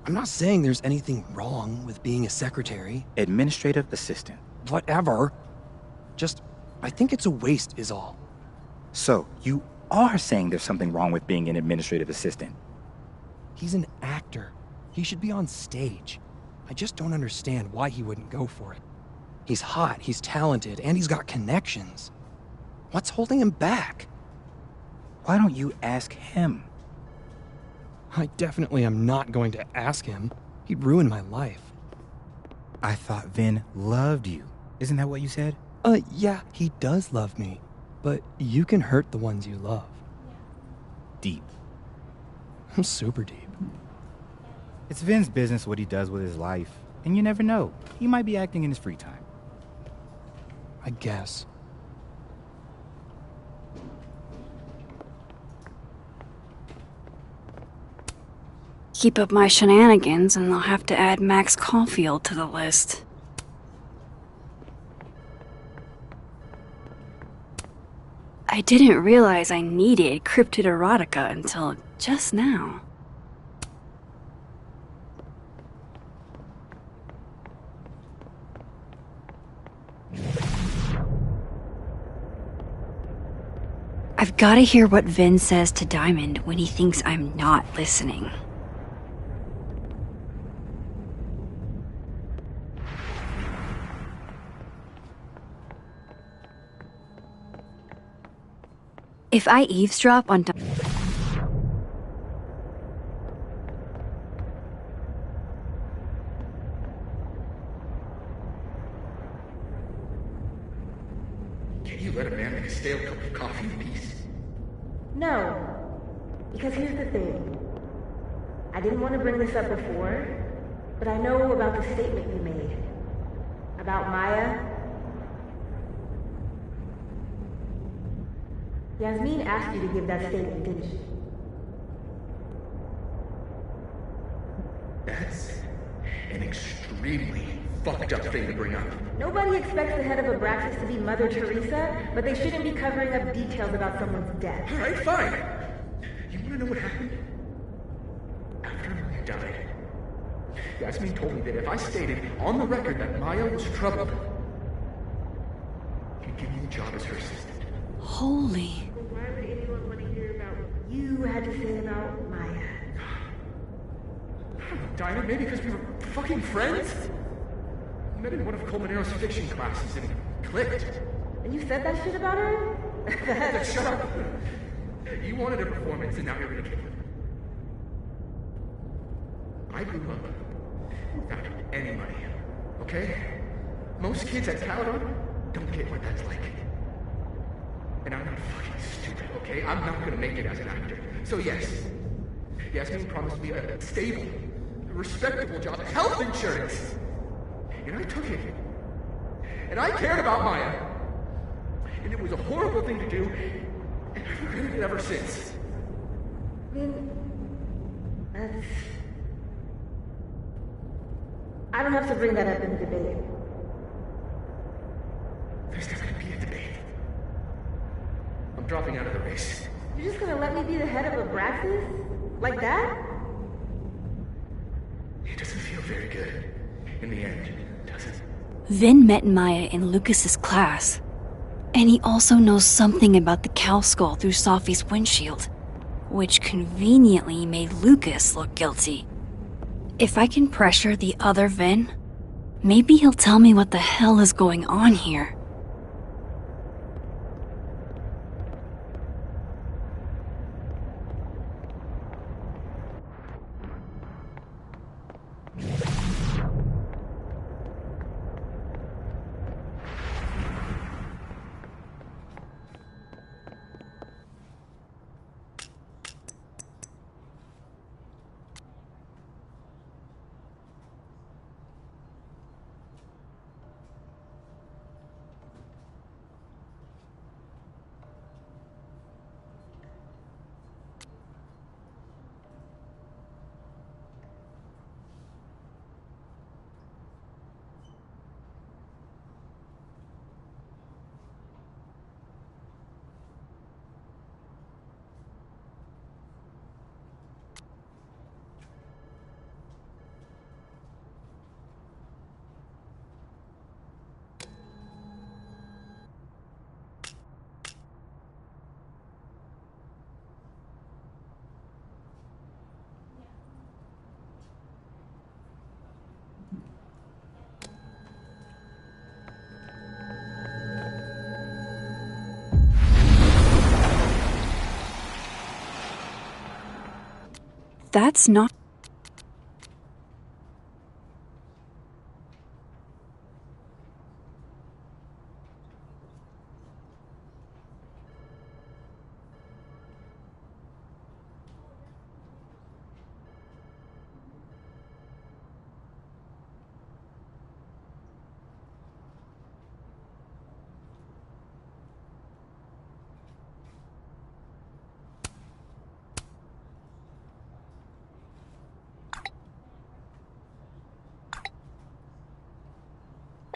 I'm not saying there's anything wrong with being a secretary. Administrative assistant. Whatever. Just, I think it's a waste is all. So, you are saying there's something wrong with being an administrative assistant? He's an actor. He should be on stage. I just don't understand why he wouldn't go for it. He's hot, he's talented, and he's got connections. What's holding him back? Why don't you ask him? I definitely am not going to ask him. He'd ruin my life. I thought Vin loved you. Isn't that what you said? Yeah, he does love me. But you can hurt the ones you love. Deep. I'm super deep. It's Vin's business what he does with his life. And you never know. He might be acting in his free time. I guess. Keep up my shenanigans and they'll have to add Max Caulfield to the list. I didn't realize I needed cryptid erotica until just now. I've got to hear what Vin says to Diamond when he thinks I'm not listening. If I eavesdrop on... Can you let a man make a stale cup of coffee in peace? No. Because here's the thing. I didn't want to bring this up before, but I know about the statement you made. About Maya. Yasmin asked you to give that statement, didn't she? That's an extremely fucked up thing to bring up. Nobody expects the head of Abraxas to be Mother Teresa, but they shouldn't be covering up details about someone's death. Alright, fine. You wanna know what happened? After Maya died, Yasmin told me that if I stated on the record that Maya was troubled, she'd give me a job as her assistant. Holy. Why would anyone want to hear about what you had to say about Maya? I don't know, Dinah, maybe because we were fucking friends? I met in one of Colmenaro's fiction classes and it clicked. And you said that shit about her? Shut up! You wanted a performance and now you're gonna give it. I grew up without any money, okay? Most kids at Caledon don't get what that's like. And I'm not fucking stupid, okay? I'm not gonna make it as an actor. So yes, Yasmin promised me a stable, respectable job, health insurance. And I took it. And I cared about Maya. And it was a horrible thing to do, and I've regretted it ever since. Vin, that's I don't have to bring that up in the debate. There's not gonna be a debate. I'm dropping out of the race. You're just gonna let me be the head of Abraxas? Like that? It doesn't feel very good. In the end, does it? Vin met Maya in Lucas's class. And he also knows something about the cow skull through Sophie's windshield, which conveniently made Lucas look guilty. If I can pressure the other Vin, maybe he'll tell me what the hell is going on here. That's not...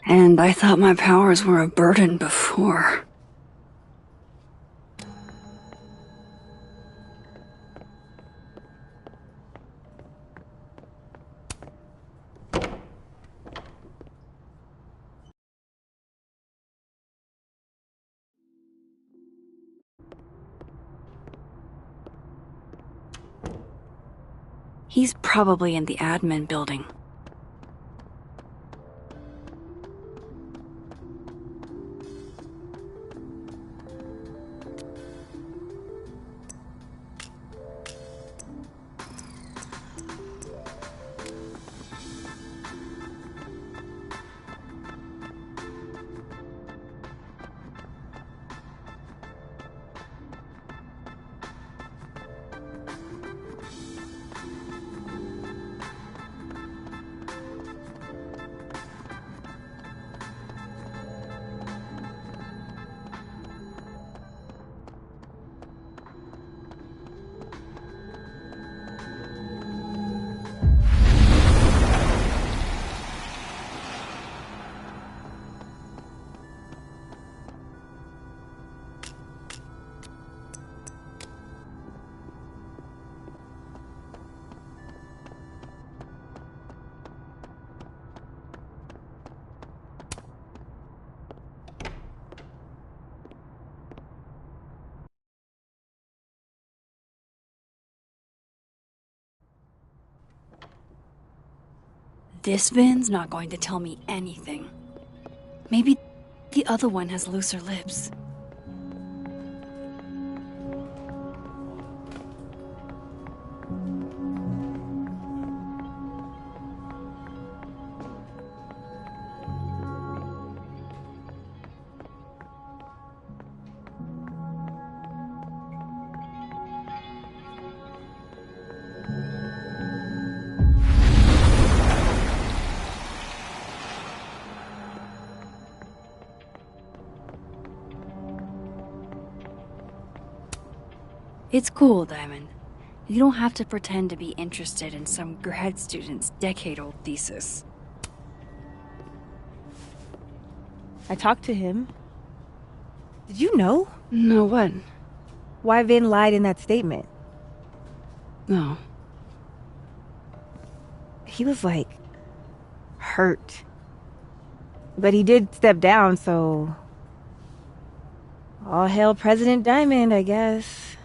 And I thought my powers were a burden before. He's probably in the admin building. This Vin's not going to tell me anything. Maybe the other one has looser lips. It's cool, Diamond. You don't have to pretend to be interested in some grad student's decade-old thesis. I talked to him. Did you know? No, what? Why Vin lied in that statement. No. He was like hurt. But he did step down, so all hail President Diamond, I guess.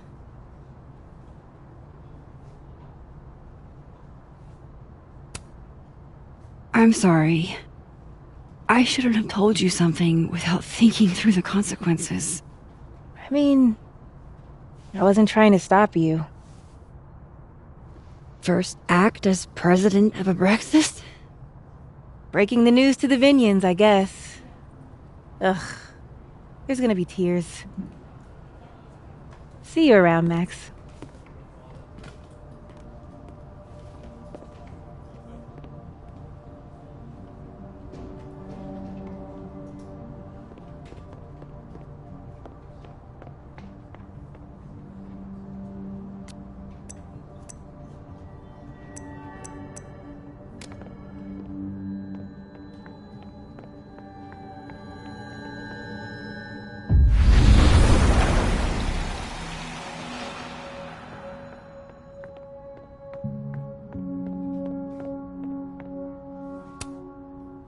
I'm sorry. I shouldn't have told you something without thinking through the consequences. I mean, I wasn't trying to stop you. First act as president of Abraxas? Breaking the news to the Vinians, I guess. Ugh. There's gonna be tears. See you around, Max.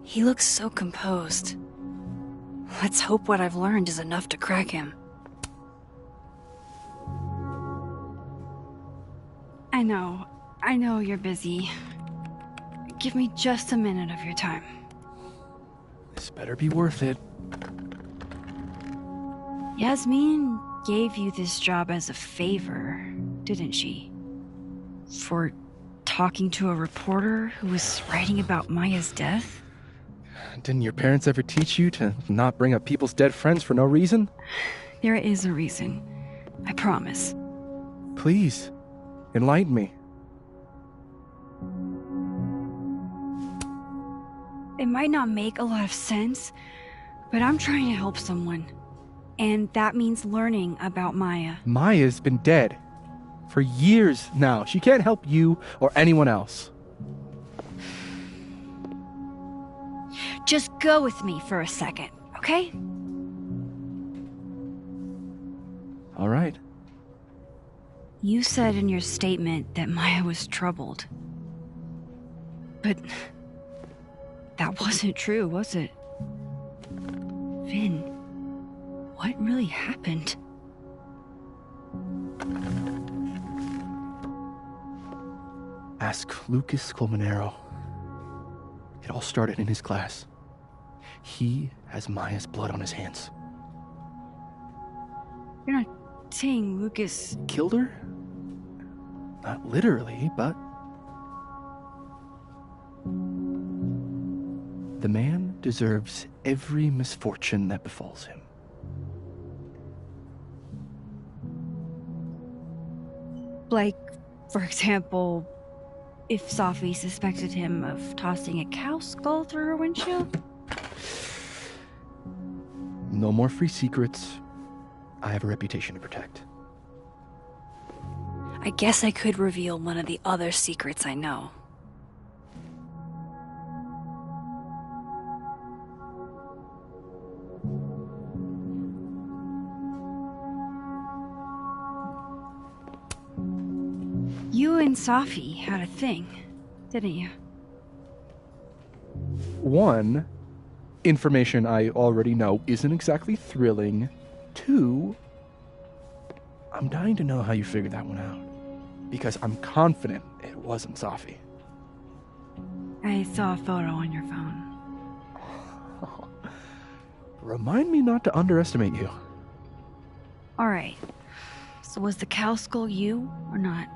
He looks so composed. Let's hope what I've learned is enough to crack him. I know you're busy. Give me just a minute of your time. This better be worth it. Yasmin gave you this job as a favor, didn't she? For talking to a reporter who was writing about Maya's death? Didn't your parents ever teach you to not bring up people's dead friends for no reason? There is a reason. I promise. Please, enlighten me. It might not make a lot of sense, but I'm trying to help someone. And that means learning about Maya. Maya's been dead for years now. She can't help you or anyone else. Just go with me for a second, okay? All right. You said in your statement that Maya was troubled. But that wasn't true, was it? Vin, what really happened? Ask Lucas Colmenero. It all started in his class. He has Maya's blood on his hands. You're not saying Lucas Killed her? Not literally, but... The man deserves every misfortune that befalls him. Like, for example, if Safi suspected him of tossing a cow skull through her windshield? No more free secrets. I have a reputation to protect. I guess I could reveal one of the other secrets I know. You and Safi had a thing, didn't you? One, information I already know isn't exactly thrilling. Two, I'm dying to know how you figured that one out. Because I'm confident it wasn't Safi. I saw a photo on your phone. Remind me not to underestimate you. Alright. So was the cow skull you, or not?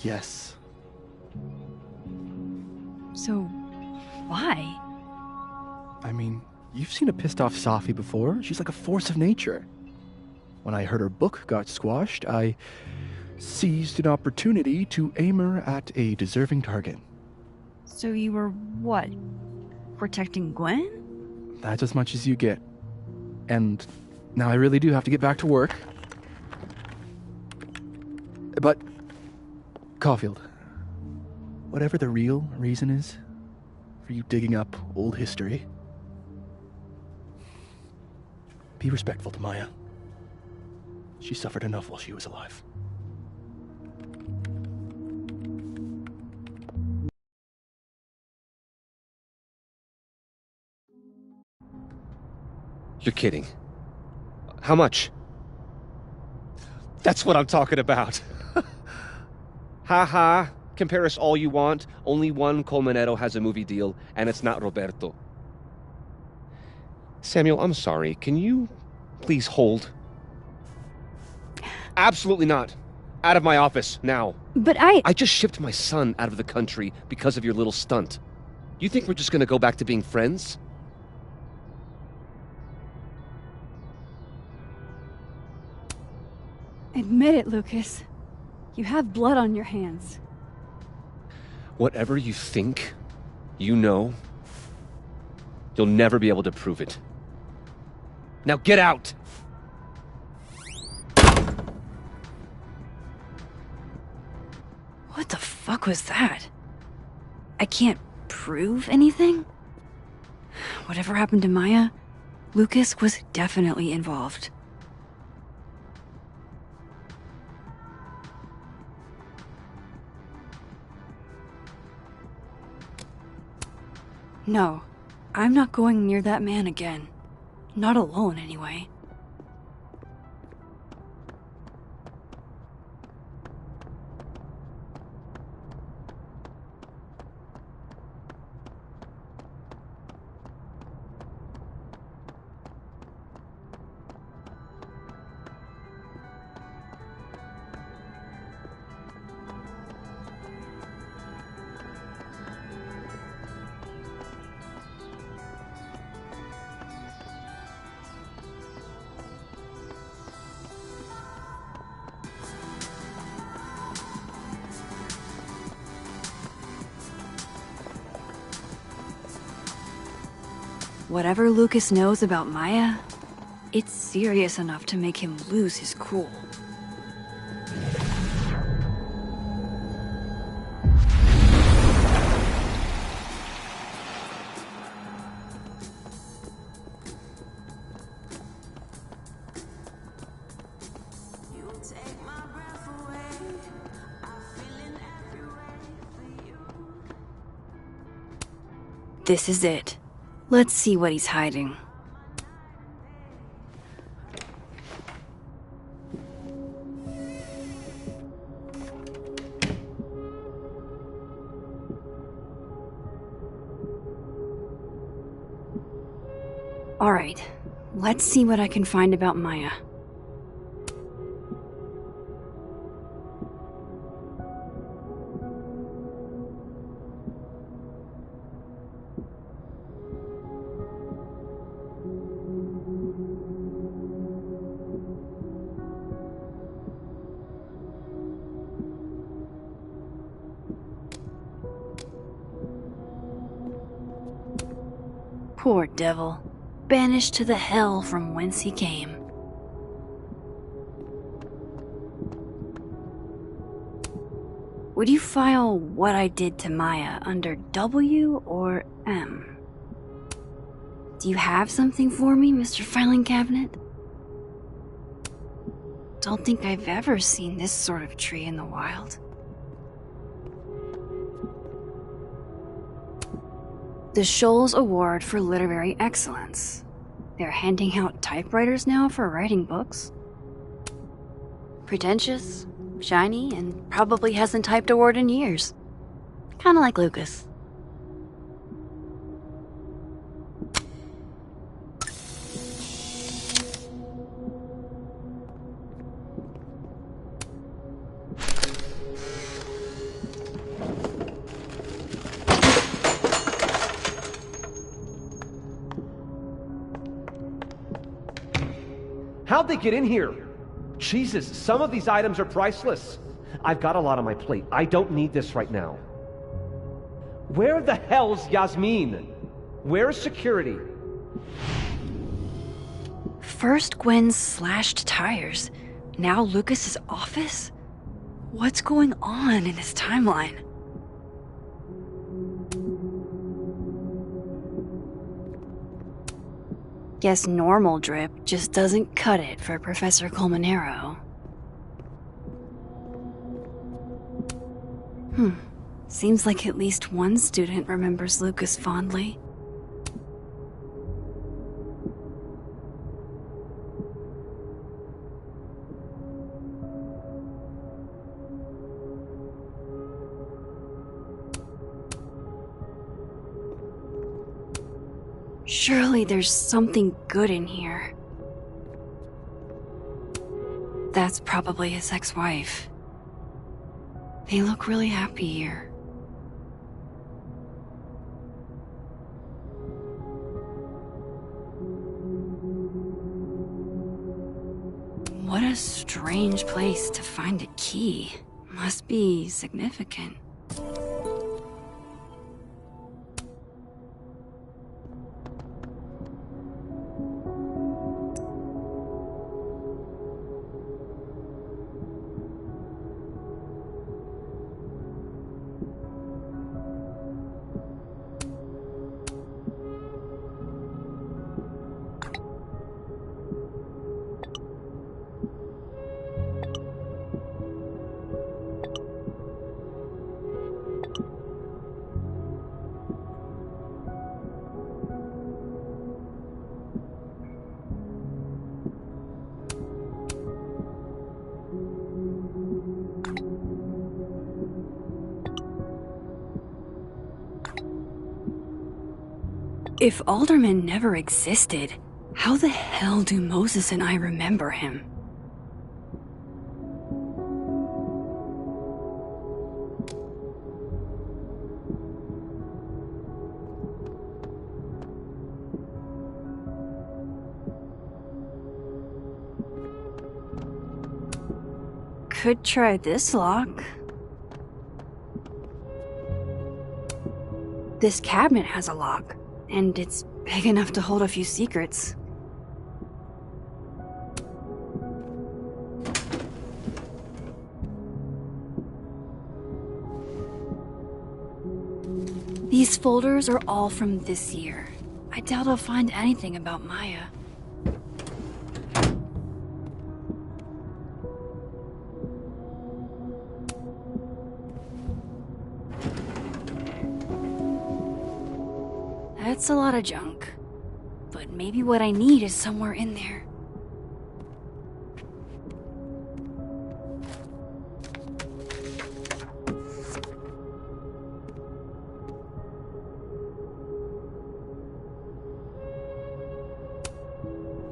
Yes. So, why? I mean, you've seen a pissed off Safi before. She's like a force of nature. When I heard her book got squashed, I seized an opportunity to aim her at a deserving target. So you were, what? Protecting Gwen? That's as much as you get. And now I really do have to get back to work. But, Caulfield, whatever the real reason is Are you digging up old history? Be respectful to Maya. She suffered enough while she was alive. You're kidding. How much? That's what I'm talking about. Ha ha. Compare us all you want. Only one Colmenero has a movie deal, and it's not Roberto. Samuel, I'm sorry. Can you please hold? Absolutely not. Out of my office, now. But I just shipped my son out of the country because of your little stunt. You think we're just gonna go back to being friends? Admit it, Lucas. You have blood on your hands. Whatever you think, you know, you'll never be able to prove it. Now get out! What the fuck was that? I can't prove anything? Whatever happened to Maya, Lucas was definitely involved. No, I'm not going near that man again. Not alone, anyway. Whatever Lucas knows about Maya, it's serious enough to make him lose his cool. This is it. Let's see what he's hiding. All right, let's see what I can find about Maya. Poor devil, banished to the hell from whence he came. Would you file what I did to Maya under W or M? Do you have something for me, Mr. Filing Cabinet? Don't think I've ever seen this sort of tree in the wild. The Shoals Award for Literary Excellence. They're handing out typewriters now for writing books. Pretentious, shiny, and probably hasn't typed a word in years. Kinda like Lucas. How'd they get in here? Jesus, some of these items are priceless. I've got a lot on my plate. I don't need this right now. Where the hell's Yasmin? Where's security? First Gwen's slashed tires, now Lucas's office? What's going on in this timeline? Guess normal drip just doesn't cut it for Professor Colmenero. Seems like at least one student remembers Lucas fondly. Surely there's something good in here. That's probably his ex-wife. They look really happy here. What a strange place to find a key. Must be significant. If Alderman never existed, how the hell do Moses and I remember him? Could try this lock. This cabinet has a lock. And it's big enough to hold a few secrets. These folders are all from this year. I doubt I'll find anything about Maya. That's a lot of junk. But maybe what I need is somewhere in there.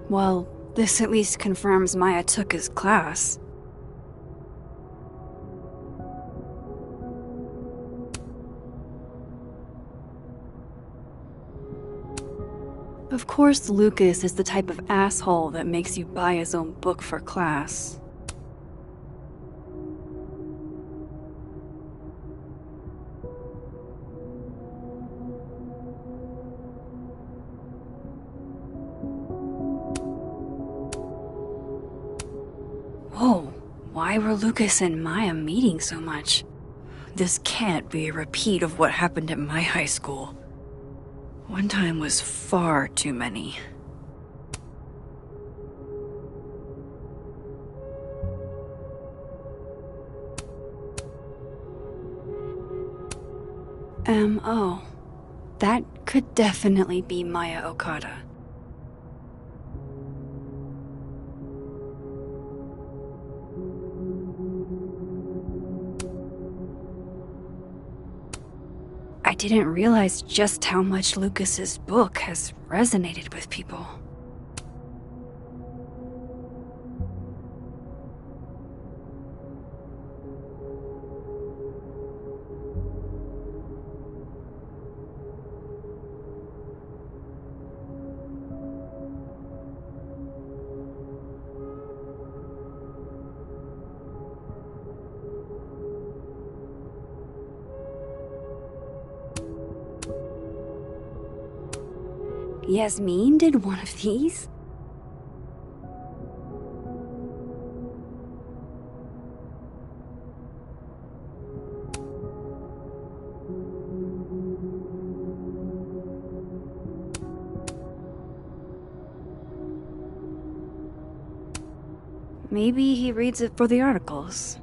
Well, this at least confirms Maya took his class. Of course, Lucas is the type of asshole that makes you buy his own book for class. Whoa, why were Lucas and Maya meeting so much? This can't be a repeat of what happened at my high school. One time was far too many. M.O. That could definitely be Maya Okada. I didn't realize just how much Lucas's book has resonated with people. Yasmin did one of these? Maybe he reads it for the articles.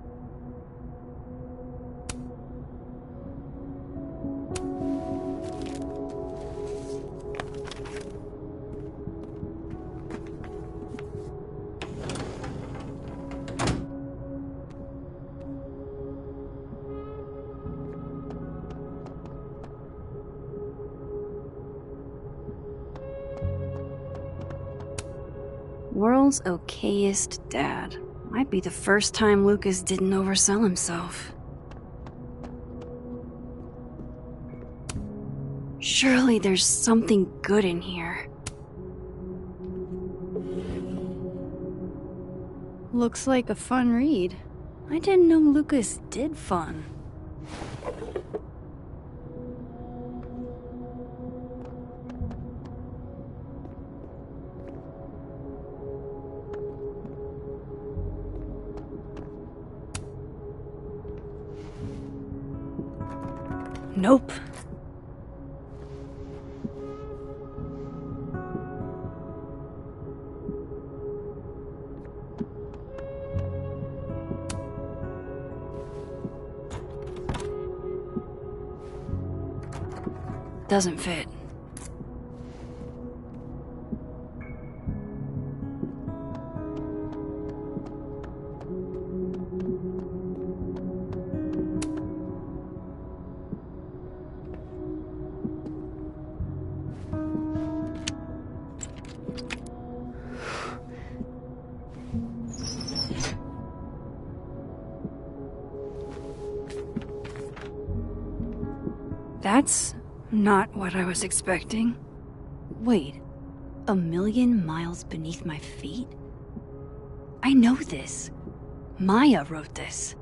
World's okayest dad. Might be the first time Lucas didn't oversell himself. Surely there's something good in here. Looks like a fun read. I didn't know Lucas did fun. Nope. Doesn't fit. That's not what I was expecting. Wait, 1,000,000 miles beneath my feet? I know this. Maya wrote this.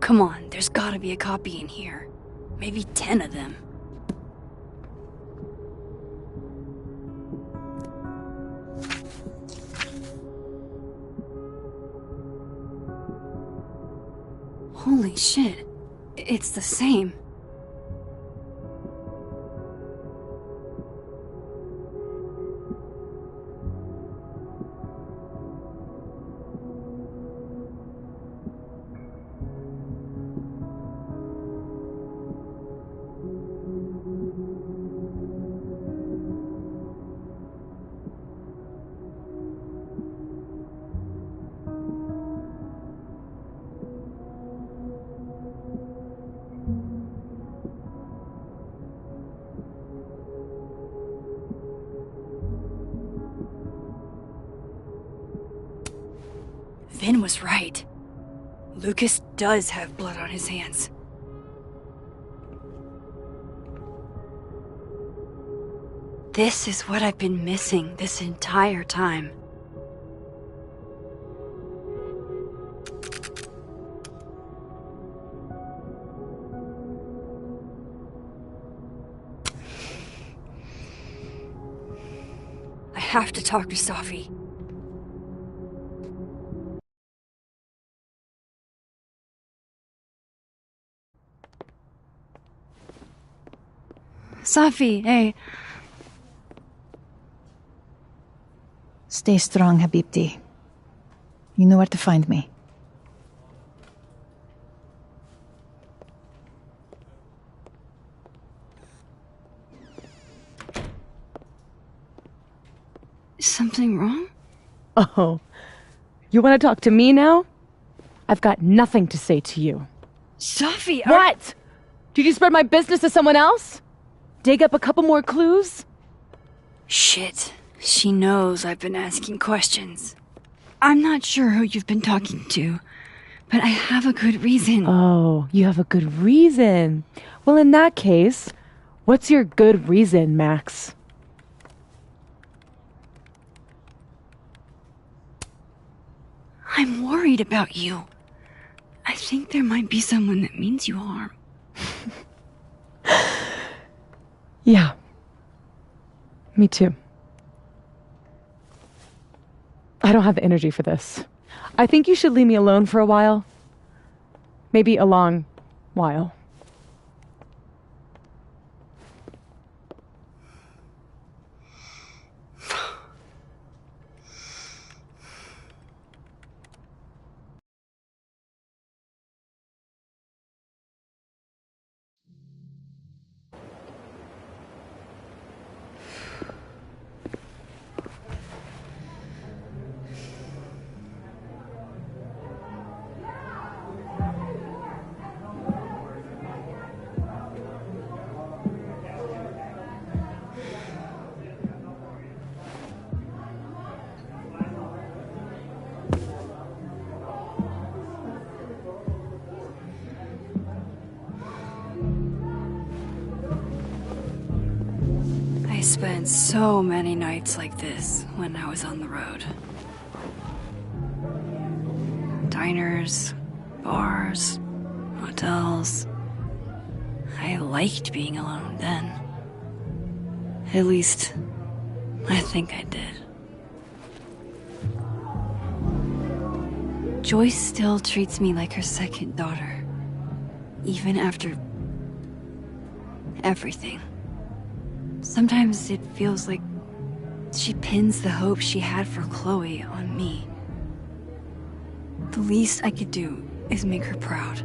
Come on, there's gotta be a copy in here. Maybe 10 of them. Holy shit. It's the same. Vin was right. Lucas does have blood on his hands. This is what I've been missing this entire time. I have to talk to Safi. Safi, hey. Stay strong, Habibti. You know where to find me. Something wrong? Oh, you want to talk to me now? I've got nothing to say to you. Safi, What? Did you spread my business to someone else? Dig up a couple more clues? Shit. She knows I've been asking questions. I'm not sure who you've been talking to, but I have a good reason. Oh, you have a good reason. Well, in that case, what's your good reason, Max? I'm worried about you. I think there might be someone that means you harm. Yeah. Me too. I don't have the energy for this. I think you should leave me alone for a while. Maybe a long while. I spent so many nights like this when I was on the road. Diners, bars, hotels. I liked being alone then. At least, I think I did. Joyce still treats me like her second daughter, even after everything. Sometimes it feels like she pins the hope she had for Chloe on me. The least I could do is make her proud.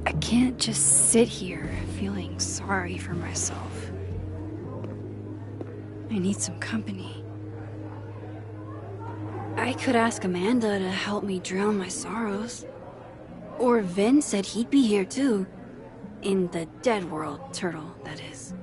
I can't just sit here feeling sorry for myself. I need some company. I could ask Amanda to help me drown my sorrows. Or Vin said he'd be here too. In the dead world, Turtle, that is.